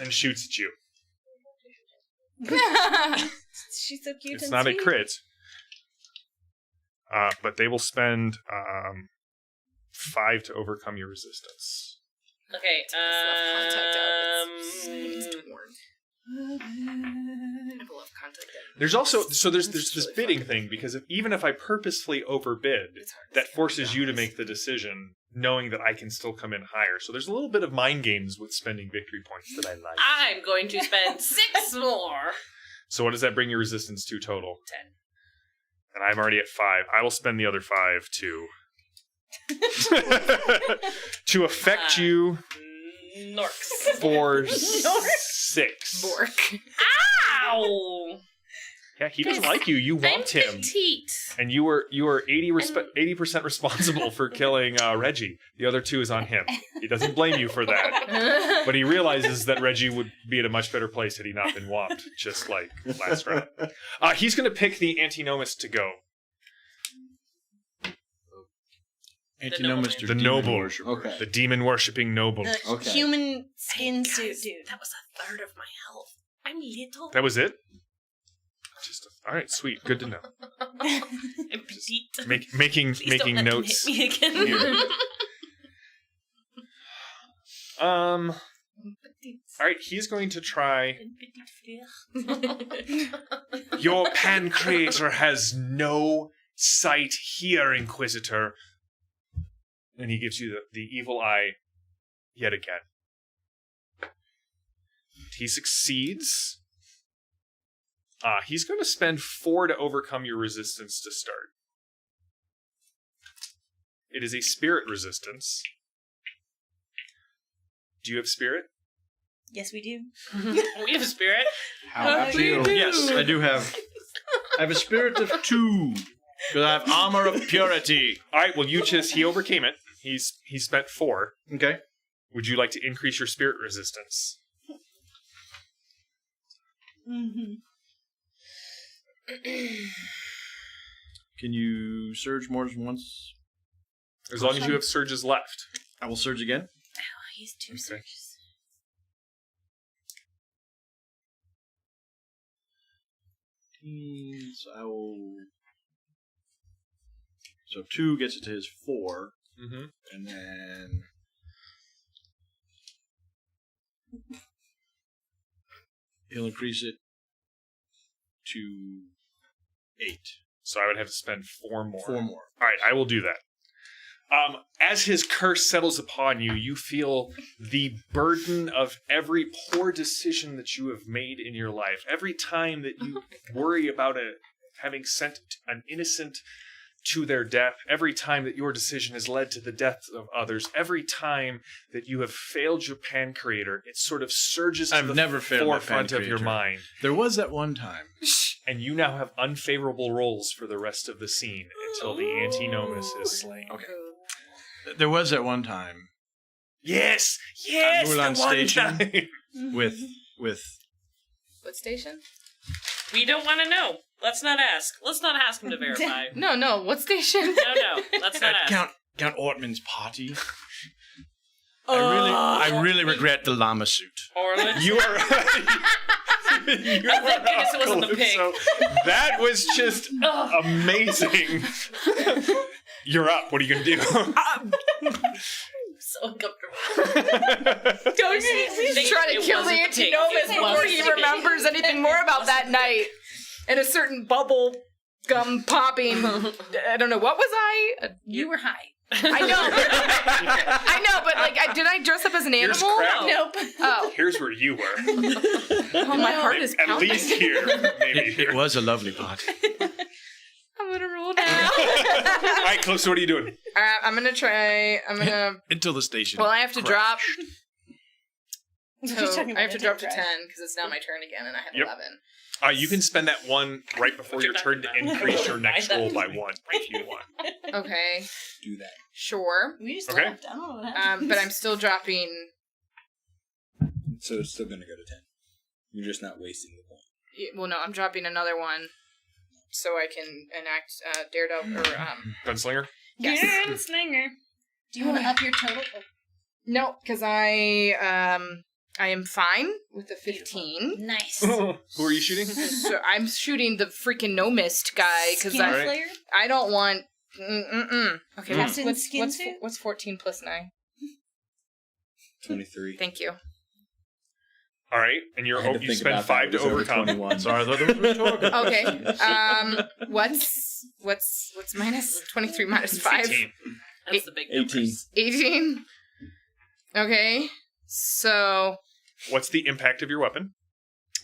and shoots at you. She's so cute. It's and not a sweet. crit. But they will spend 5 to overcome your resistance. Okay, I love contact out. There's also there's this bidding thing, because even if I purposefully overbid, that forces you to make the decision, knowing that I can still come in higher. So there's a little bit of mind games with spending victory points that I like. I'm going to spend 6 more. So what does that bring your resistance to total? 10. And I'm already at 5. I will spend the other 5 to to affect you Norks. for 6. Bork. Ow! Yeah, he doesn't like you. You I'm want him. petite. And you were 80% responsible for killing Reggie. The other 2 is on him. He doesn't blame you for that, but he realizes that Reggie would be at a much better place had he not been whopped, just like last round. He's going to pick the Antinomist to go. Antinomist The or The demon noble. worshiper. Okay. The demon-worshipping noble. The Okay. human skin suit Guys, dude. that was a third of my health. I'm little. That was it? All right, sweet. Good to know. I'm petite. Making Please don't let notes. them hit me again. Here. All right, he's going to try. Your pancreator has no sight here, Inquisitor. And he gives you the evil eye yet again. He succeeds. He's going to spend 4 to overcome your resistance to start. It is a spirit resistance. Do you have spirit? Yes, we do. We have a spirit. How do you? Yes, I do have. I have a spirit of 2. Because I have armor of purity. All right, well, he overcame it. He spent 4. Okay. Would you like to increase your spirit resistance? Mm-hmm. Can you surge more than once? As long as you have surges left. I will surge again. Oh, he's 2 surges. So I will. So 2 gets it to his 4, Mm-hmm. and then he'll increase it to 8. So I would have to spend 4 more. 4 more. All right, I will do that. As his curse settles upon you, you feel the burden of every poor decision that you have made in your life. Every time that you worry about having sent an innocent to their death, every time that your decision has led to the death of others, every time that you have failed your pancreator, it sort of surges to I've the never failed my forefront of your pancreator. mind. There was that one time. And you now have unfavorable rolls for the rest of the scene until the Antinomus is slain. Okay. There was that one time Yes, yes, Mulan the one Station. time. with What station? We don't want to know. Let's not ask. Let's not ask him to verify. No. What station? No. Let's not ask. Count Ortman's party. I really regret the llama suit. Orland. You are. You are Thank goodness it wasn't the pig. Calypso. That was just amazing. You're up. What are you gonna do? So so uncomfortable. Don't he's trying to kill the Antinomus before he remembers anything more about that night. And a certain bubble gum popping. I don't know. What was I? You were high. I know, but like, did I dress up as an Here's animal? crap. Nope. Oh, Here's where you were. oh, my heart is At pounding. least here. Maybe It here. was a lovely party. I'm gonna roll now. All right, Calypso, what are you doing? I'm gonna try. I'm gonna. Until the station. Well, I have to drop. She's So talking I have to about drop to crash. 10 because it's now my turn again, and I have Yep. 11. You can spend that one right before your turn to increase your next roll by 1 if you want. Okay, Do that. sure. We just Okay. left. I don't know what happened. But I'm still dropping. So it's still going to go to 10. You're just not wasting the point. Well, no, I'm dropping another one, so I can enact Daredevil or Gunslinger? yes. Gunslinger. Do you want to up your total? Oh, No, because I am fine with the 15. nice. Who are you shooting? So I'm shooting the freaking no mist guy because Skin Alright. Slayer? I don't want. Okay, Captain what's Skin Suit? what's 14 plus 9? 23. Thank you. All right, and I had to you think spend about 5 that. to It was over overcome. 21. Sorry, I thought that was rhetorical. Okay. What's minus 23 minus 5? 18. That's the big 18. numbers. 18. Okay. So What's the impact of your weapon?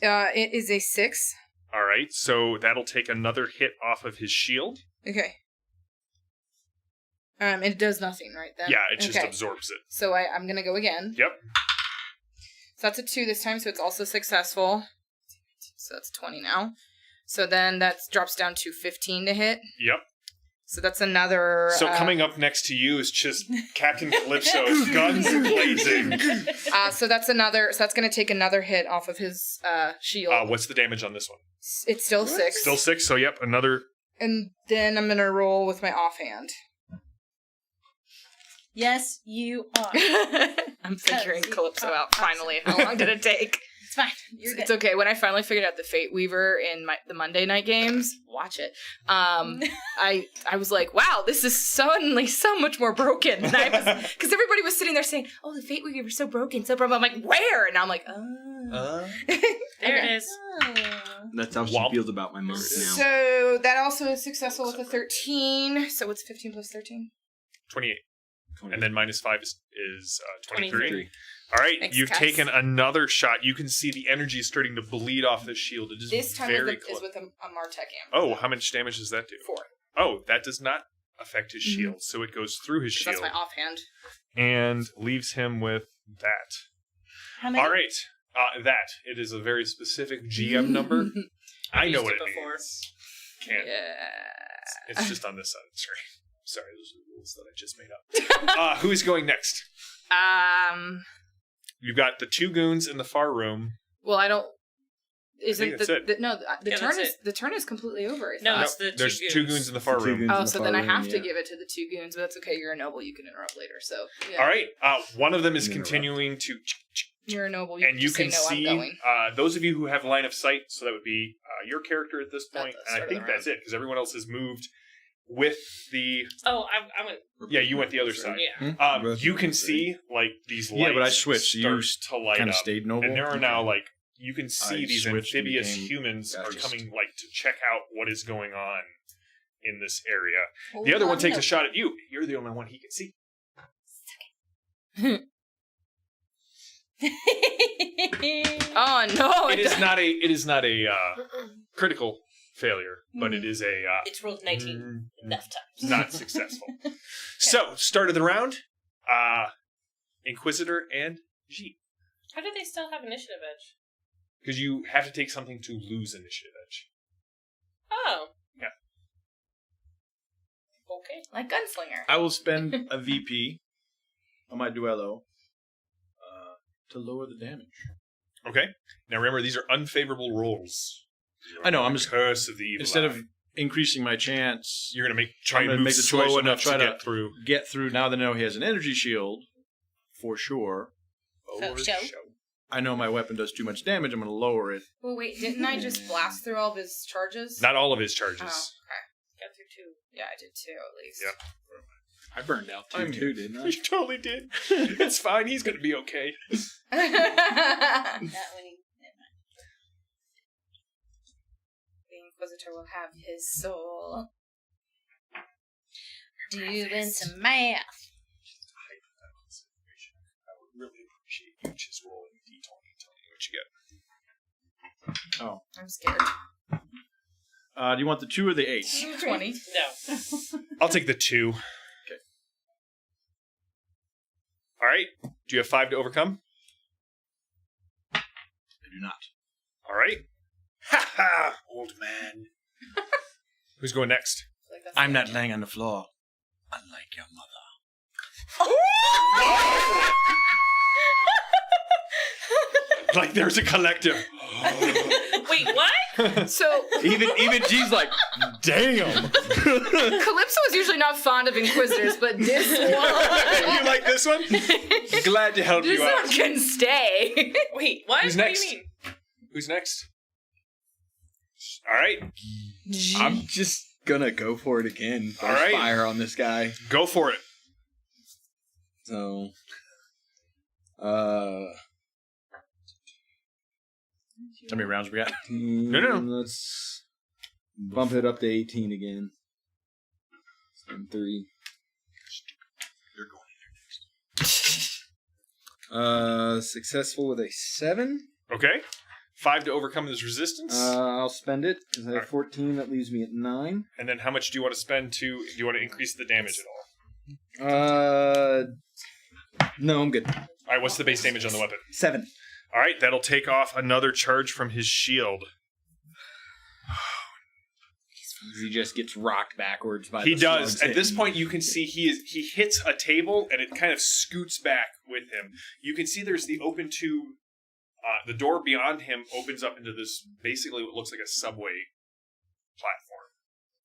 it is a 6. All right, so that'll take another hit off of his shield. Okay. It does nothing, right then? Yeah, it just Okay. absorbs it. So I'm gonna go again. Yep. So that's a 2 this time, so it's also successful. So that's 20 now. So then that drops down to 15 to hit. Yep. So that's another. So coming up next to you is just Captain Calypso, guns blazing. So that's another. So that's going to take another hit off of his shield. What's the damage on this one? It's still 6. Still 6, so yep, another. And then I'm going to roll with my offhand. Yes, you are. I'm figuring Because you Calypso are out finally. How long did it take? It's fine. You're It's good. okay. When I finally figured out the Fate Weaver in the Monday night games, watch it. I was like, wow, this is suddenly so much more broken. And I was because everybody was sitting there saying, oh, the Fate Weaver is so broken, so broken. I'm like, where? And I'm like, oh. There it is. Oh. That's how she Womp. feels about my monk now. So that also is successful with a 13. So it's 15 plus 13. 28. And then minus 5 is 23. 23. All right, Thanks, you've guys. taken another shot. You can see the energy starting to bleed off the shield. It is This time very is close. with a Martech amp. Oh, how much damage does that do? 4. Oh, that does not affect his Mm-hmm. shield, so it goes through his That's shield my offhand. and leaves him with that. How many? All right, that. It is a very specific GM number. I know used what it it before. means. Can't. Yeah. It's just on this side of the screen. Sorry, those are the rules that I just made up. Who is going next? You've got the 2 goons in the far room. Well, I don't. think Isn't that's it. no? The Yeah, turn that's is it. the turn is completely over. I No, thought. it's the There's 2 2 goons. goons in the far The 2 room. goons. Oh, in the so far then I room, have to yeah. give it to the 2 goons, but that's okay. You're a noble. You can interrupt later. So yeah. All right, one of them is Interrupt. continuing to, You're a noble. and you just can say, no, see I'm going. those of you who have line of sight. So that would be your character at this At point, the and I start of think the that's it because everyone else has moved with the. Oh, I went. Yeah, you went the other side. Yeah. You can see like these lights. Yeah, but I switched. You start to light kind up, of stayed noble. and there are now like you can see I these switched and amphibious became humans are fascist. coming like to check out what is going on in this area. Hold The other one on, takes no. a shot at you. You're the only one he can see. Oh no! It is not a. It is not a critical failure, but it is a. It's rolled 19 enough times. Not successful. So, start of the round. Inquisitor and G. How do they still have initiative edge? Because you have to take something to lose initiative edge. Oh. Yeah. Okay. like Gunslinger. I will spend a VP on my duello to lower the damage. Okay. Now remember, these are unfavorable rolls. I know, I'm just curse of the evil. instead eye. of increasing my chance, you're gonna try I'm and gonna move make the slow choice. I'm gonna enough to try get through. get through. Now that I know he has an energy shield, for sure. For show. I know my weapon does too much damage. I'm going to lower it. Well, wait, didn't I just blast through all of his charges? Not all of his charges. Oh, okay. Got through 2. Yeah, I did too, at least. Yep. I burned out Two, didn't I? You totally did. It's fine. He's going to be okay. That one. The Inquisitor will have his soul. Doing some math. I would really appreciate you just rolling a d20 and telling me what you get. Oh. I'm scared. Do you want the 2 or the 8? 20. No. I'll take the 2. Okay. All right. Do you have 5 to overcome? I do not. All right. Ha ha, old man. Who's going next? Like that's I'm the not end. laying on the floor, unlike your mother. Like there's a collective. Wait, what? So, Even G's like, Damn. Calypso is usually not fond of Inquisitors, but this one... You like this one? Glad to help This you out. one can stay. Wait, what? Who's What next? do you mean? Who's next? All right. I'm just gonna go for it again. All right. Fire on this guy. Go for it. So, How many rounds we got? No. Let's bump it up to 18 again. 3. You're going in. Successful with a 7. Okay. 5 to overcome his resistance. I'll spend it because I have Alright. 14. That leaves me at 9. And then how much do you want to spend to... Do you want to increase the damage at all? No, I'm good. All right, what's the base damage on the weapon? 7. All right, that'll take off another charge from his shield. He just gets rocked backwards by He the does. slugs At this hitting. point, you can see he hits a table and it kind of scoots back with him. You can see there's the open tube. The door beyond him opens up into this basically what looks like a subway platform,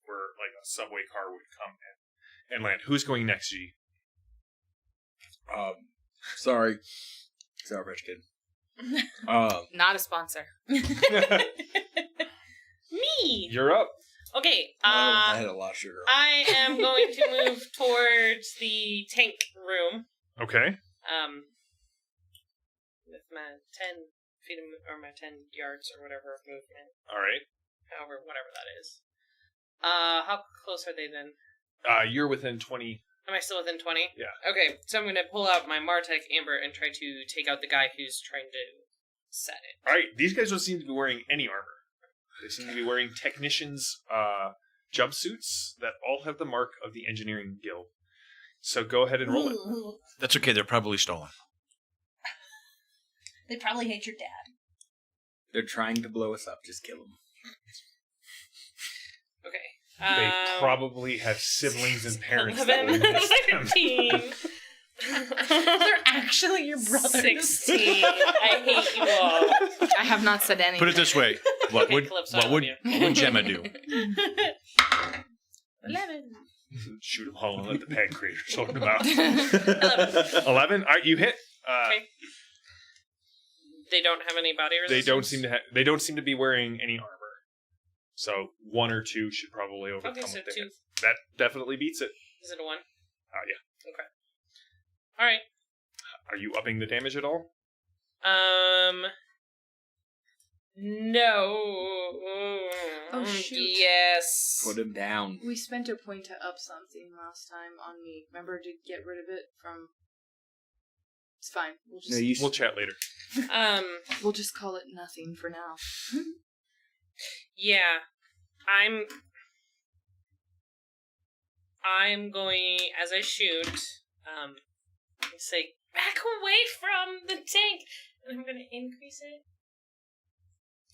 where like a subway car would come in and land. Who's going next, G? Sorry. Sorry, rich kid. Not a sponsor. Me. You're up. Okay. I had a lot of sugar. I am going to move towards the tank room. Okay. With my 10 feet or my 10 yards or whatever of movement, All right. however, whatever that is. How close are they then? You're within 20. Am I still within 20? Yeah. Okay, so I'm going to pull out my Martech Amber and try to take out the guy who's trying to set it. All right. These guys don't seem to be wearing any armor. They seem to be wearing technicians' jumpsuits that all have the mark of the engineering guild. So go ahead and roll it. Ooh. That's okay. They're probably stolen. They probably hate your dad. They're trying to blow us up. Just kill them. Okay. They probably have siblings and parents. 11, that will miss them. 13, They're actually your brothers. 16. I hate you all. I have not said anything. Put it this way: what Okay, would Calypso, I what love would you. what would Gemma do? 11. Shoot them all and let the peg creator sort them out. 11. 11. All right, you hit. Okay. They don't have any body resistance? They don't seem to be wearing any armor. So 1 or 2 should probably overcome Okay, so what they 2. hit. That definitely beats it. Is it a 1? Yeah. Okay. Alright. Are you upping the damage at all? No. Oh, shoot. Yes. Put him down. We spent a point to up something last time on me. Remember to get rid of it from... It's fine. We'll just, No, you. We'll chat later. we'll just call it nothing for now. Yeah. I'm going, as I shoot, say, back away from the tank! And I'm going to increase it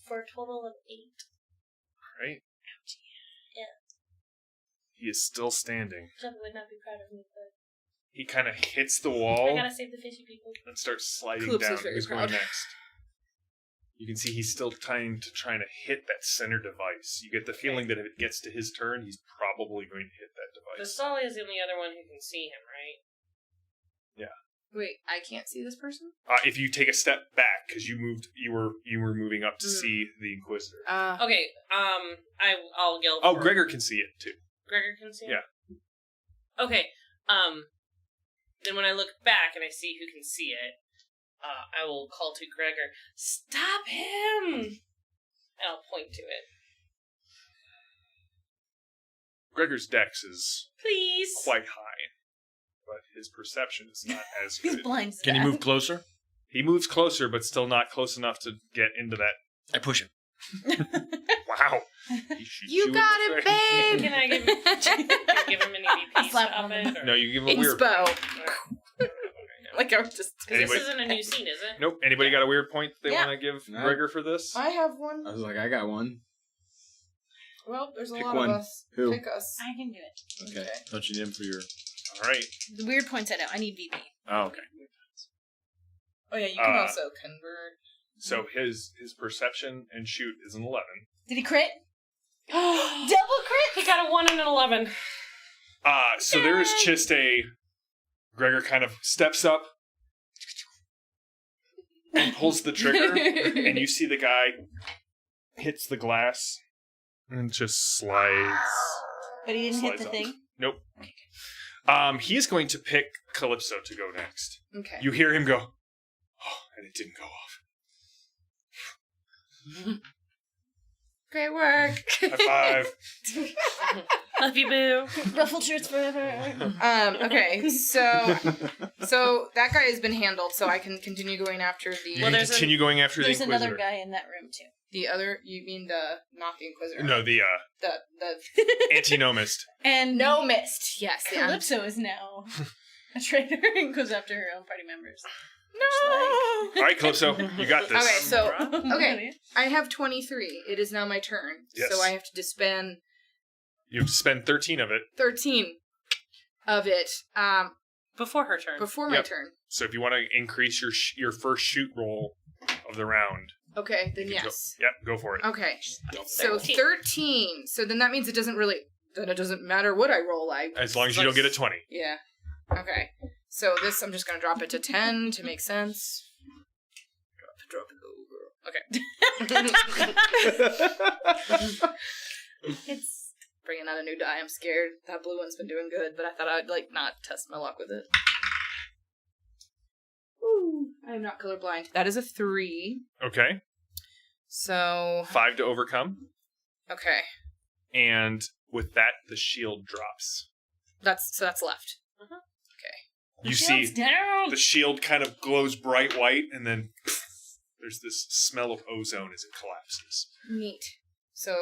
for a total of 8. All right. Yeah. He is still standing. Jeff would not be proud of me, but He kind of hits the I wall gotta save the fishy people. and starts sliding Calypso's down. very Who's proud. going next? You can see he's still trying to hit that center device. You get the feeling that if it gets to his turn, he's probably going to hit that The device. Solly is the only other one who can see him, right? Wait, I can't see this person? If you take a step back, because you were moving up to see the Inquisitor. Okay, I'll yell. Oh, for- Gregor can see it too. Gregor can see him? Yeah. Okay, Then when I look back and I see who can see it, I will call to Gregor, "Stop him!" And I'll point to it. Gregor's dex is Please. quite high, but his perception is not as He's good. blind. Can you move closer? He moves closer, but still not close enough to get into that. I push him. Wow. He shoots You in got the it, face. babe. Can I give him an EVP? Slap Stop him. it? Or? No, you give him a weird. Inspo. Like I was just. Because this Anybody- isn't a new scene, is it? Nope. Anybody got a weird point they Yeah. want to give No. Gregor for this? I have one. I was like, I got one. Well, there's a Pick lot one. of us. Who? Pick us. I can do it. Okay. Don't you need him for your... All right. The weird points I know. I need VP. Oh, okay. Oh yeah, you can Uh, also convert. So his perception and shoot is an 11. Did he crit? Double Double crit? He got a 1 and an 11. So there is just a... Gregor kind of steps up and pulls the trigger, and you see the guy hits the glass and just slides. But he didn't hit Slides the off. thing. Nope. He is going to pick Calypso to go next. Okay. You hear him go, oh, and it didn't go off. Great work. High five. Love you, boo. Ruffled shirts forever. Okay, so that guy has been handled, so I can continue going after You the Well, can there's continue going after the There's Inquisitor. another guy in that room too. other. You mean not the Inquisitor? No, the the antinomist. And no mist. Yes, the Calypso is now a traitor and goes after her own party members. All right, Calypso, you got this. Okay, so okay, I have 23. It is now my turn. Yes. So I have to disband You have to spend 13 of it. 13 of it Before her turn. before my Yep. turn. So if you want to increase your first shoot roll of the round, Okay, then you can yes. go for it. Okay. So 13. 13. So then that means it doesn't really. Then it doesn't matter what I roll. As long as you don't get a 20. Yeah. Okay. So this, I'm just gonna drop it to 10 to make sense. Drop it over. Okay. It's Bringing out a new die. I'm scared. That blue one's been doing good, but I thought I'd not test my luck with it. Ooh, I am not colorblind. That is a 3. Okay. So 5 to overcome. okay, And with that, the shield drops. that's left. You shield's see down. the shield kind of glows bright white, and then there's this smell of ozone as it collapses. Neat. So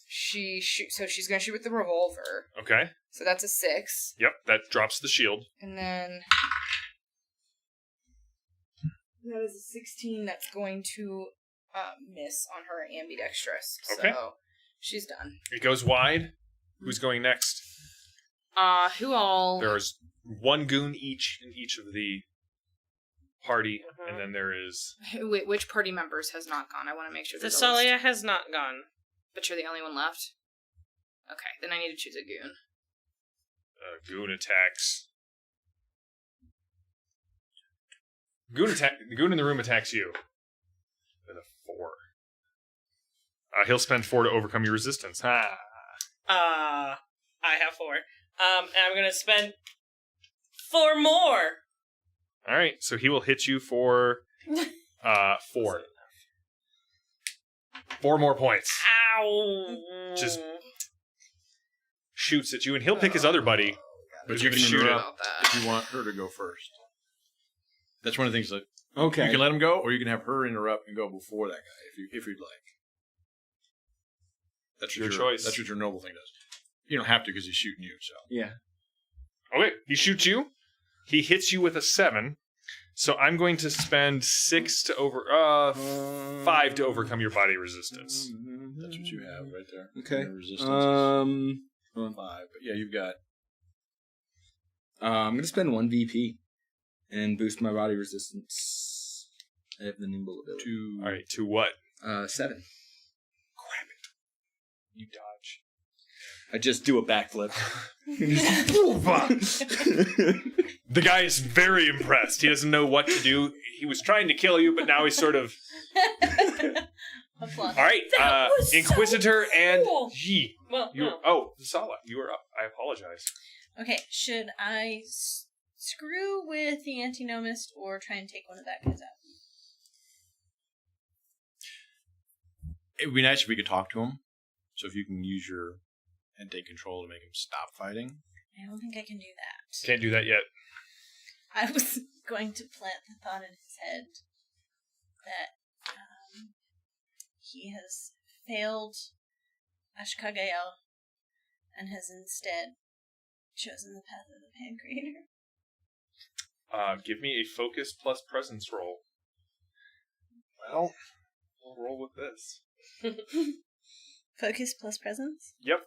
she's gonna shoot with the revolver. Okay. So that's a 6, Yep, that drops the shield. and then that is a 16. That's going to miss on her ambidextrous. Okay. So she's done. It goes wide. Who's going next? Who all? There's one goon each in each of the party, and then there is... Wait, which party members has not gone? I want to make sure. The there's a list. Salia has not gone. But you're the only one left? Okay, then I need to choose a goon. Goon attacks. The goon in the room attacks you. With a 4. He'll spend 4 to overcome your resistance. Ha! I have 4. And I'm gonna spend 4 more. Alright, so he will hit you for 4. 4 more points. Ow. Just shoots at you, and he'll pick his other buddy. But you you can can shoot it. interrupt if you want her to go first. That's one of the things that Okay. you can let him go, or you can have her interrupt and go before that guy if you'd like. That's what Your choice. That's what your noble thing does. You don't have to because he's shooting you. So Yeah. Okay, he shoots you. He hits you with a 7. So I'm going to spend 5 to overcome your body resistance. that's what you have right there. Okay. Your resistance is 5. But yeah, you've got I'm gonna spend 1 VP and boost my body resistance. I have the nimble ability. 2. All right, to what? 7. You dodge. I just do a backflip. The guy is very impressed. He doesn't know what to do. He was trying to kill you, but now he's sort of... Applause. All right, That was so Inquisitor and cool. Yi. Well, You no. Oh, Sala, you were up. I apologize. Okay, should I screw with the antinomist or try and take one of that guys out? It would be nice if we could talk to him. So if you can use your and take control to make him stop fighting. I don't think I can do that. Can't do that yet. I was going to plant the thought in his head that he has failed Ashkagael and has instead chosen the path of the Pancreator. Give me a focus plus presence roll. Well, we'll roll with this. Focus plus presence? Yep.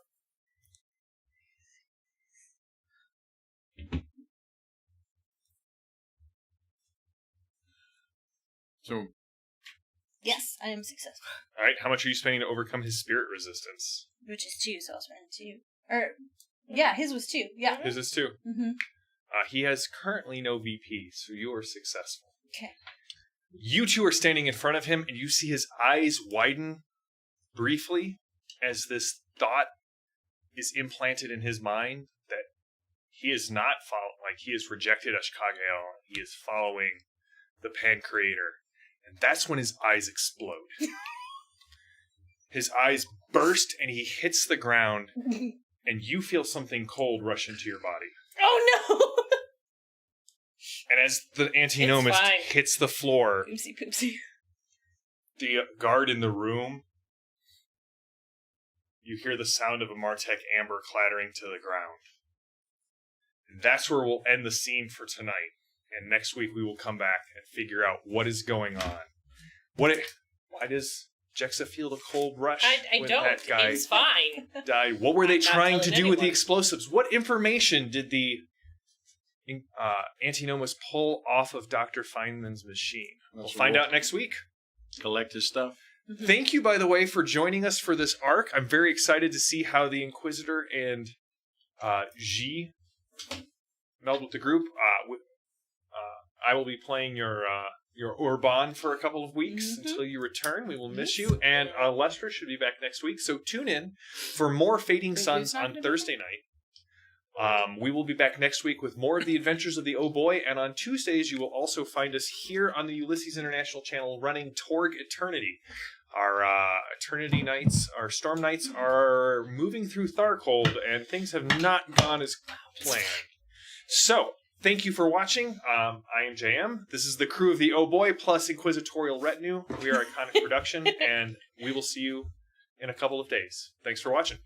So, Yes, I am successful. All right, how much are you spending to overcome his spirit resistance? Which is 2, so I'll spend 2. Or, yeah, his was 2. Yeah. His is 2. Mm-hmm. He has currently no VP, so you are successful. Okay. You two are standing in front of him, and you see his eyes widen briefly as this thought is implanted in his mind that he is not he has rejected Ashkagael. He is following the Pancreator. And that's when his eyes explode. His eyes burst, and he hits the ground, and you feel something cold rush into your body. Oh no! And as the antinomist fine. hits the floor, Poopsie poopsie. the guard in the room, you hear the sound of a Martech amber clattering to the ground. And that's where we'll end the scene for tonight. And next week we will come back and figure out what is going on. Why does Jexa feel the cold rush? I when don't. that guy It's fine. died? What were they I'm not trying to telling do with the anyone. explosives? What information did the antinomist pull off of Dr. Feynman's machine? We'll find out next week. Collect his stuff. Thank you, by the way, for joining us for this arc. I'm very excited to see how the Inquisitor and G meld with the group. I will be playing your Urban for a couple of weeks until you return. We will miss you. And Lester should be back next week. So tune in for more Fading Suns on Thursday night. We will be back next week with more of the adventures of the Oh Boy. And on Tuesdays, you will also find us here on the Ulysses International channel running Torg Eternity. Our Eternity Nights, our Storm Nights are moving through Tharcold, and things have not gone as planned. So, thank you for watching. I am JM. This is the crew of the Oh Boy plus Inquisitorial Retinue. We are Iconic Production, and we will see you in a couple of days. Thanks for watching.